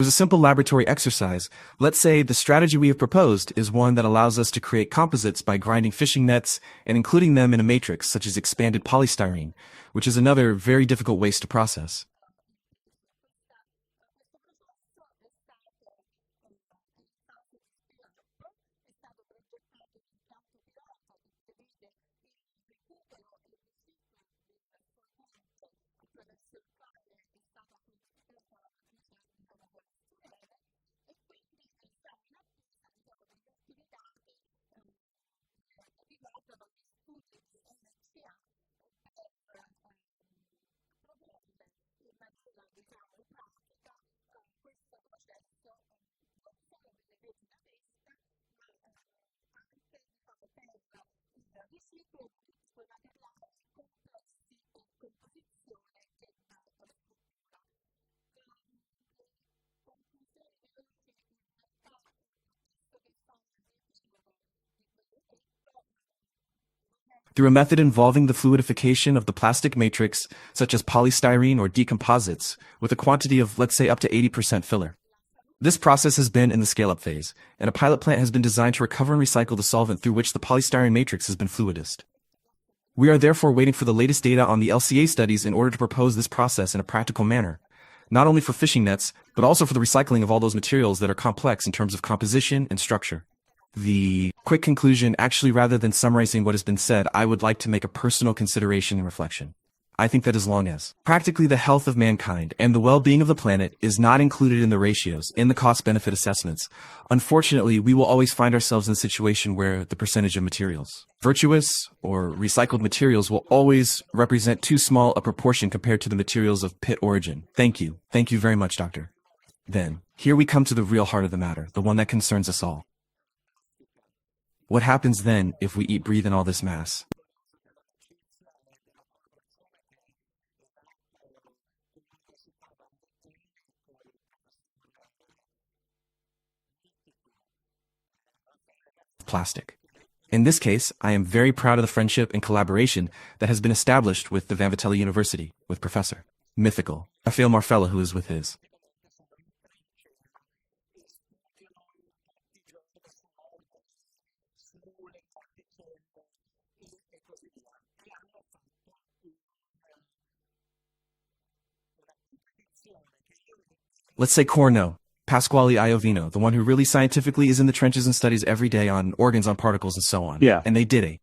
was a simple laboratory exercise. Let's say the strategy we have proposed is one that allows us to create composites by grinding fishing nets and including them in a matrix such as expanded polystyrene, which is another very difficult waste to process. Through a method involving the fluidification of the plastic matrix, such as polystyrene or decomposites, with a quantity of, let's say, up to 80% filler. This process has been in the scale-up phase, and a pilot plant has been designed to recover and recycle the solvent through which the polystyrene matrix has been fluidized. We are therefore waiting for the latest data on the LCA studies in order to propose this process in a practical manner, not only for fishing nets, but also for the recycling of all those materials that are complex in terms of composition and structure. The quick conclusion, actually, rather than summarizing what has been said, I would like to make a personal consideration and reflection. I think that as long as practically the health of mankind and the well-being of the planet is not included in the ratios, in the cost-benefit assessments, unfortunately, we will always find ourselves in a situation where the percentage of materials, virtuous or recycled materials, will always represent too small a proportion compared to the materials of pit origin. Thank you. Thank you very much, Doctor. Then, here we come to the real heart of the matter, the one that concerns us all. What happens then if we eat, breathe in all this mass? Plastic. In this case, I am very proud of the friendship and collaboration that has been established with the Vanvitelli University, with Professor Mythical Raphael Marfella, who is with his let's say Corno, Pasquale Iovino, the one who really scientifically is in the trenches and studies every day on organs, on particles, and so on. Yeah. And they did a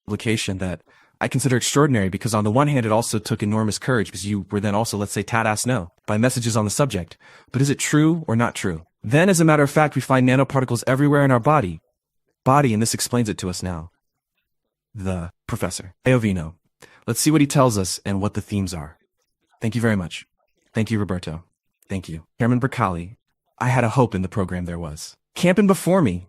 publication that I consider extraordinary because on the one hand, it also took enormous courage because you were then also, let's say, tad-ass no by messages on the subject. But is it true or not true? Then, as a matter of fact, we find nanoparticles everywhere in our body, and this explains it to us now. The Professor Iovino. Let's see what he tells us and what the themes are. Thank you very much. Thank you, Roberto. Thank you. Chairman Bercali, I had a hope in the program there was. Camping before me.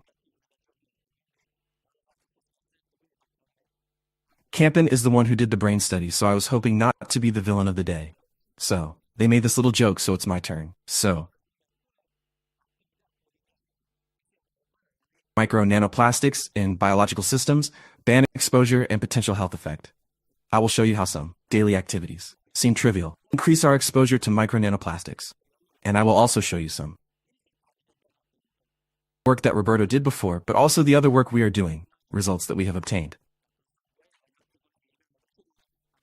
Campen is the one who did the brain study, so I was hoping not to be the villain of the day. So, they made this little joke, so it's my turn. So, micro nanoplastics in biological systems, ban exposure and potential health effect. I will show you how some daily activities seem trivial, increase our exposure to micro nanoplastics. And I will also show you some work that Roberto did before, but also the other work we are doing, results that we have obtained.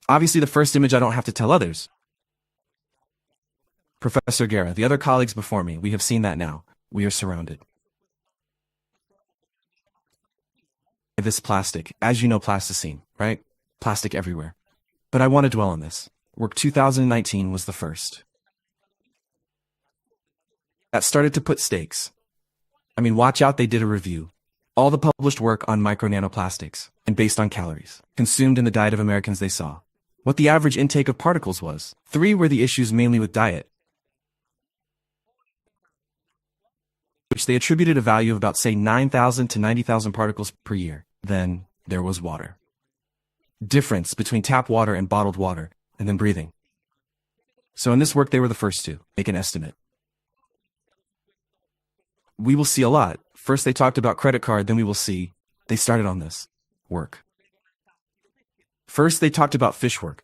Obviously, the first image I don't have to tell others. Professor Guerra, the other colleagues before me, we have seen that now. We are surrounded. This plastic, as you know, plasticine, right? Plastic everywhere. But I want to dwell on this. Work 2019 was the first. That started to put stakes. I mean, watch out, they did a review. All the published work on micro nanoplastics, and based on calories, consumed in the diet of Americans they saw. What the average intake of particles was. 3 were the issues mainly with diet, which they attributed a value of about, say, 9,000 to 90,000 particles per year. Then there was water. Difference between tap water and bottled water, and then breathing. So in this work, they were the first to make an estimate. we will see a lot. First they talked about credit card, then we will see they started on this work. First they talked about fish work.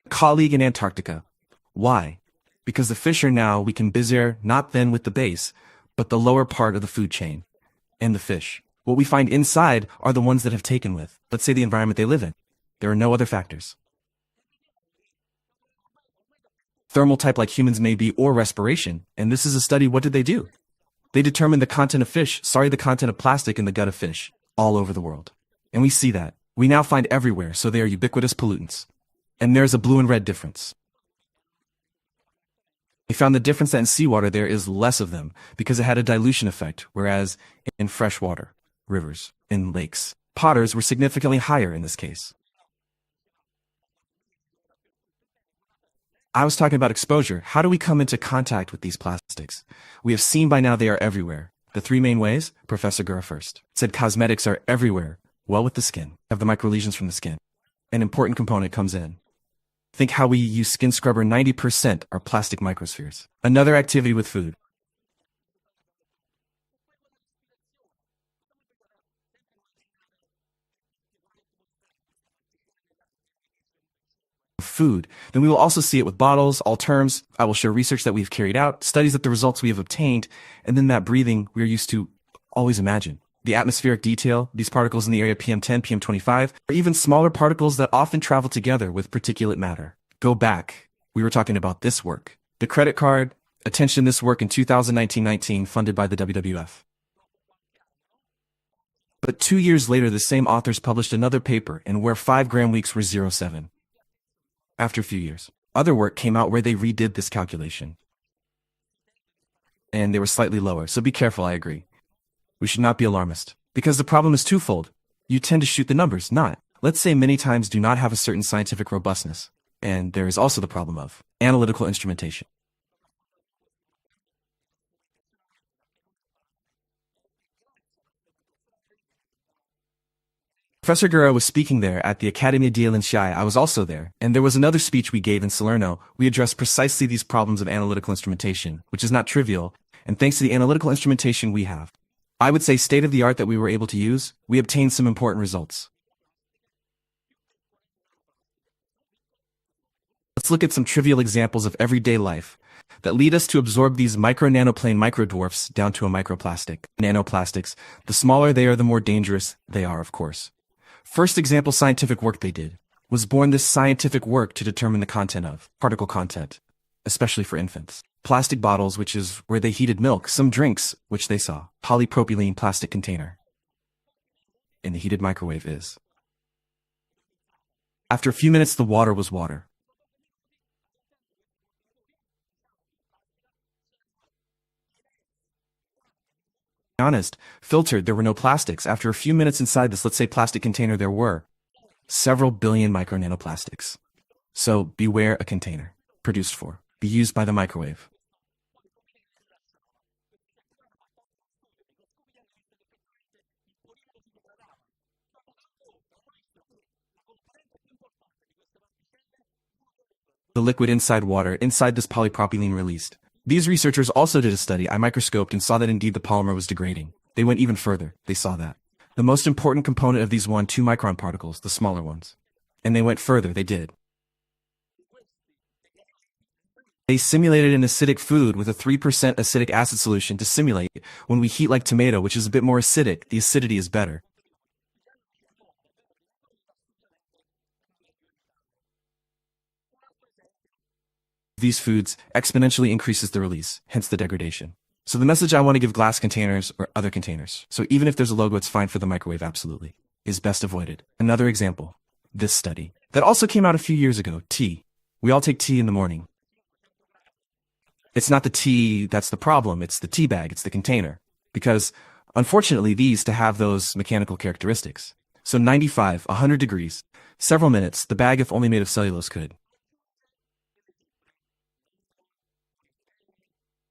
Colleague in Antarctica. Why? Because the fish are now, we can bizarre not then with the base, but the lower part of the food chain. And the fish. What we find inside are the ones that have taken with, let's say, the environment they live in. There are no other factors. Thermal type like humans may be, or respiration, and this is a study. What did they do? They determined the content of the content of plastic in the gut of fish, all over the world. And we see that. We now find everywhere, so they are ubiquitous pollutants. And there's a blue and red difference. They found the difference that in seawater there is less of them, because it had a dilution effect, whereas in freshwater, rivers, in lakes, potters were significantly higher in this case. I was talking about exposure. How do we come into contact with these plastics? We have seen by now they are everywhere. The three main ways, Professor Gura first said cosmetics are everywhere, well with the skin, have the microlesions from the skin. An important component comes in. Think how we use skin scrubber, 90% are plastic microspheres. Another activity with food. Food, then we will also see it with bottles, all terms. I will show research that we've carried out, studies of the results we have obtained, and then that breathing we are used to always imagine. The atmospheric detail, these particles in the area PM10, PM25, or even smaller particles that often travel together with particulate matter. Go back. We were talking about this work. The credit card, attention, this work in 2019-19 funded by the WWF. But 2 years later, the same authors published another paper and where 5-gram weeks were 0.7. After a few years, other work came out where they redid this calculation. And they were slightly lower, so be careful, I agree. We should not be alarmist, because the problem is twofold. You tend to shoot the numbers, not. Let's say many times do not have a certain scientific robustness. And there is also the problem of analytical instrumentation. Professor Gura was speaking there at the Accademia delle Scienze. I was also there, and there was another speech we gave in Salerno. We addressed precisely these problems of analytical instrumentation, which is not trivial, and thanks to the analytical instrumentation we have, I would say state-of-the-art that we were able to use, we obtained some important results. Let's look at some trivial examples of everyday life that lead us to absorb these micro-nanoplane microdwarfs down to a microplastic. Nanoplastics, the smaller they are, the more dangerous they are, of course. First example scientific work they did was born this scientific work to determine the content of particle content, especially for infants. Plastic bottles, which is where they heated milk, some drinks, which they saw, polypropylene plastic container. In the heated microwave is. After a few minutes, the water was water. Honest, filtered, there were no plastics. After a few minutes inside this, let's say, plastic container, there were several billion micro-nanoplastics. So beware a container produced for, be used by the microwave. The liquid inside water, inside this polypropylene released. These researchers also did a study. I microscoped and saw that indeed the polymer was degrading. They went even further. They saw that the most important component of these 1-2 micron particles, the smaller ones. And they went further. They did. They simulated an acidic food with a 3% acidic acid solution to simulate when we heat like tomato, which is a bit more acidic, the acidity is better. These foods exponentially increases the release, hence the degradation. So the message I want to give glass containers or other containers, so even if there's a logo, it's fine for the microwave, absolutely, is best avoided. Another example, this study, that also came out a few years ago, tea. We all take tea in the morning. It's not the tea that's the problem, it's the tea bag, it's the container. Because, unfortunately, these to have those mechanical characteristics. So 95, 100 degrees, several minutes, the bag if only made of cellulose could.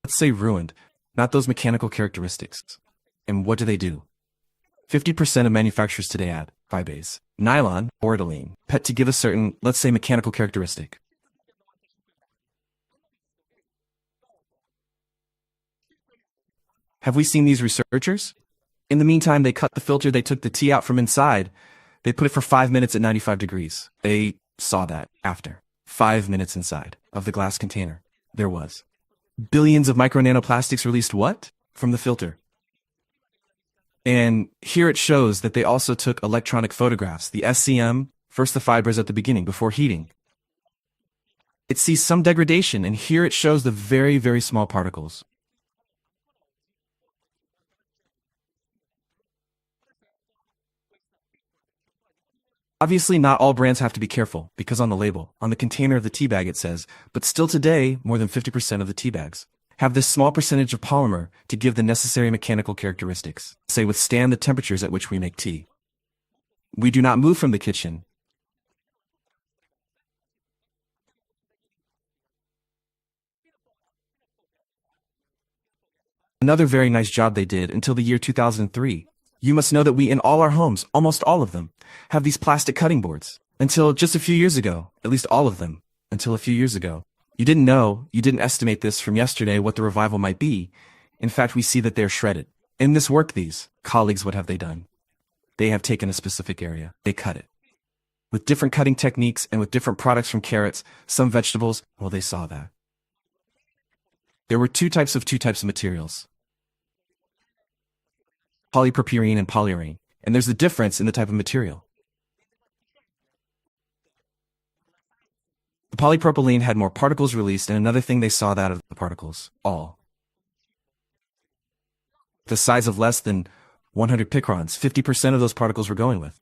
Let's say ruined, not those mechanical characteristics. And what do? 50% of manufacturers today add fibase, nylon, ortolene, PET to give a certain, let's say, mechanical characteristic. Have we seen these researchers? In the meantime, they cut the filter, they took the tea out from inside, they put it for 5 minutes at 95 degrees. They saw that after 5 minutes inside of the glass container, there was billions of micro nanoplastics released what? From the filter. And here it shows that they also took electronic photographs, the SCM, first the fibers at the beginning before heating. It sees some degradation, and here it shows the very, very small particles. Obviously, not all brands have to be careful, because on the label, on the container of the tea bag it says, but still today, more than 50% of the tea bags have this small percentage of polymer to give the necessary mechanical characteristics, say withstand the temperatures at which we make tea. We do not move from the kitchen. Another very nice job they did until the year 2003. You must know that we in all our homes, almost all of them, have these plastic cutting boards. Until just a few years ago, at least all of them, until a few years ago. You didn't know, you didn't estimate this from yesterday what the revival might be. In fact, we see that they're shredded. In this work, these colleagues, what have they done? They have taken a specific area, they cut it. With different cutting techniques and with different products from carrots, some vegetables, well, they saw that. There were two types of materials. Polypropylene and polyurene, and there's a difference in the type of material. The polypropylene had more particles released, and another thing they saw that of the particles, all. The size of less than 100 picrons, 50% of those particles we're going with.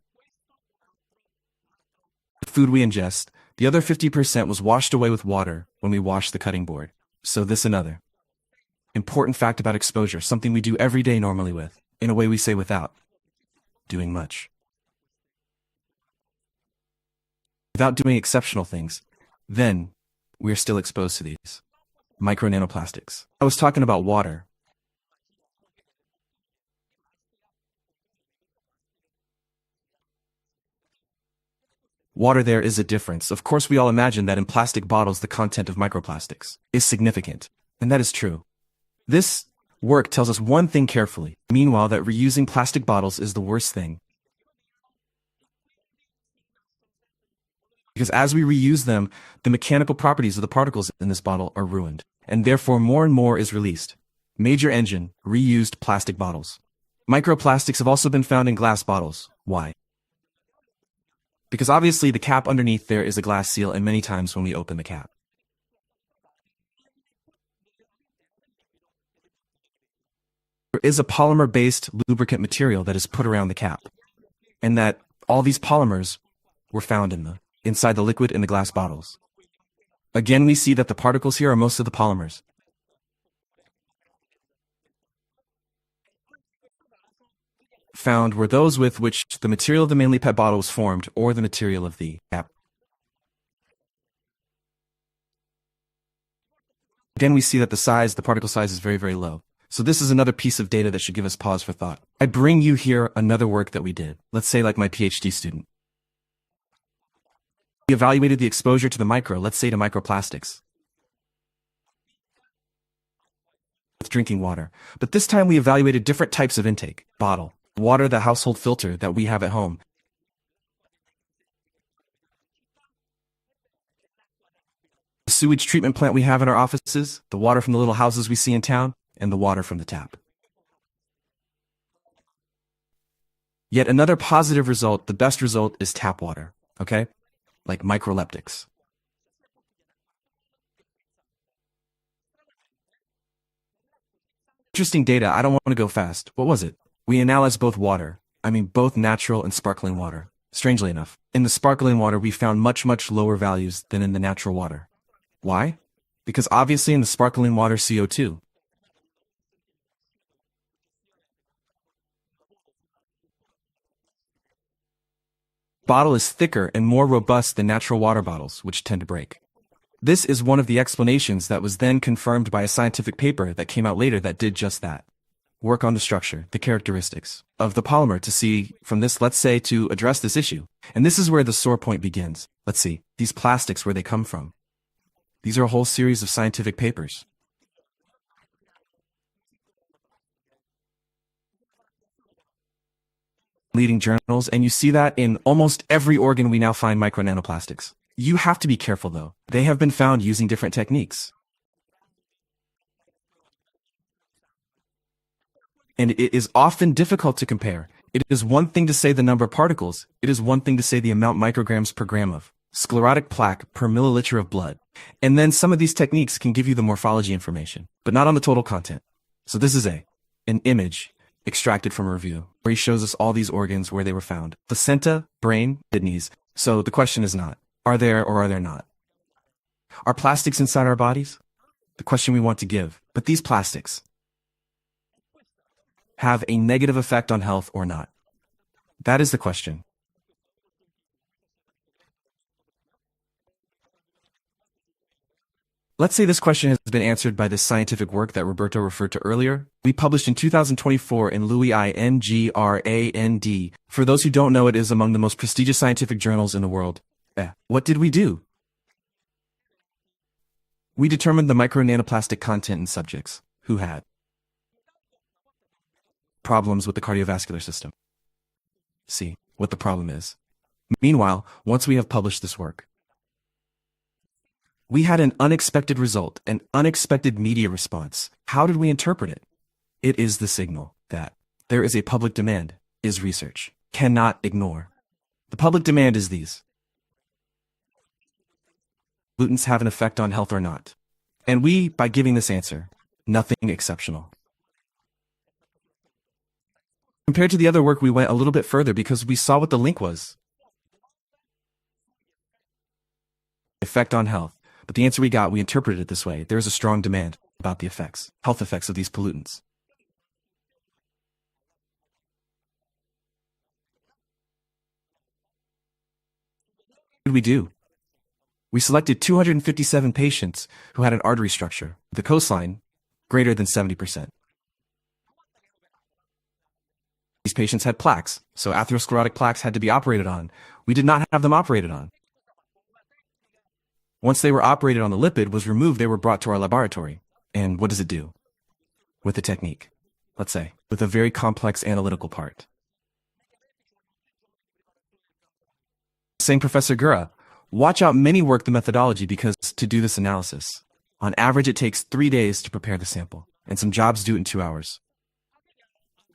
The food we ingest, the other 50% was washed away with water when we washed the cutting board. So this another important fact about exposure, something we do every day normally with. In a way we say without doing much. Without doing exceptional things, then we are still exposed to these micro nanoplastics. I was talking about water. Water, there is a difference. Of course, we all imagine that in plastic bottles the content of microplastics is significant, and that is true. This work tells us one thing carefully. Meanwhile, that reusing plastic bottles is the worst thing. Because as we reuse them, the mechanical properties of the particles in this bottle are ruined, and therefore more and more is released. Major engine, reused plastic bottles. Microplastics have also been found in glass bottles. Why? Because obviously the cap underneath there is a glass seal, and many times when we open the cap, there is a polymer-based lubricant material that is put around the cap, and that all these polymers were found inside the liquid in the glass bottles. Again, we see that the particles here are most of the polymers. Found were those with which the material of the mainly PET bottle was formed, or the material of the cap. Again, we see that the particle size is very, very low. So this is another piece of data that should give us pause for thought. I bring you here another work that we did. Let's say like my PhD student. We evaluated the exposure to the let's say to microplastics, with drinking water. But this time we evaluated different types of intake. Bottle, water, the household filter that we have at home. The sewage treatment plant we have in our offices, the water from the little houses we see in town, and the water from the tap. Yet another positive result, the best result, is tap water, okay? Like microleptics. Interesting data, I don't want to go fast. What was it? We analyzed both both natural and sparkling water. Strangely enough, in the sparkling water we found much, much lower values than in the natural water. Why? Because obviously in the sparkling water CO2. Bottle is thicker and more robust than natural water bottles, which tend to break. This is one of the explanations that was then confirmed by a scientific paper that came out later that did just that. work on the structure, the characteristics of the polymer to see from this, let's say, to address this issue. And this is where the sore point begins. Let's see, these plastics, where they come from. These are a whole series of scientific papers. Leading journals, and you see that in almost every organ we now find micro nanoplastics. You have to be careful though. They have been found using different techniques. And it is often difficult to compare. It is one thing to say the number of particles. It is one thing to say the amount micrograms per gram of sclerotic plaque per milliliter of blood. And then some of these techniques can give you the morphology information, but not on the total content. So this is an image extracted from a review where he shows us all these organs where they were found. Placenta, brain, kidneys. So the question is not, are there or are there not? Are plastics inside our bodies? The question we want to give. But these plastics have a negative effect on health or not? That is the question. Let's say this question has been answered by this scientific work that Roberto referred to earlier. We published in 2024 in Louis INGRAND. For those who don't know, it is among the most prestigious scientific journals in the world. What did we do? We determined the micro nanoplastic content in subjects who had problems with the cardiovascular system. See what the problem is. Meanwhile, once we have published this work, we had an unexpected result, an unexpected media response. How did we interpret it? It is the signal that there is a public demand, is research cannot ignore. The public demand is these. Pollutants have an effect on health or not? And we, by giving this answer, nothing exceptional. Compared to the other work, we went a little bit further because we saw what the link was. Effect on health. But the answer we got, we interpreted it this way. There is a strong demand about the effects, health effects of these pollutants. What did we do? We selected 257 patients who had an artery structure, the coastline greater than 70%. These patients had plaques, so atherosclerotic plaques had to be operated on. We did not have them operated on. Once they were operated on, the lipid was removed, they were brought to our laboratory. And what does it do? With the technique, let's say, with a very complex analytical part. Saying Professor Gura, watch out, many work the methodology because to do this analysis, on average it takes 3 days to prepare the sample, and some jobs do it in 2 hours.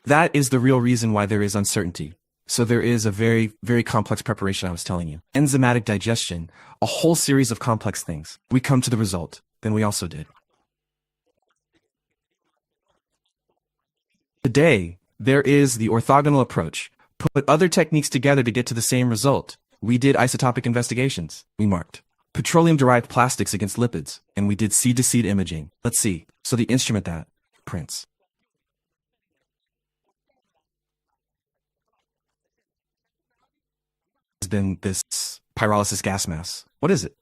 That is the real reason why there is uncertainty. So there is a very, very complex preparation I was telling you. Enzymatic digestion, a whole series of complex things. We come to the result, then we also did. Today, there is the orthogonal approach. Put other techniques together to get to the same result. We did isotopic investigations. We marked petroleum-derived plastics against lipids, and we did seed-to-seed imaging. Let's see. So the instrument that prints has been this pyrolysis gas mass. What is it?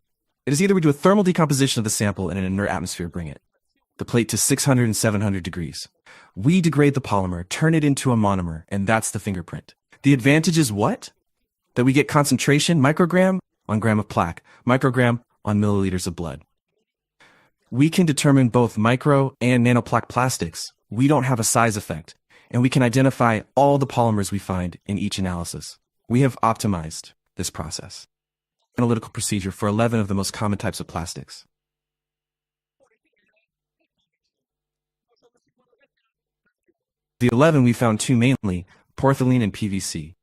It is either we do a thermal decomposition of the sample in an inert atmosphere, bring it, the plate to 600 and 700 degrees. We degrade the polymer, turn it into a monomer, and that's the fingerprint. The advantage is what? That we get concentration, microgram on gram of plaque, microgram on milliliters of blood. We can determine both micro and nanoplaque plastics. We don't have a size effect, and we can identify all the polymers we find in each analysis. We have optimized this process. Analytical procedure for 11 of the most common types of plastics. The 11 we found 2 mainly, portholene and PVC.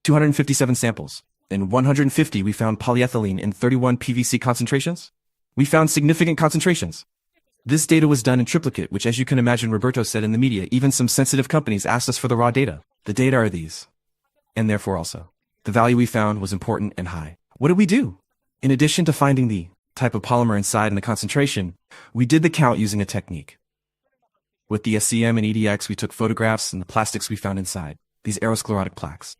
$257 samples. In 150, we found polyethylene in 31 PVC concentrations. We found significant concentrations. This data was done in triplicate, which, as you can imagine, Roberto said in the media, even some sensitive companies asked us for the raw data. The data are these. And therefore also, the value we found was important and high. What did we do? In addition to finding the type of polymer inside and the concentration, we did the count using a technique. With the SCM and EDX, we took photographs and the plastics we found inside, these atherosclerotic plaques.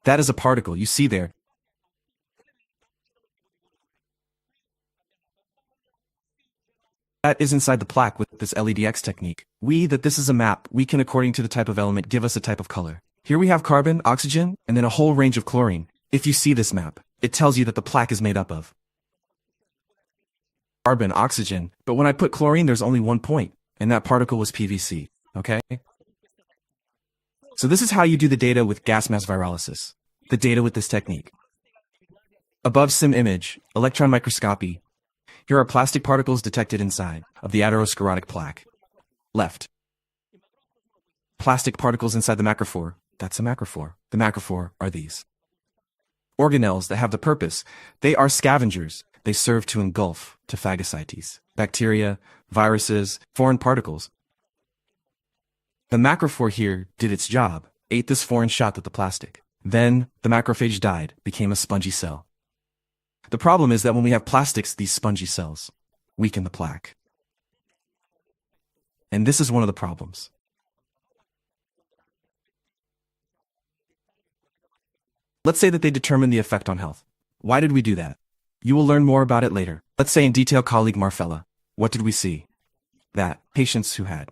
That is a particle you see there. That is inside the plaque with this LEDX technique. This is a map, we can, according to the type of element, give us a type of color. Here we have carbon, oxygen, and then a whole range of chlorine. If you see this map, it tells you that the plaque is made up of carbon, oxygen, but when I put chlorine, there's only one point, and that particle was PVC, okay? So this is how you do the data with gas mass virolysis, the data with this technique. Above SIM image, electron microscopy, here are plastic particles detected inside of the atherosclerotic plaque. Left. Plastic particles inside the macrophore. That's a macrophore. The macrophore are these organelles that have the purpose. They are scavengers. They serve to engulf, to phagocytes, bacteria, viruses, foreign particles. The macrophore here did its job, ate this foreign shot with the plastic. Then the macrophage died, became a spongy cell. The problem is that when we have plastics, these spongy cells weaken the plaque. And this is one of the problems. Let's say that they determine the effect on health. Why did we do that? You will learn more about it later. Let's say in detail, colleague Marfella. What did we see? That patients who had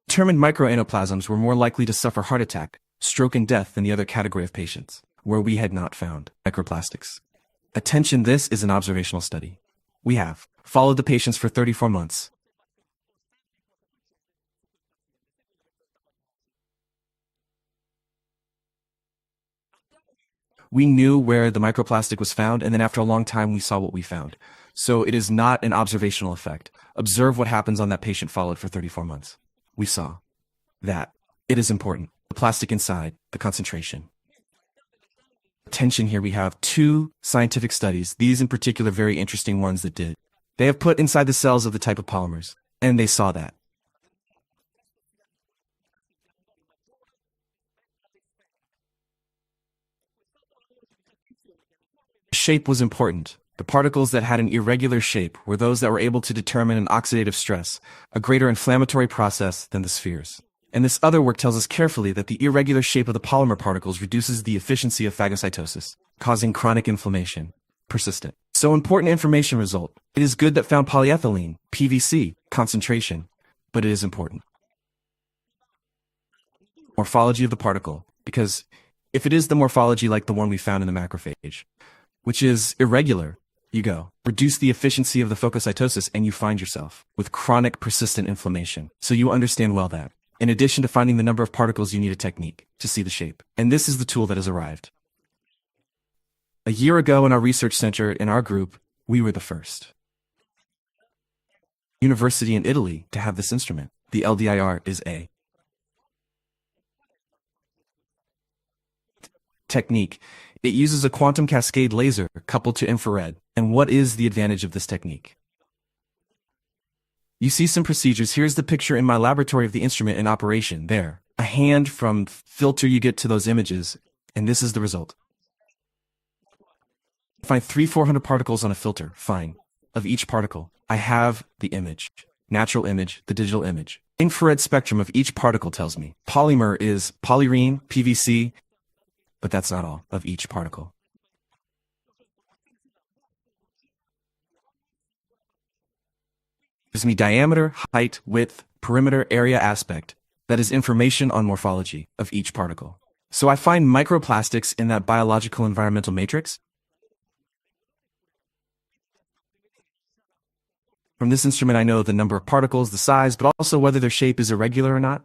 determined microanaplasms were more likely to suffer heart attack, stroke, and death than the other category of patients, where we had not found microplastics. Attention, this is an observational study. We have followed the patients for 34 months. We knew where the microplastic was found, and then after a long time, we saw what we found. So it is not an observational effect. Observe what happens on that patient followed for 34 months. We saw that it is important. The plastic inside, the concentration. Attention, here we have two scientific studies, these in particular very interesting ones that did. They have put inside the cells of the type of polymers, and they saw that. Shape was important. The particles that had an irregular shape were those that were able to determine an oxidative stress, a greater inflammatory process than the spheres. And this other work tells us carefully that the irregular shape of the polymer particles reduces the efficiency of phagocytosis, causing chronic inflammation. Persistent. So important information result. It is good that found polyethylene, PVC, concentration, but it is important. Morphology of the particle, because if it is the morphology like the one we found in the macrophage, which is irregular, you go. Reduce the efficiency of the phagocytosis and you find yourself with chronic persistent inflammation. So you understand well that, in addition to finding the number of particles, you need a technique to see the shape. And this is the tool that has arrived. A year ago in our research center, in our group, we were the first university in Italy to have this instrument. The LDIR is a technique. It uses a quantum cascade laser coupled to infrared. And what is the advantage of this technique? You see some procedures. Here's the picture in my laboratory of the instrument in operation. There. A hand from filter you get to those images. And this is the result. Find 300-400 particles on a filter. Fine. Of each particle, I have the image. Natural image, the digital image. Infrared spectrum of each particle tells me. Polymer is polyrene, PVC, but that's not all of each particle. Gives me diameter, height, width, perimeter, area, aspect. That is information on morphology of each particle. So I find microplastics in that biological environmental matrix. From this instrument, I know the number of particles, the size, but also whether their shape is irregular or not.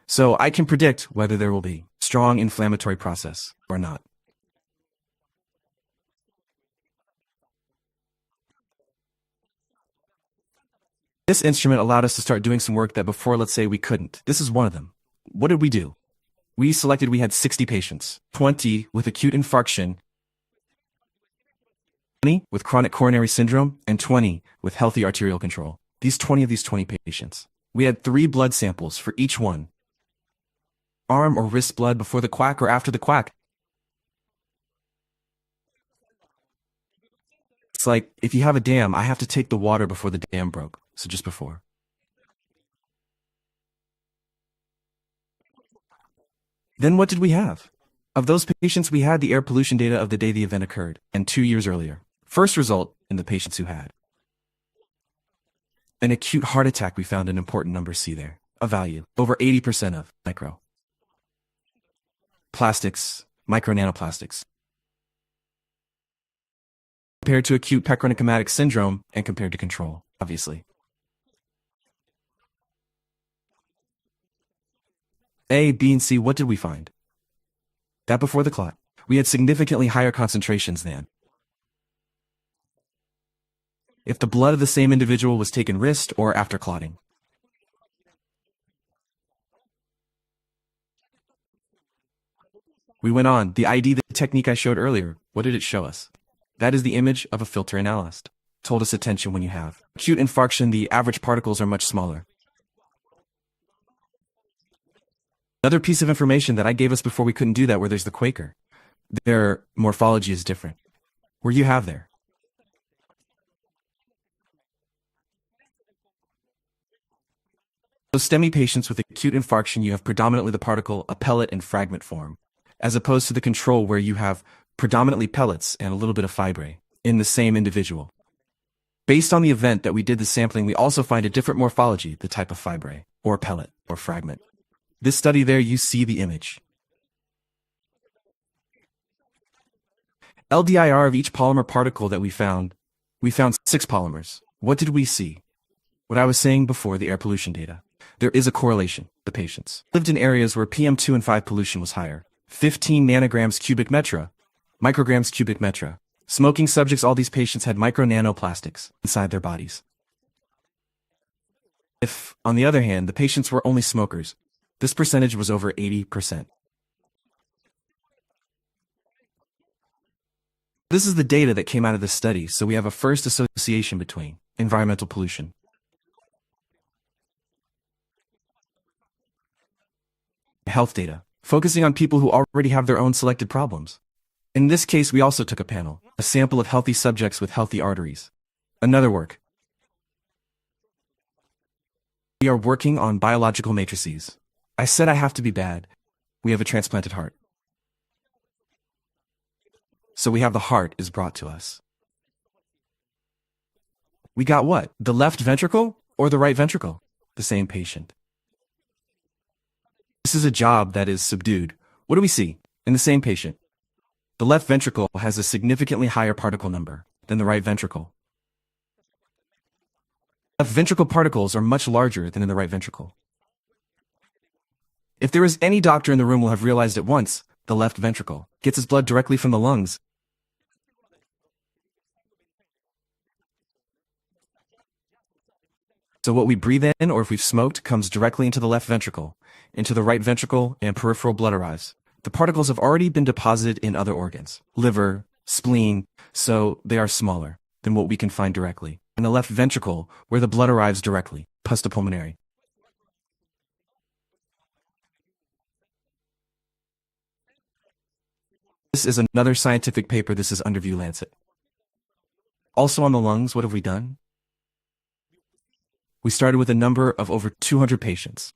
So I can predict whether there will be strong inflammatory process or not. This instrument allowed us to start doing some work that before, let's say, we couldn't. This is one of them. What did we do? We had 60 patients, 20 with acute infarction, 20 with chronic coronary syndrome, and 20 with healthy arterial control. These 20 patients. We had 3 blood samples for each one. Arm or wrist blood before the quack or after the quack. It's like, if you have a dam, I have to take the water before the dam broke. So just before. Then what did we have? Of those patients, we had the air pollution data of the day the event occurred, and 2 years earlier. First result in the patients who had an acute heart attack, we found an important number C there, a value, over 80% of micro nanoplastics, compared to acute pecronicomatoc syndrome and compared to control, obviously. A, B, and C, what did we find? That before the clot, we had significantly higher concentrations than if the blood of the same individual was taken wrist or after clotting. We went on. The ID, the technique I showed earlier, what did it show us? That is the image of a filter analyst. Told us attention when you have acute infarction, the average particles are much smaller. Another piece of information that I gave us before we couldn't do that, where there's the Quaker. Their morphology is different. Where you have there. So STEMI patients with acute infarction, you have predominantly the particle, a pellet and fragment form, as opposed to the control where you have predominantly pellets and a little bit of fibrae in the same individual. Based on the event that we did the sampling, we also find a different morphology, the type of fibrae, or pellet, or fragment. This study there, you see the image. LDIR of each polymer particle that we found 6 polymers. What did we see? What I was saying before, the air pollution data. There is a correlation. The patients lived in areas where PM2 and 5 pollution was higher. 15 nanograms cubic metra, micrograms cubic metra. Smoking subjects, all these patients had micro nanoplastics inside their bodies. If, on the other hand, the patients were only smokers, this percentage was over 80%. This is the data that came out of this study, so we have a first association between environmental pollution, health data, focusing on people who already have their own selected problems. In this case, we also took a panel, a sample of healthy subjects with healthy arteries. Another work. We are working on biological matrices. I said I have to be bad. We have a transplanted heart. So we have the heart is brought to us. We got what? The left ventricle or the right ventricle? The same patient. This is a job that is subdued. What do we see in the same patient? The left ventricle has a significantly higher particle number than the right ventricle. Left ventricle particles are much larger than in the right ventricle. If there is any doctor in the room will have realized at once, the left ventricle gets its blood directly from the lungs. So what we breathe in, or if we've smoked, comes directly into the left ventricle. Into the right ventricle and peripheral blood arrives. The particles have already been deposited in other organs, liver, spleen, so they are smaller than what we can find directly. In the left ventricle, where the blood arrives directly, pusta pulmonary. This is another scientific paper. This is Underview Lancet. Also on the lungs, what have we done? We started with a number of over 200 patients.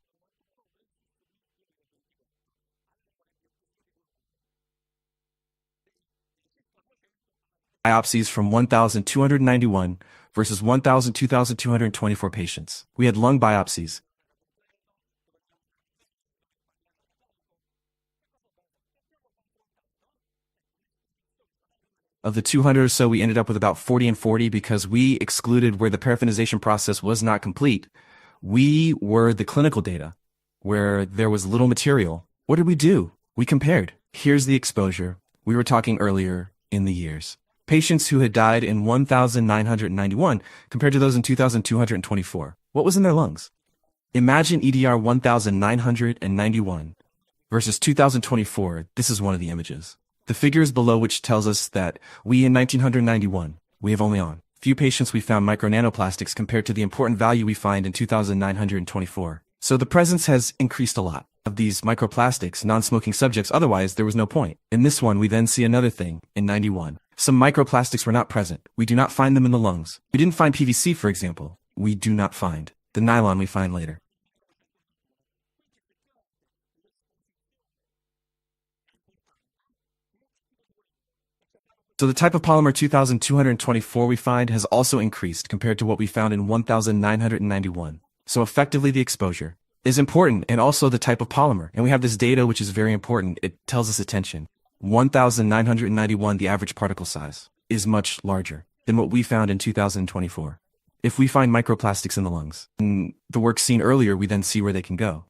Biopsies from 1,291 versus 2,224 patients. We had lung biopsies. Of the 200 or so, we ended up with about 40 and 40 because we excluded where the paraffinization process was not complete. We were the clinical data where there was little material. What did we do? We compared. Here's the exposure. We were talking earlier in the years. Patients who had died in 1,991 compared to those in 2,224. What was in their lungs? Imagine EDR 1,991 versus 2,024. This is one of the images. The figures below which tells us that we in 1991, we have only on few patients we found micro nanoplastics compared to the important value we find in 2,924. So the presence has increased a lot of these microplastics, non-smoking subjects, otherwise there was no point. In this one, we then see another thing in 91. Some microplastics were not present. We do not find them in the lungs. We didn't find PVC, for example. We do not find. The nylon we find later. So the type of polymer 2224 we find has also increased compared to what we found in 1991. So effectively the exposure is important, and also the type of polymer. And we have this data which is very important. It tells us attention. 1991, the average particle size, is much larger than what we found in 2024. If we find microplastics in the lungs, in the work seen earlier, we then see where they can go.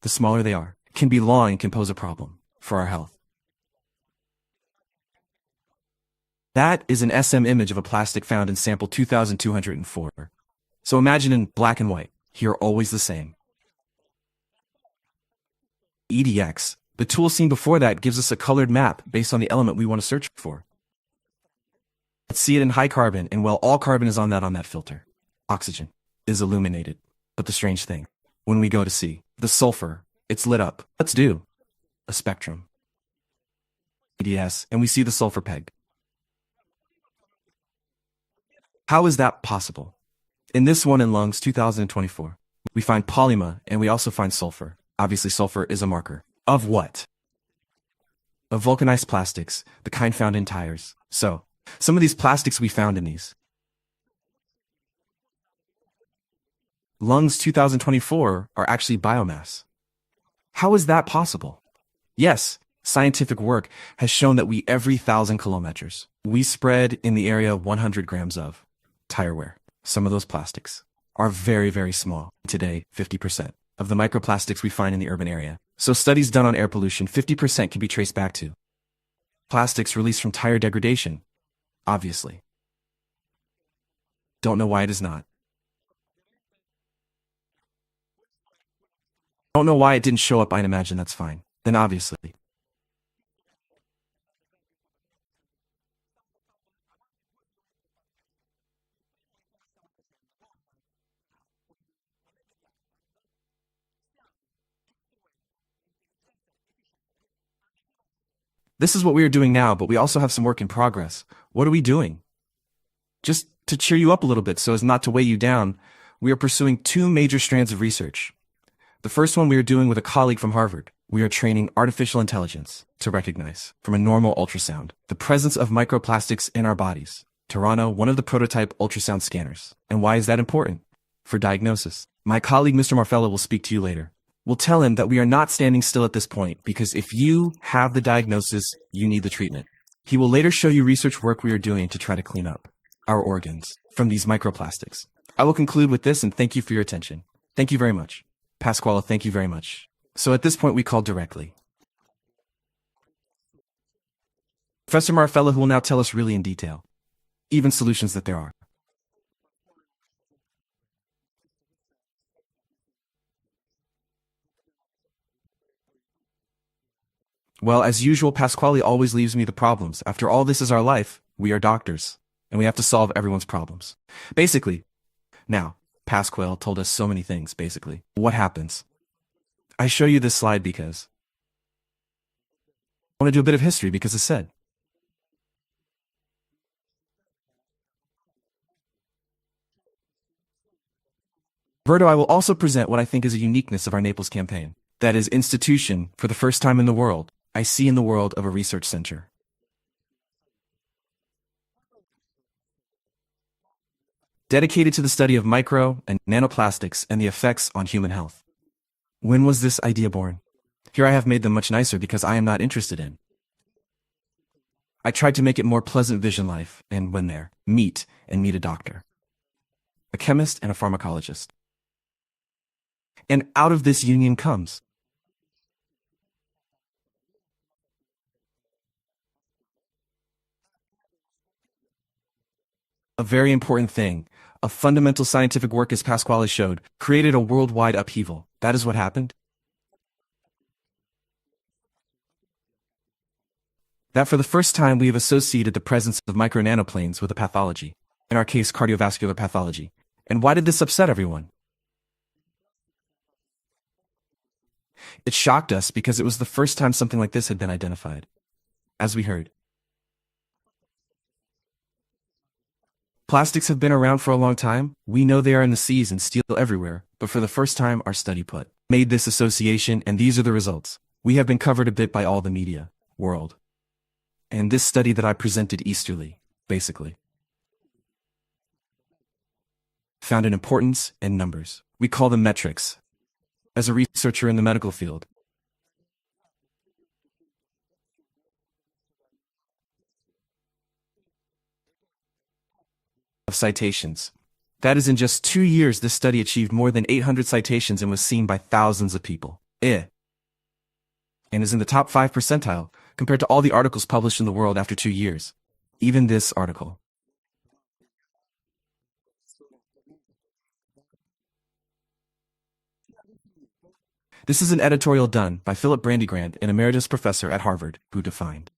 The smaller they are, can be long and can pose a problem for our health. That is an SM image of a plastic found in sample 2204. So imagine in black and white, here always the same. EDX, the tool seen before that, gives us a colored map based on the element we want to search for. Let's see it in high carbon, and well, all carbon is on that filter. Oxygen is illuminated. But the strange thing, when we go to see the sulfur, it's lit up. Let's do a spectrum. EDS, and we see the sulfur peg. How is that possible? In this one in lungs 2024, we find polymer and we also find sulfur. Obviously, sulfur is a marker. Of what? Of vulcanized plastics, the kind found in tires. So, some of these plastics we found in these lungs 2024 are actually biomass. How is that possible? Yes, scientific work has shown that every 1,000 kilometers, we spread in the area 100 grams of tire wear. Some of those plastics are very, very small. Today, 50% of the microplastics we find in the urban area. So studies done on air pollution, 50% can be traced back to plastics released from tire degradation. Obviously. Don't know why it is not. Don't know why it didn't show up. I'd imagine that's fine. Then obviously. This is what we are doing now, but we also have some work in progress. What are we doing? Just to cheer you up a little bit so as not to weigh you down, we are pursuing two major strands of research. The first one we are doing with a colleague from Harvard. We are training artificial intelligence to recognize, from a normal ultrasound, the presence of microplastics in our bodies. Toronto, one of the prototype ultrasound scanners. And why is that important? For diagnosis. My colleague, Mr. Marfella, will speak to you later. We'll tell him that we are not standing still at this point, because if you have the diagnosis, you need the treatment. He will later show you research work we are doing to try to clean up our organs from these microplastics. I will conclude with this and thank you for your attention. Thank you very much. Pasquale, thank you very much. So at this point we call directly Professor Marfella, who will now tell us really in detail, even solutions that there are. Well, as usual, Pasquale always leaves me the problems. After all, this is our life. We are doctors, and we have to solve everyone's problems. Basically, now, Pasquale told us so many things, basically. What happens? I show you this slide because I want to do a bit of history because it's said. Verto, I will also present what I think is a uniqueness of our Naples campaign. That is, institution, for the first time in the world, I see in the world of a research center. Dedicated to the study of micro and nanoplastics and the effects on human health. When was this idea born? Here I have made them much nicer because I am not interested in. I tried to make it more pleasant vision life, and when there, meet a doctor, a chemist and a pharmacologist. And out of this union comes a very important thing. A fundamental scientific work, as Pasquale showed, created a worldwide upheaval. That is what happened. That for the first time we have associated the presence of micro-nanoplanes with a pathology. In our case, cardiovascular pathology. And why did this upset everyone? It shocked us because it was the first time something like this had been identified. As we heard, Plastics have been around for a long time. We know they are in the seas and still everywhere, but for the first time our study made this association, and these are the results. We have been covered a bit by all the media world. And this study that I presented easterly, basically, found an importance in numbers. We call them metrics. As a researcher in the medical field, of citations. That is, in just 2 years, this study achieved more than 800 citations and was seen by thousands of people. And is in the top 5 percentile compared to all the articles published in the world after 2 years. Even this article. This is an editorial done by Philip Brandygrant, an emeritus professor at Harvard, who defined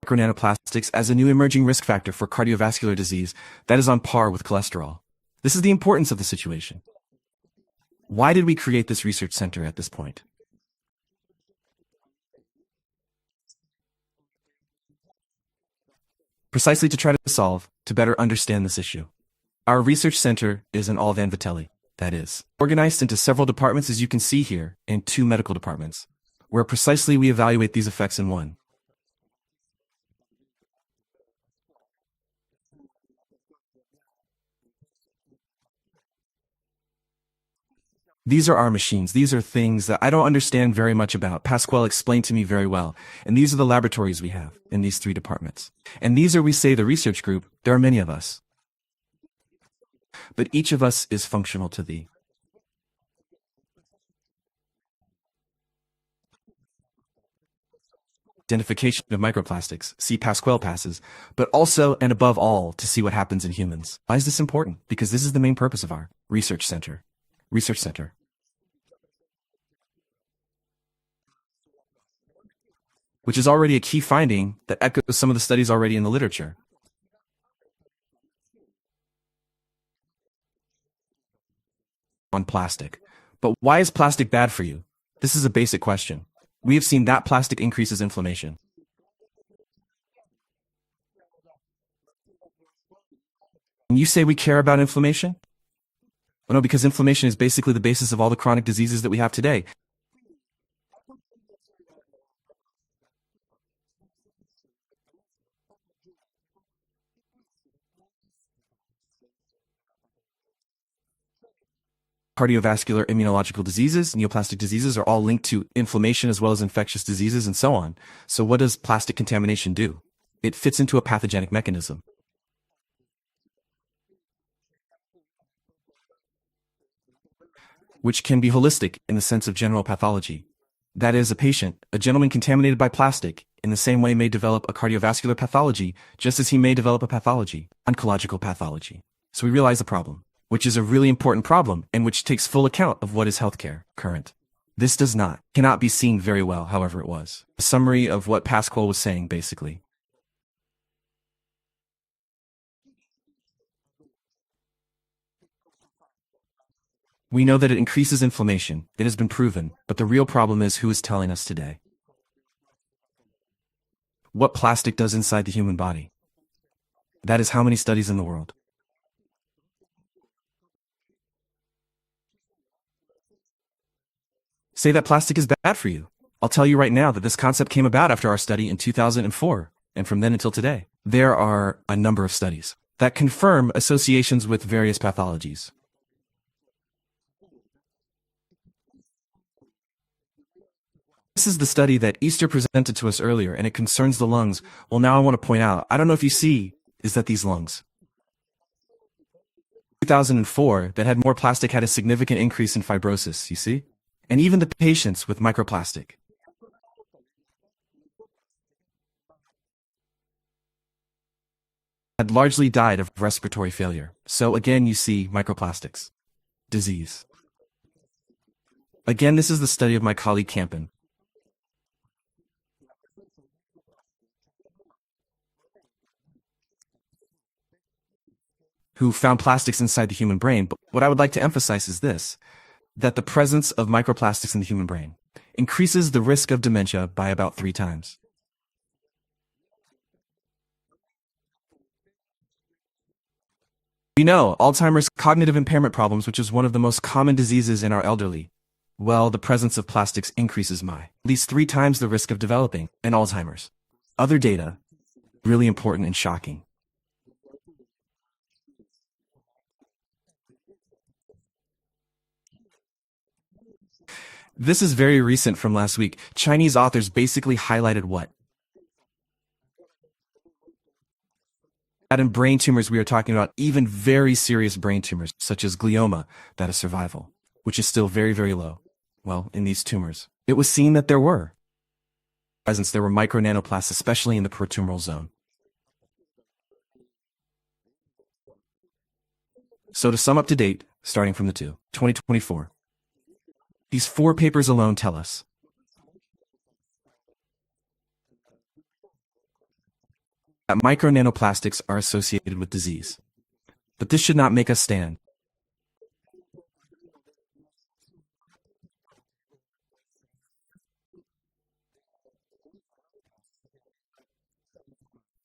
micronanoplastics as a new emerging risk factor for cardiovascular disease that is on par with cholesterol. This is the importance of the situation. Why did we create this research center at this point? Precisely to try to better understand this issue. Our research center is in All Van Vitelli, that is, organized into several departments, as you can see here, and 2 medical departments, where precisely we evaluate these effects in one. These are our machines. These are things that I don't understand very much about. Pasquale explained to me very well. And these are the laboratories we have in these 3 departments. And these are, we say, the research group. There are many of us. But each of us is functional to the identification of microplastics, see Pasquale passes, but also and above all to see what happens in humans. Why is this important? Because this is the main purpose of our research center. Which is already a key finding that echoes some of the studies already in the literature. On plastic. But why is plastic bad for you? This is a basic question. We have seen that plastic increases inflammation. And you say we care about inflammation? Well, no, because inflammation is basically the basis of all the chronic diseases that we have today. Cardiovascular, immunological diseases, neoplastic diseases are all linked to inflammation as well as infectious diseases and so on. So what does plastic contamination do? It fits into a pathogenic mechanism. Which can be holistic in the sense of general pathology. That is, a gentleman contaminated by plastic, in the same way may develop a cardiovascular pathology, just as he may develop a oncological pathology. So we realize the problem, which is a really important problem and which takes full account of what is healthcare current. This cannot be seen very well, however it was. A summary of what Pasquale was saying, basically. We know that it increases inflammation. It has been proven, but the real problem is who is telling us today. What plastic does inside the human body. That is how many studies in the world. Say that plastic is bad for you. I'll tell you right now that this concept came about after our study in 2004, and from then until today. There are a number of studies that confirm associations with various pathologies. This is the study that Easter presented to us earlier, and it concerns the lungs. Well, now I want to point out, I don't know if you see, is that these lungs. 2004, that had more plastic had a significant increase in fibrosis, you see? And even the patients with microplastic. Had largely died of respiratory failure. So again, you see microplastics. Disease. Again, this is the study of my colleague Campen. Who found plastics inside the human brain. But what I would like to emphasize is this, that the presence of microplastics in the human brain increases the risk of dementia by about 3 times. We know Alzheimer's cognitive impairment problems, which is one of the most common diseases in our elderly. Well, the presence of plastics increases at least 3 times the risk of developing an Alzheimer's. Other data, really important and shocking. This is very recent from last week. Chinese authors basically highlighted what? That in brain tumors we are talking about even very serious brain tumors, such as glioma, that is survival, which is still very, very low. Well, in these tumors, it was seen that there were micro-nanoplasts, especially in the pertumoral zone. So to sum up to date, starting from the 2024, these 4 papers alone tell us that micro-nanoplastics are associated with disease. But this should not make us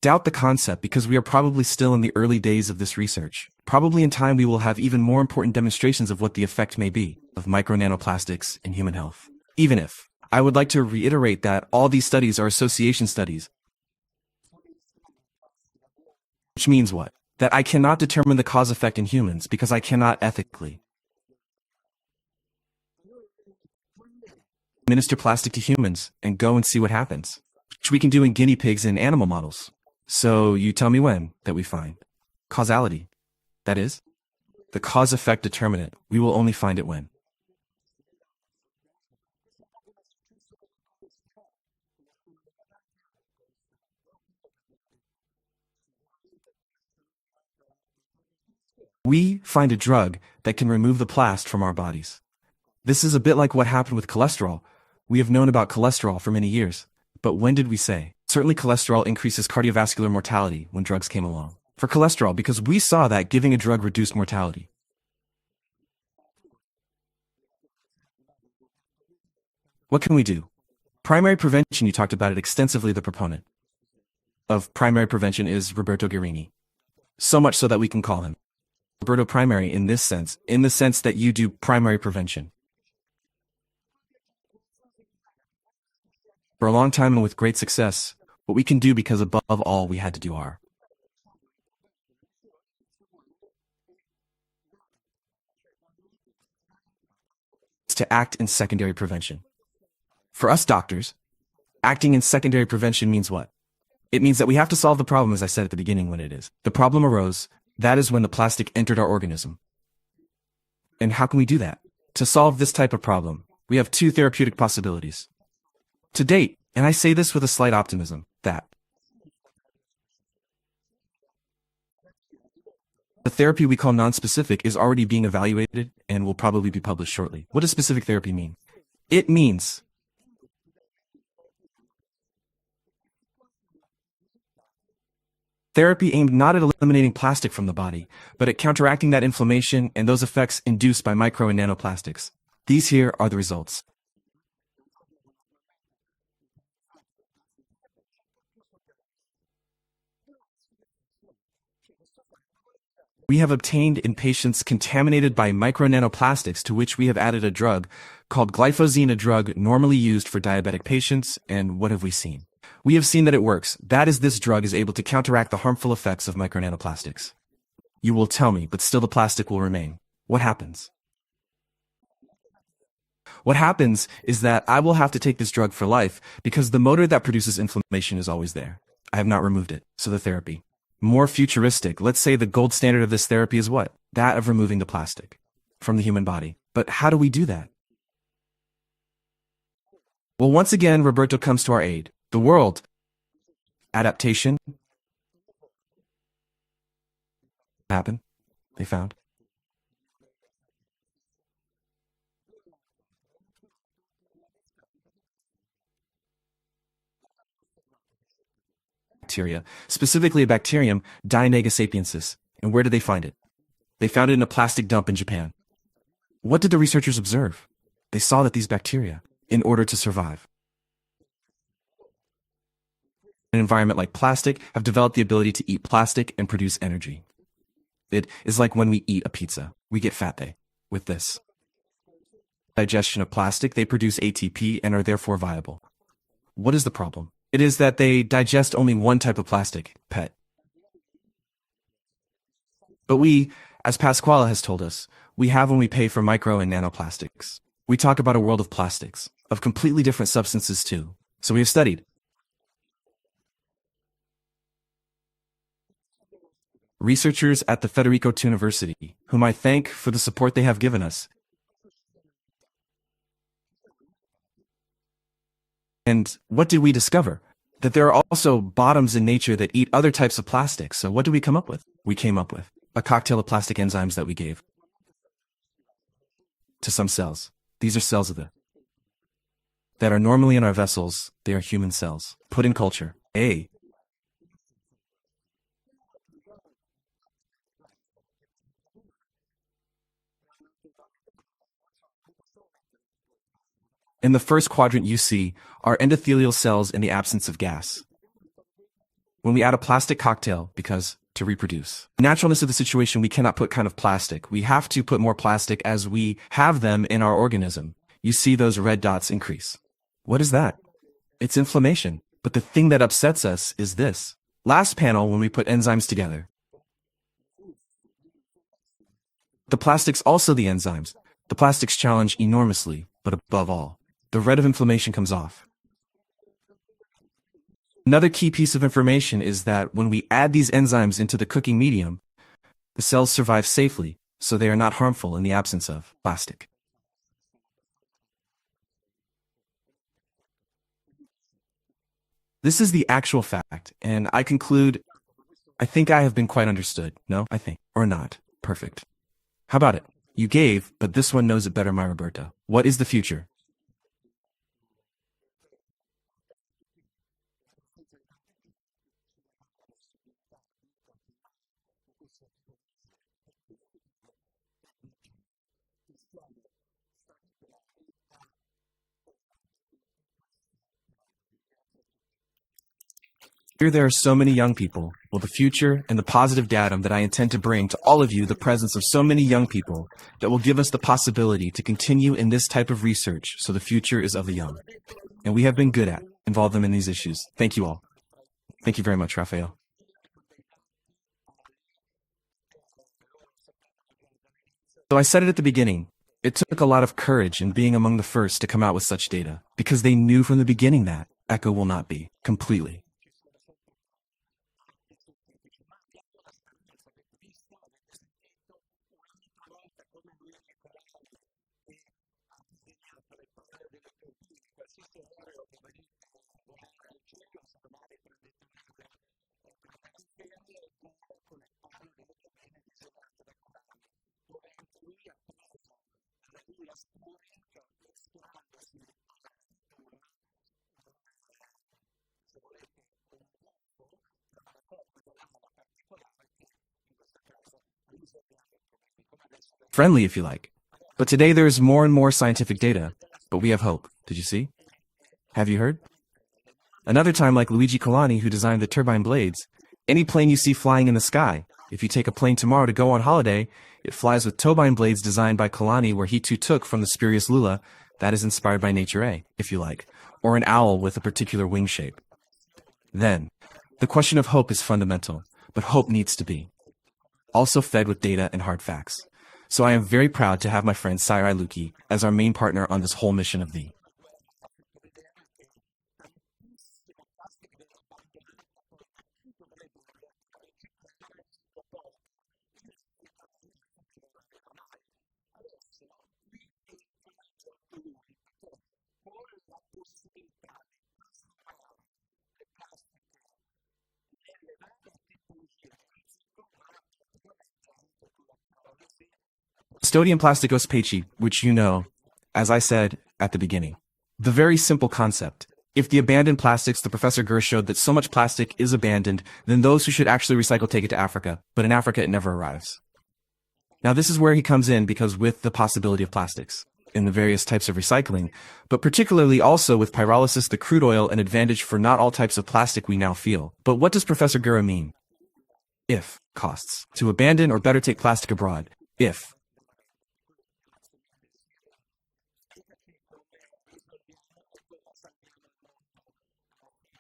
doubt the concept, because we are probably still in the early days of this research. Probably in time we will have even more important demonstrations of what the effect may be of micro-nanoplastics in human health. Even if, I would like to reiterate that all these studies are association studies. Which means what? That I cannot determine the cause-effect in humans because I cannot ethically administer plastic to humans and go and see what happens, which we can do in guinea pigs and animal models. So you tell me when that we find causality. That is, the cause-effect determinant. We will only find it when we find a drug that can remove the plast from our bodies. This is a bit like what happened with cholesterol. We have known about cholesterol for many years, but when did we say? Certainly cholesterol increases cardiovascular mortality when drugs came along. For cholesterol, because we saw that giving a drug reduced mortality. What can we do? Primary prevention, you talked about it extensively. The proponent of primary prevention is Roberto Guerini. So much so that we can call him Roberto Primary in the sense that you do primary prevention. For a long time and with great success, what we can do, because above all we had to do is to act in secondary prevention. For us doctors, acting in secondary prevention means what? It means that we have to solve the problem, as I said at the beginning, when it is. The problem arose, that is when the plastic entered our organism. And how can we do that? To solve this type of problem, we have 2 therapeutic possibilities. To date, and I say this with a slight optimism, that the therapy we call non-specific is already being evaluated and will probably be published shortly. What does specific therapy mean? It means therapy aimed not at eliminating plastic from the body, but at counteracting that inflammation and those effects induced by micro and nanoplastics. These here are the results. We have obtained in patients contaminated by micro-nanoplastics, to which we have added a drug called glyphosine, a drug normally used for diabetic patients. And what have we seen? We have seen that it works. That is, this drug is able to counteract the harmful effects of micro-nanoplastics. You will tell me, but still the plastic will remain. What happens? What happens is that I will have to take this drug for life because the motor that produces inflammation is always there. I have not removed it. So the therapy, more futuristic. Let's say the gold standard of this therapy is what? That of removing the plastic from the human body. But how do we do that? Well, once again, Roberto comes to our aid. The world. Adaptation. Happened. They found. Bacteria, specifically a bacterium, Dianaga sapiensis. And where did they find it? They found it in a plastic dump in Japan. What did the researchers observe? They saw that these bacteria in order to survive. An environment like plastic have developed the ability to eat plastic and produce energy. It is like when we eat a pizza. We get fat with this digestion of plastic, they produce ATP and are therefore viable. What is the problem? It is that they digest only one type of plastic, PET. But we, as Pasquale has told us, we have when we pay for micro and nanoplastics. We talk about a world of plastics, of completely different substances too. So we have studied researchers at the Federico II University, whom I thank for the support they have given us. And what did we discover? That there are also bottoms in nature that eat other types of plastic. So what did we come up with? We came up with a cocktail of plastic enzymes that we gave to some cells. These are cells that are normally in our vessels. They are human cells. Put in culture. In the first quadrant you see are endothelial cells in the absence of gas. When we add a plastic cocktail, because to reproduce. The naturalness of the situation, we cannot put kind of plastic. We have to put more plastic as we have them in our organism. You see those red dots increase. What is that? It's inflammation. But the thing that upsets us is this. Last panel, when we put enzymes together. The plastics also the enzymes. The plastics challenge enormously, but above all, the red of inflammation comes off. Another key piece of information is that when we add these enzymes into the cooking medium, the cells survive safely, so they are not harmful in the absence of plastic. This is the actual fact, and I conclude, I think I have been quite understood. No, I think, or not. Perfect. How about it? You gave, but this one knows it better, my Roberta. What is the future? Here there are so many young people. Well, the future and the positive datum that I intend to bring to all of you, the presence of so many young people that will give us the possibility to continue in this type of research, so the future is of the young. And we have been good at involve them in these issues. Thank you all. Thank you very much, Raphael. So I said it at the beginning. It took a lot of courage in being among the first to come out with such data, because they knew from the beginning that echo will not be completely. Friendly, if you like. But today there is more and more scientific data, but we have hope. Did you see? Have you heard? Another time, like Luigi Colani, who designed the turbine blades, any plane you see flying in the sky, if you take a plane tomorrow to go on holiday, it flies with turbine blades designed by Colani, where he too took from the spurious Lula, that is inspired by Nature A, if you like, or an owl with a particular wing shape. Then, the question of hope is fundamental, but hope needs to be also fed with data and hard facts. So I am very proud to have my friend Sarai Luki as our main partner on this whole mission of the Custodium plasticos peci, which you know, as I said at the beginning. The very simple concept. If the abandoned plastics, the Professor Gurr showed that so much plastic is abandoned, then those who should actually recycle take it to Africa, but in Africa it never arrives. Now this is where he comes in, because with the possibility of plastics. in the various types of recycling, but particularly also with pyrolysis, the crude oil, an advantage for not all types of plastic we now feel. But what does Professor Gura mean? If costs to abandon or better take plastic abroad. If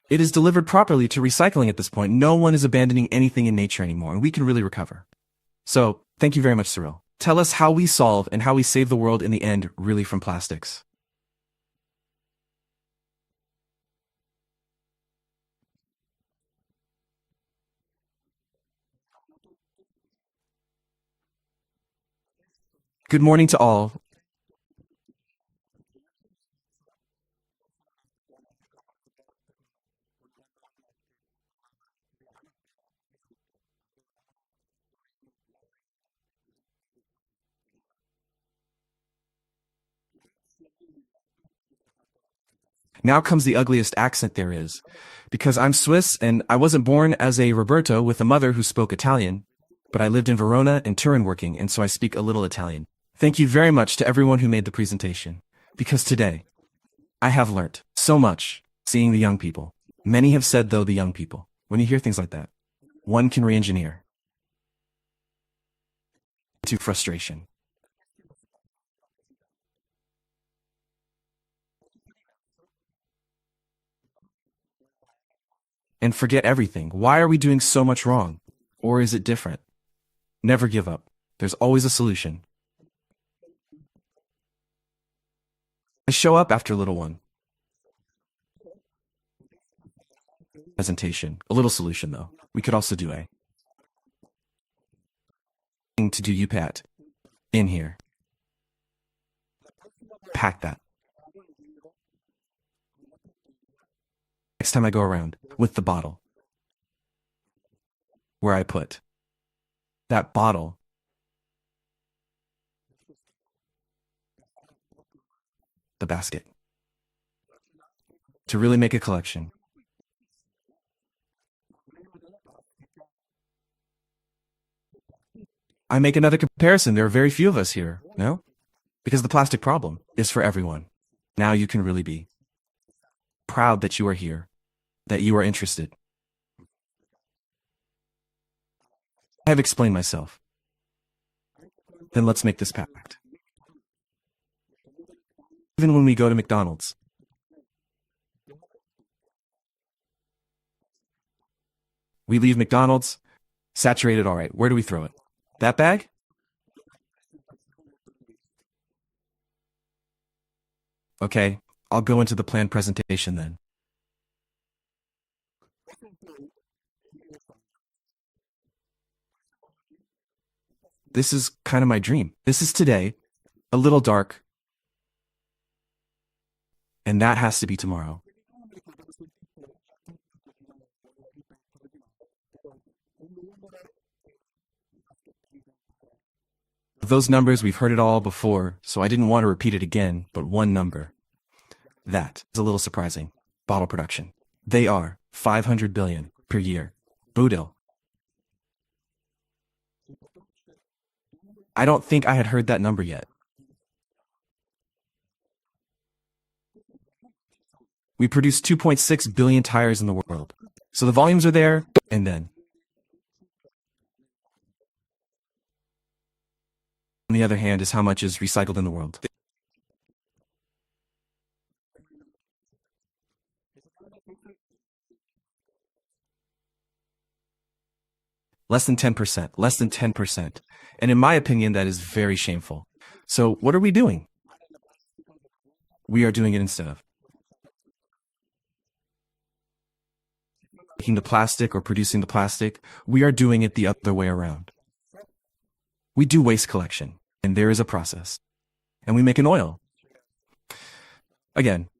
it is delivered properly to recycling at this point, no one is abandoning anything in nature anymore, and we can really recover. So, thank you very much, Cyril. Tell us how we solve and how we save the world in the end, really, from plastics. Good morning to all. Now comes the ugliest accent there is, because I'm Swiss and I wasn't born as a Roberto with a mother who spoke Italian, but I lived in Verona and Turin working, and so I speak a little Italian. Thank you very much to everyone who made the presentation, because today, I have learnt so much seeing the young people. Many have said, though, the young people. When you hear things like that, one can re-engineer to frustration. And forget everything. Why are we doing so much wrong? Or is it different? Never give up. There's always a solution. I show up after little one. Presentation. A little solution, though. We could also do a thing to do you, Pat. In here. Pack that. Next time I go around with the bottle. Where I put that bottle. The basket. To really make a collection. I make another comparison. There are very few of us here, no? Because the plastic problem is for everyone. Now you can really be proud that you are here, that you are interested. I have explained myself. Then let's make this pact. Even when we go to McDonald's. We leave McDonald's, saturated, all right. Where do we throw it? That bag? Okay, I'll go into the planned presentation then. This is kind of my dream. This is today, a little dark, and that has to be tomorrow. Those numbers, we've heard it all before, so I didn't want to repeat it again, but one number. That is a little surprising. Bottle production. They are 500 billion per year. Boodle. I don't think I had heard that number yet. We produce 2.6 billion tires in the world. So the volumes are there, and then. On the other hand, is how much is recycled in the world. Less than 10%. Less than 10%. And in my opinion, that is very shameful. So what are we doing? We are doing it instead of making the plastic or producing the plastic. We are doing it the other way around. We do waste collection, and there is a process. And we make an oil. Again,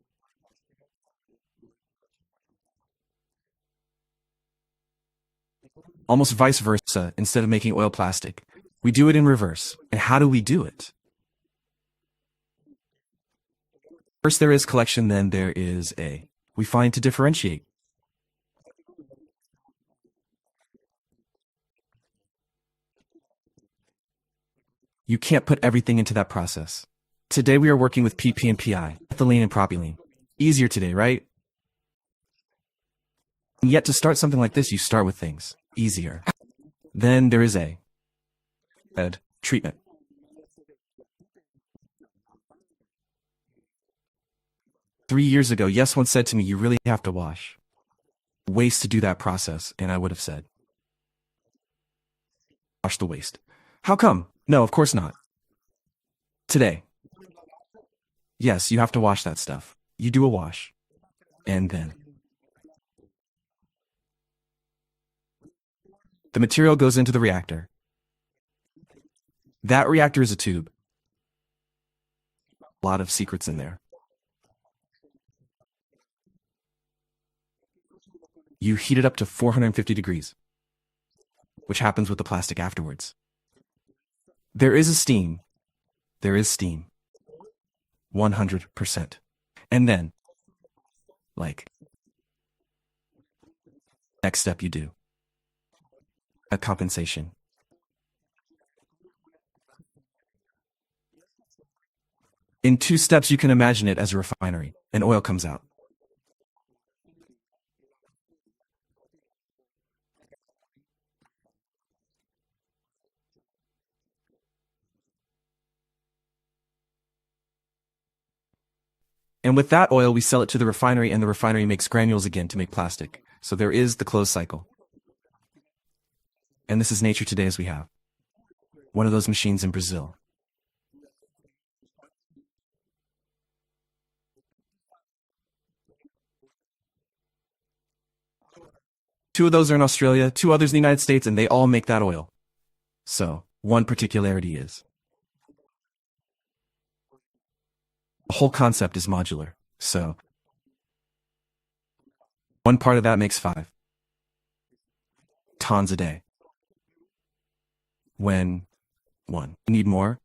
almost vice versa, instead of making oil plastic. We do it in reverse. And how do we do it? First there is collection, then there is we find to differentiate. You can't put everything into that process. Today we are working with PP and PI, ethylene and propylene. Easier today, right? And yet to start something like this, you start with things easier. Then there is a treatment. Three years ago, Yes once said to me, you really have to wash waste to do that process, and I would have said, wash the waste. How come? No, of course not. Today, yes, you have to wash that stuff. You do a wash. And then the material goes into the reactor. That reactor is a tube. A lot of secrets in there. You heat it up to 450 degrees, which happens with the plastic afterwards. There is a steam. There is steam. 100%. And then, next step you do a compensation. In 2 steps, you can imagine it as a refinery, and oil comes out. And with that oil, we sell it to the refinery, and the refinery makes granules again to make plastic. So there is the closed cycle. And this is nature today as we have. One of those machines in Brazil. Two of those are in Australia, 2 others in the United States, and they all make that oil. So, one particularity is the whole concept is modular. So, one part of that makes 5 tons a day. When you need more,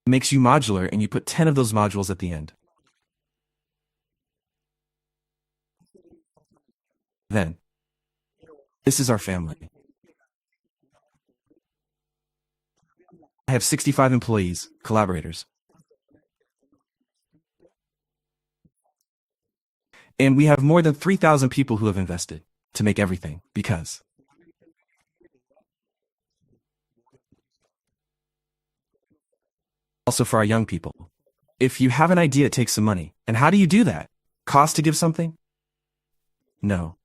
it makes you modular, and you put 10 of those modules at the end. Then, this is our family. I have 65 employees, collaborators. And we have more than 3,000 people who have invested to make everything, because also for our young people. If you have an idea, it takes some money. And how do you do that? Cost to give something? No.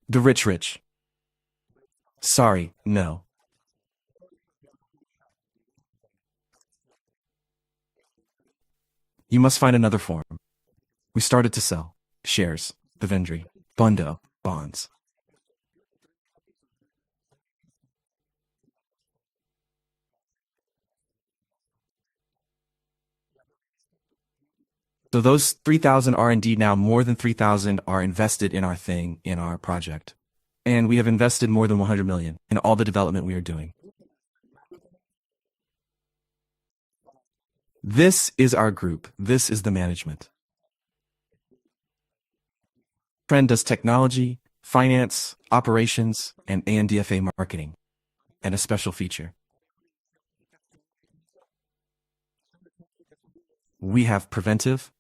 The rich. Sorry, no. You must find another form. We started to sell shares, Bevendry, Bundo, bonds. So those 3,000 are indeed now more than 3,000 are invested in our thing, in our project. And we have invested more than 100 million in all the development we are doing. This is our group. This is the management. Friend does technology, finance, operations, and ANDFA marketing, and a special feature. We have preventive,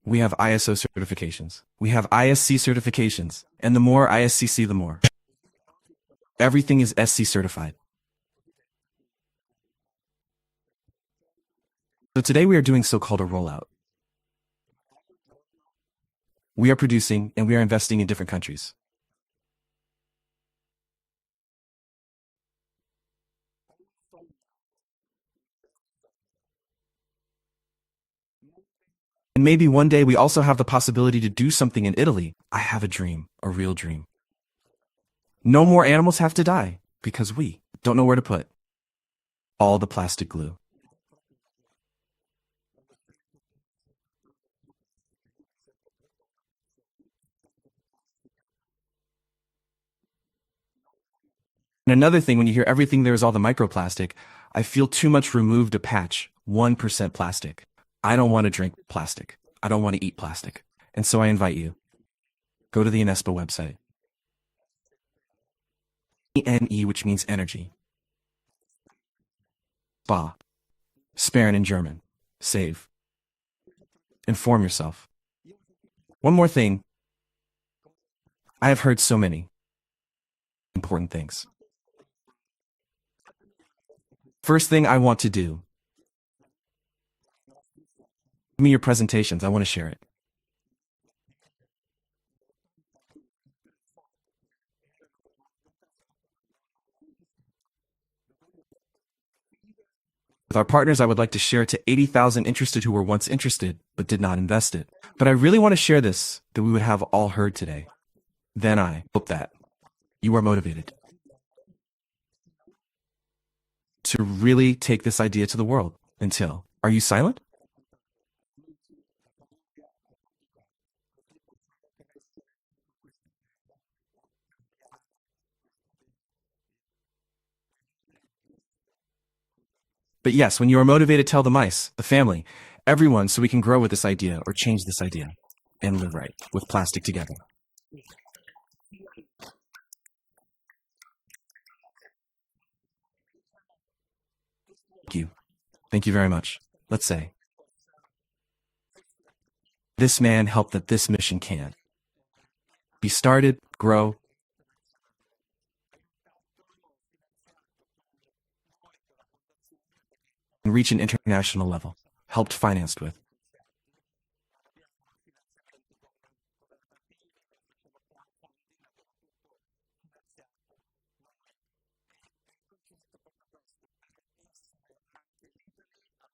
we have ISO certifications, we have ISC certifications, and the more ISCC, the more. Everything is SC certified. So today we are doing so-called a rollout. We are producing and we are investing in different countries. And maybe one day we also have the possibility to do something in Italy. I have a dream, a real dream. No more animals have to die because we don't know where to put all the plastic glue. And another thing, when you hear everything there is all the microplastic, I feel too much removed to patch 1% plastic. I don't want to drink plastic. I don't want to eat plastic. And so I invite you, go to the INESPA website. ENE, which means energy. Sparen in German. Save. Inform yourself. One more thing. I have heard so many important things. First thing I want to do. Give me your presentations. I want to share it. With our partners, I would like to share it to 80,000 interested who were once interested, but did not invest it. But I really want to share this, that we would have all heard today. Then I hope that you are motivated to really take this idea to the world. Until, are you silent? But yes, when you are motivated, tell the mice, the family, everyone, so we can grow with this idea or change this idea and live right with plastic together. Thank you. Thank you very much. Let's say, this man helped that this mission can be started, grow, and reach an international level, helped financed with.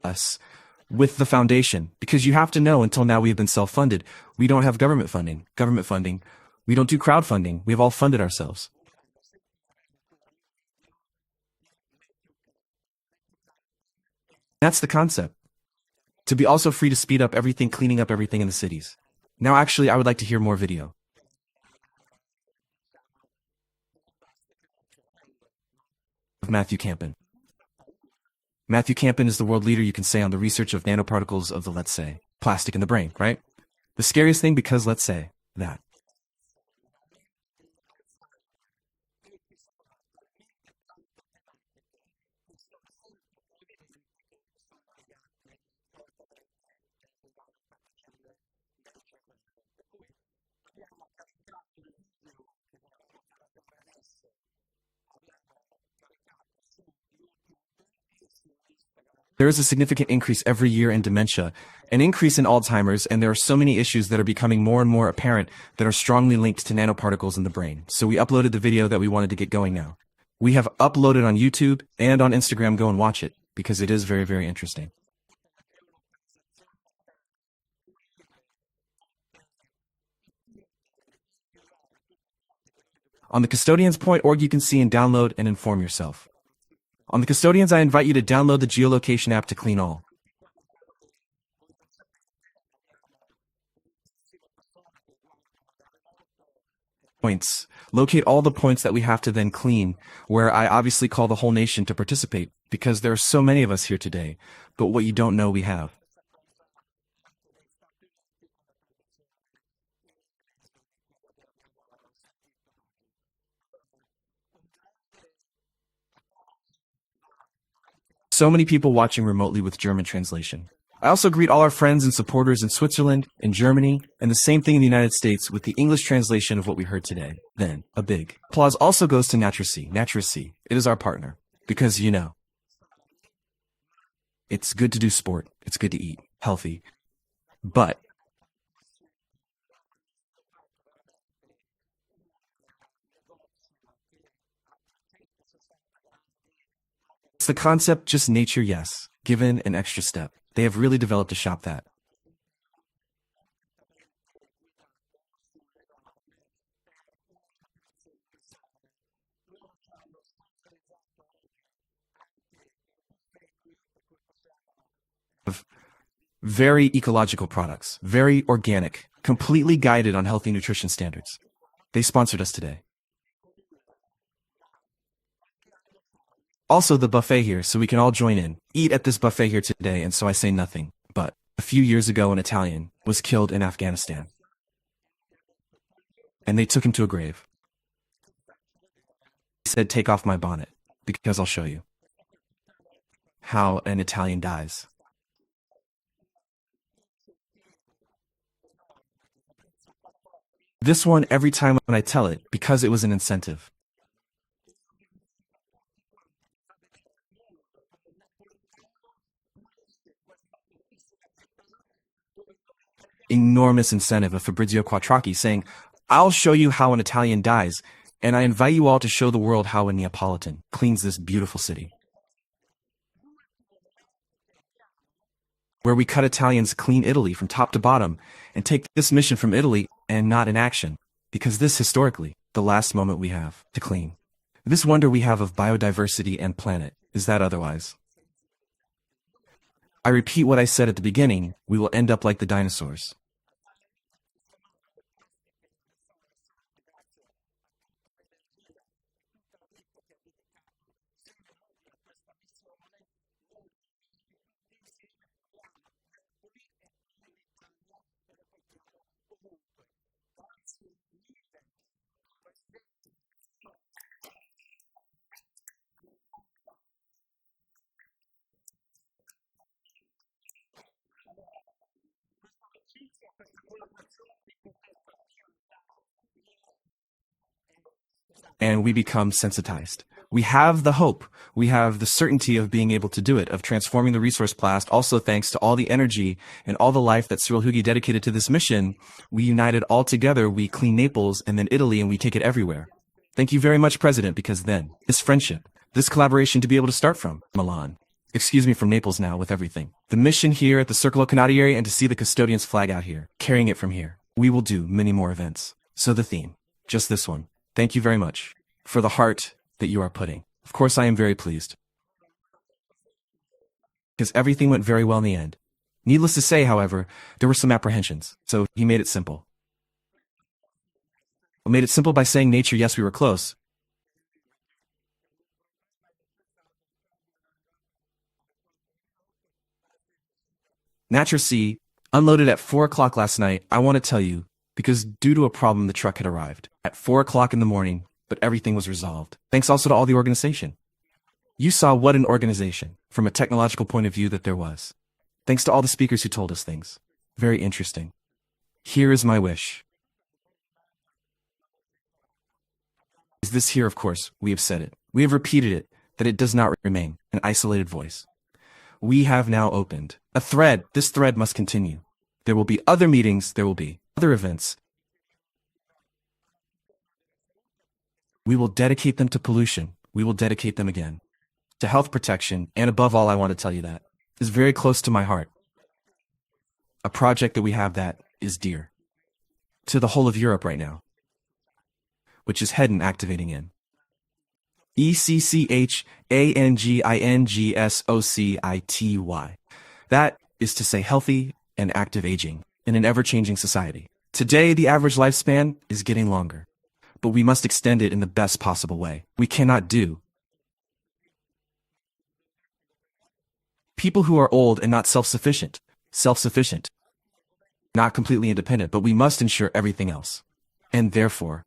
Us with the foundation, because you have to know until now we have been self-funded. We don't have government funding. We don't do crowdfunding. We have all funded ourselves. That's the concept. To be also free to speed up everything, cleaning up everything in the cities. Now, actually, I would like to hear more video of Matthew Campen. Matthew Campen is the world leader, you can say, on the research of nanoparticles of the, let's say, plastic in the brain, right? The scariest thing, because let's say that. There is a significant increase every year in dementia, an increase in Alzheimer's, and there are so many issues that are becoming more and more apparent that are strongly linked to nanoparticles in the brain. So we uploaded the video that we wanted to get going now. We have uploaded on YouTube and on Instagram. Go and watch it, because it is very, very interesting. On the custodians.org, you can see and download and inform yourself. On the Custodians, I invite you to download the geolocation app to clean all. Points. Locate all the points that we have to then clean, where I obviously call the whole nation to participate, because there are so many of us here today. But what you don't know, we have. So many people watching remotely with German translation. I also greet all our friends and supporters in Switzerland, in Germany, and the same thing in the United States with the English translation of what we heard today. Then, a big applause also goes to Naturasi. Naturasi, it is our partner. Because, you know, it's good to do sport, it's good to eat, healthy, but it's the concept, just nature, yes, given an extra step. They have really developed a shop that. Of very ecological products, very organic, completely guided on healthy nutrition standards. They sponsored us today. Also the buffet here, so we can all join in, eat at this buffet here today, and so I say nothing. But a few years ago, an Italian was killed in Afghanistan. And they took him to a grave. He said, "Take off my bonnet, because I'll show you." how an Italian dies. This one every time when I tell it because it was an incentive. Enormous incentive of Fabrizio Quattrocchi saying, I'll show you how an Italian dies, and I invite you all to show the world how a Neapolitan cleans this beautiful city. Where we cut Italians clean Italy from top to bottom and take this mission from Italy and not in action, because this historically, the last moment we have to clean. This wonder we have of biodiversity and planet, is that otherwise? I repeat what I said at the beginning, we will end up like the dinosaurs. And we become sensitized. We have the hope. We have the certainty of being able to do it, of transforming the resource blast. Also, thanks to all the energy and all the life that Cyril Hugi dedicated to this mission, we united all together. We clean Naples and then Italy, and we take it everywhere. Thank you very much, President, because then this friendship, this collaboration to be able to start from Milan. Excuse me, from Naples now with everything. The mission here at the Circolo Canadieri and to see the custodian's flag out here, carrying it from here. We will do many more events. So the theme, just this one. Thank you very much for the heart that you are putting. Of course, I am very pleased. Because everything went very well in the end. Needless to say, however, there were some apprehensions. So he made it simple. Well, made it simple by saying nature, yes, we were close. Nature C, unloaded at 4 o'clock last night, I want to tell you, because due to a problem, the truck had arrived at 4 o'clock in the morning, but everything was resolved. Thanks also to all the organization. You saw what an organization, from a technological point of view, that there was. Thanks to all the speakers who told us things. Very interesting. Here is my wish. Is this here, of course, we have said it. We have repeated it, that it does not remain an isolated voice. We have now opened a thread. This thread must continue. There will be other meetings. There will be other events. We will dedicate them to pollution. We will dedicate them again to health protection. And above all, I want to tell you that is very close to my heart. A project that we have that is dear to the whole of Europe right now, which is head and activating in. ECCHANGINGSOCITY. That is to say healthy and active aging in an ever-changing society. Today, the average lifespan is getting longer, but we must extend it in the best possible way. We cannot do people who are old and not self-sufficient, not completely independent, but we must ensure everything else. And therefore,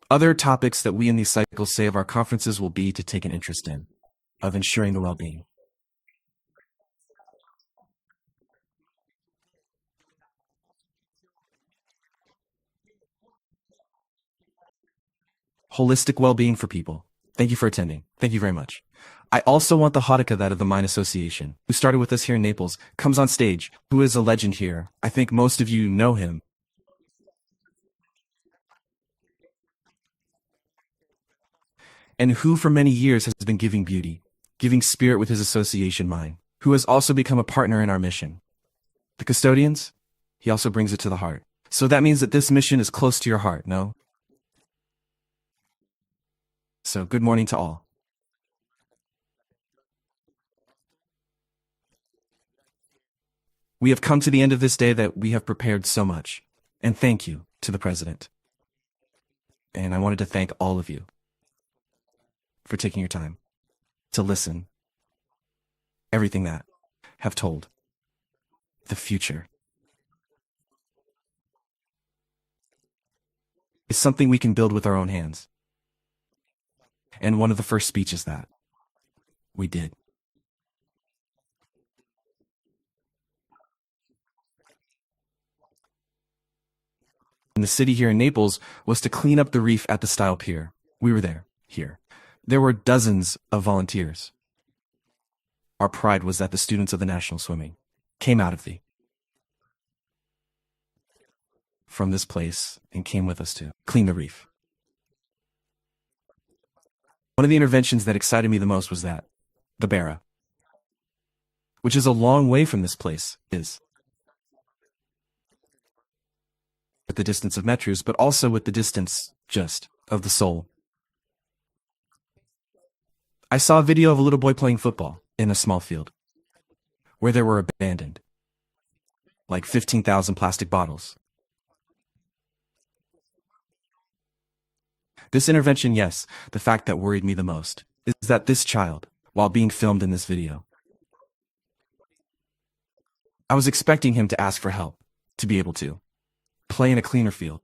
other topics that we in these cycles say of our conferences will be to take an interest in, of ensuring the well-being. Holistic well-being for people. Thank you for attending. Thank you very much. I also want the Hadaka, that of the Mine Association, who started with us here in Naples, comes on stage, who is a legend here. I think most of you know him. And who for many years has been giving beauty, giving spirit with his association mine, who has also become a partner in our mission. The custodians, he also brings it to the heart. So that means that this mission is close to your heart, no? So good morning to all. We have come to the end of this day that we have prepared so much. And thank you to the President. And I wanted to thank all of you for taking your time to listen. Everything that have told. The future is something we can build with our own hands. And one of the first speeches that we did in the city here in Naples was to clean up the reef at the Style Pier. We were there, here. There were dozens of volunteers. Our pride was that the students of the National Swimming came out of from this place and came with us to clean the reef. One of the interventions that excited me the most was the Barra, which is a long way from this place, is with the distance of metros, but also with the distance just of the soul. I saw a video of a little boy playing football in a small field where there were abandoned, like 15,000 plastic bottles. This intervention, yes, the fact that worried me the most is that this child, while being filmed in this video, I was expecting him to ask for help, to be able to play in a cleaner field.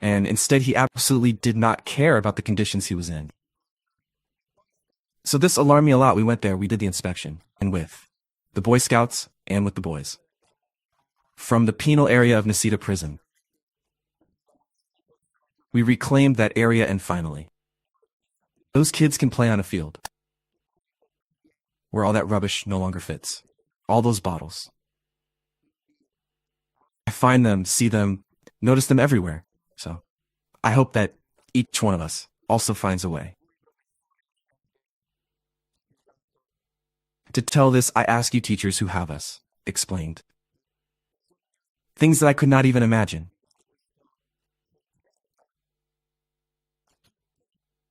And instead, he absolutely did not care about the conditions he was in. So this alarmed me a lot. We went there, we did the inspection, and with the Boy Scouts and with the boys from the penal area of Nisita prison. We reclaimed that area, and finally, those kids can play on a field where all that rubbish no longer fits. All those bottles. I find them, see them, notice them everywhere. So I hope that each one of us also finds a way. To tell this, I ask you teachers who have us explained things that I could not even imagine.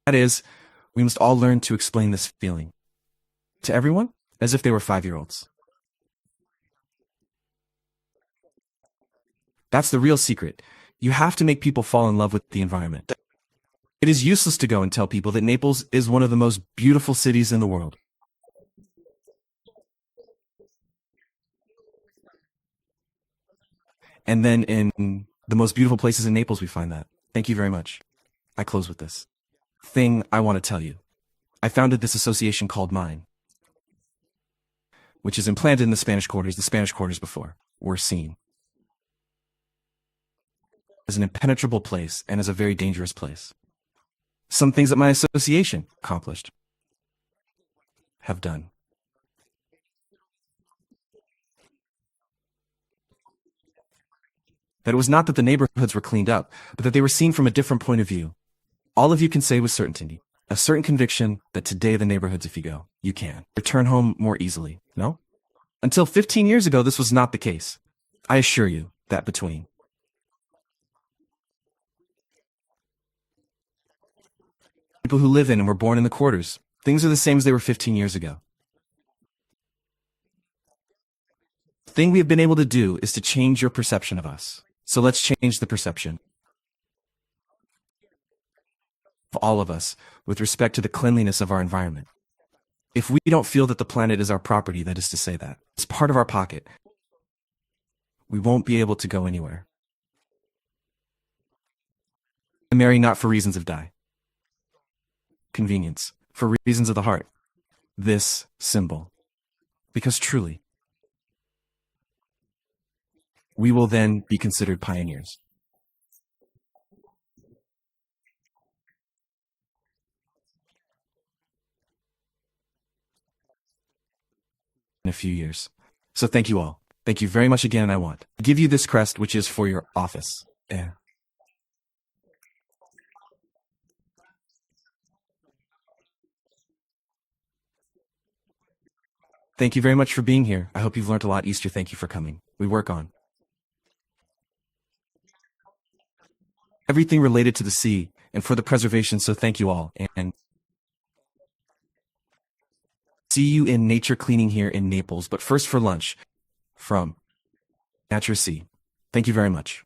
That is, we must all learn to explain this feeling to everyone as if they were 5-year-olds. That's the real secret. You have to make people fall in love with the environment. It is useless to go and tell people that Naples is one of the most beautiful cities in the world. And then in the most beautiful places in Naples, we find that. Thank you very much. I close with this thing I want to tell you. I founded this association called Mine, which is implanted in the Spanish quarters. The Spanish quarters before were seen as an impenetrable place and as a very dangerous place. Some things that my association accomplished have done. That it was not that the neighborhoods were cleaned up, but that they were seen from a different point of view. All of you can say with certainty, a certain conviction that today the neighborhoods, if you go, you can return home more easily, no? Until 15 years ago, this was not the case. I assure you that between people who live in and were born in the quarters, things are the same as they were 15 years ago. The thing we have been able to do is to change your perception of us. So let's change the perception of all of us with respect to the cleanliness of our environment. If we don't feel that the planet is our property, that is to say that it's part of our pocket, we won't be able to go anywhere. I marry not for reasons of convenience, for reasons of the heart. This symbol. Because truly, we will then be considered pioneers. In a few years. So thank you all. Thank you very much again, and I want to give you this crest, which is for your office. Thank you very much for being here. I hope you've learned a lot. Easter, thank you for coming. We work on everything related to the sea and for the preservation, so thank you all. And see you in nature cleaning here in Naples, but first for lunch from Nature Sea. Thank you very much.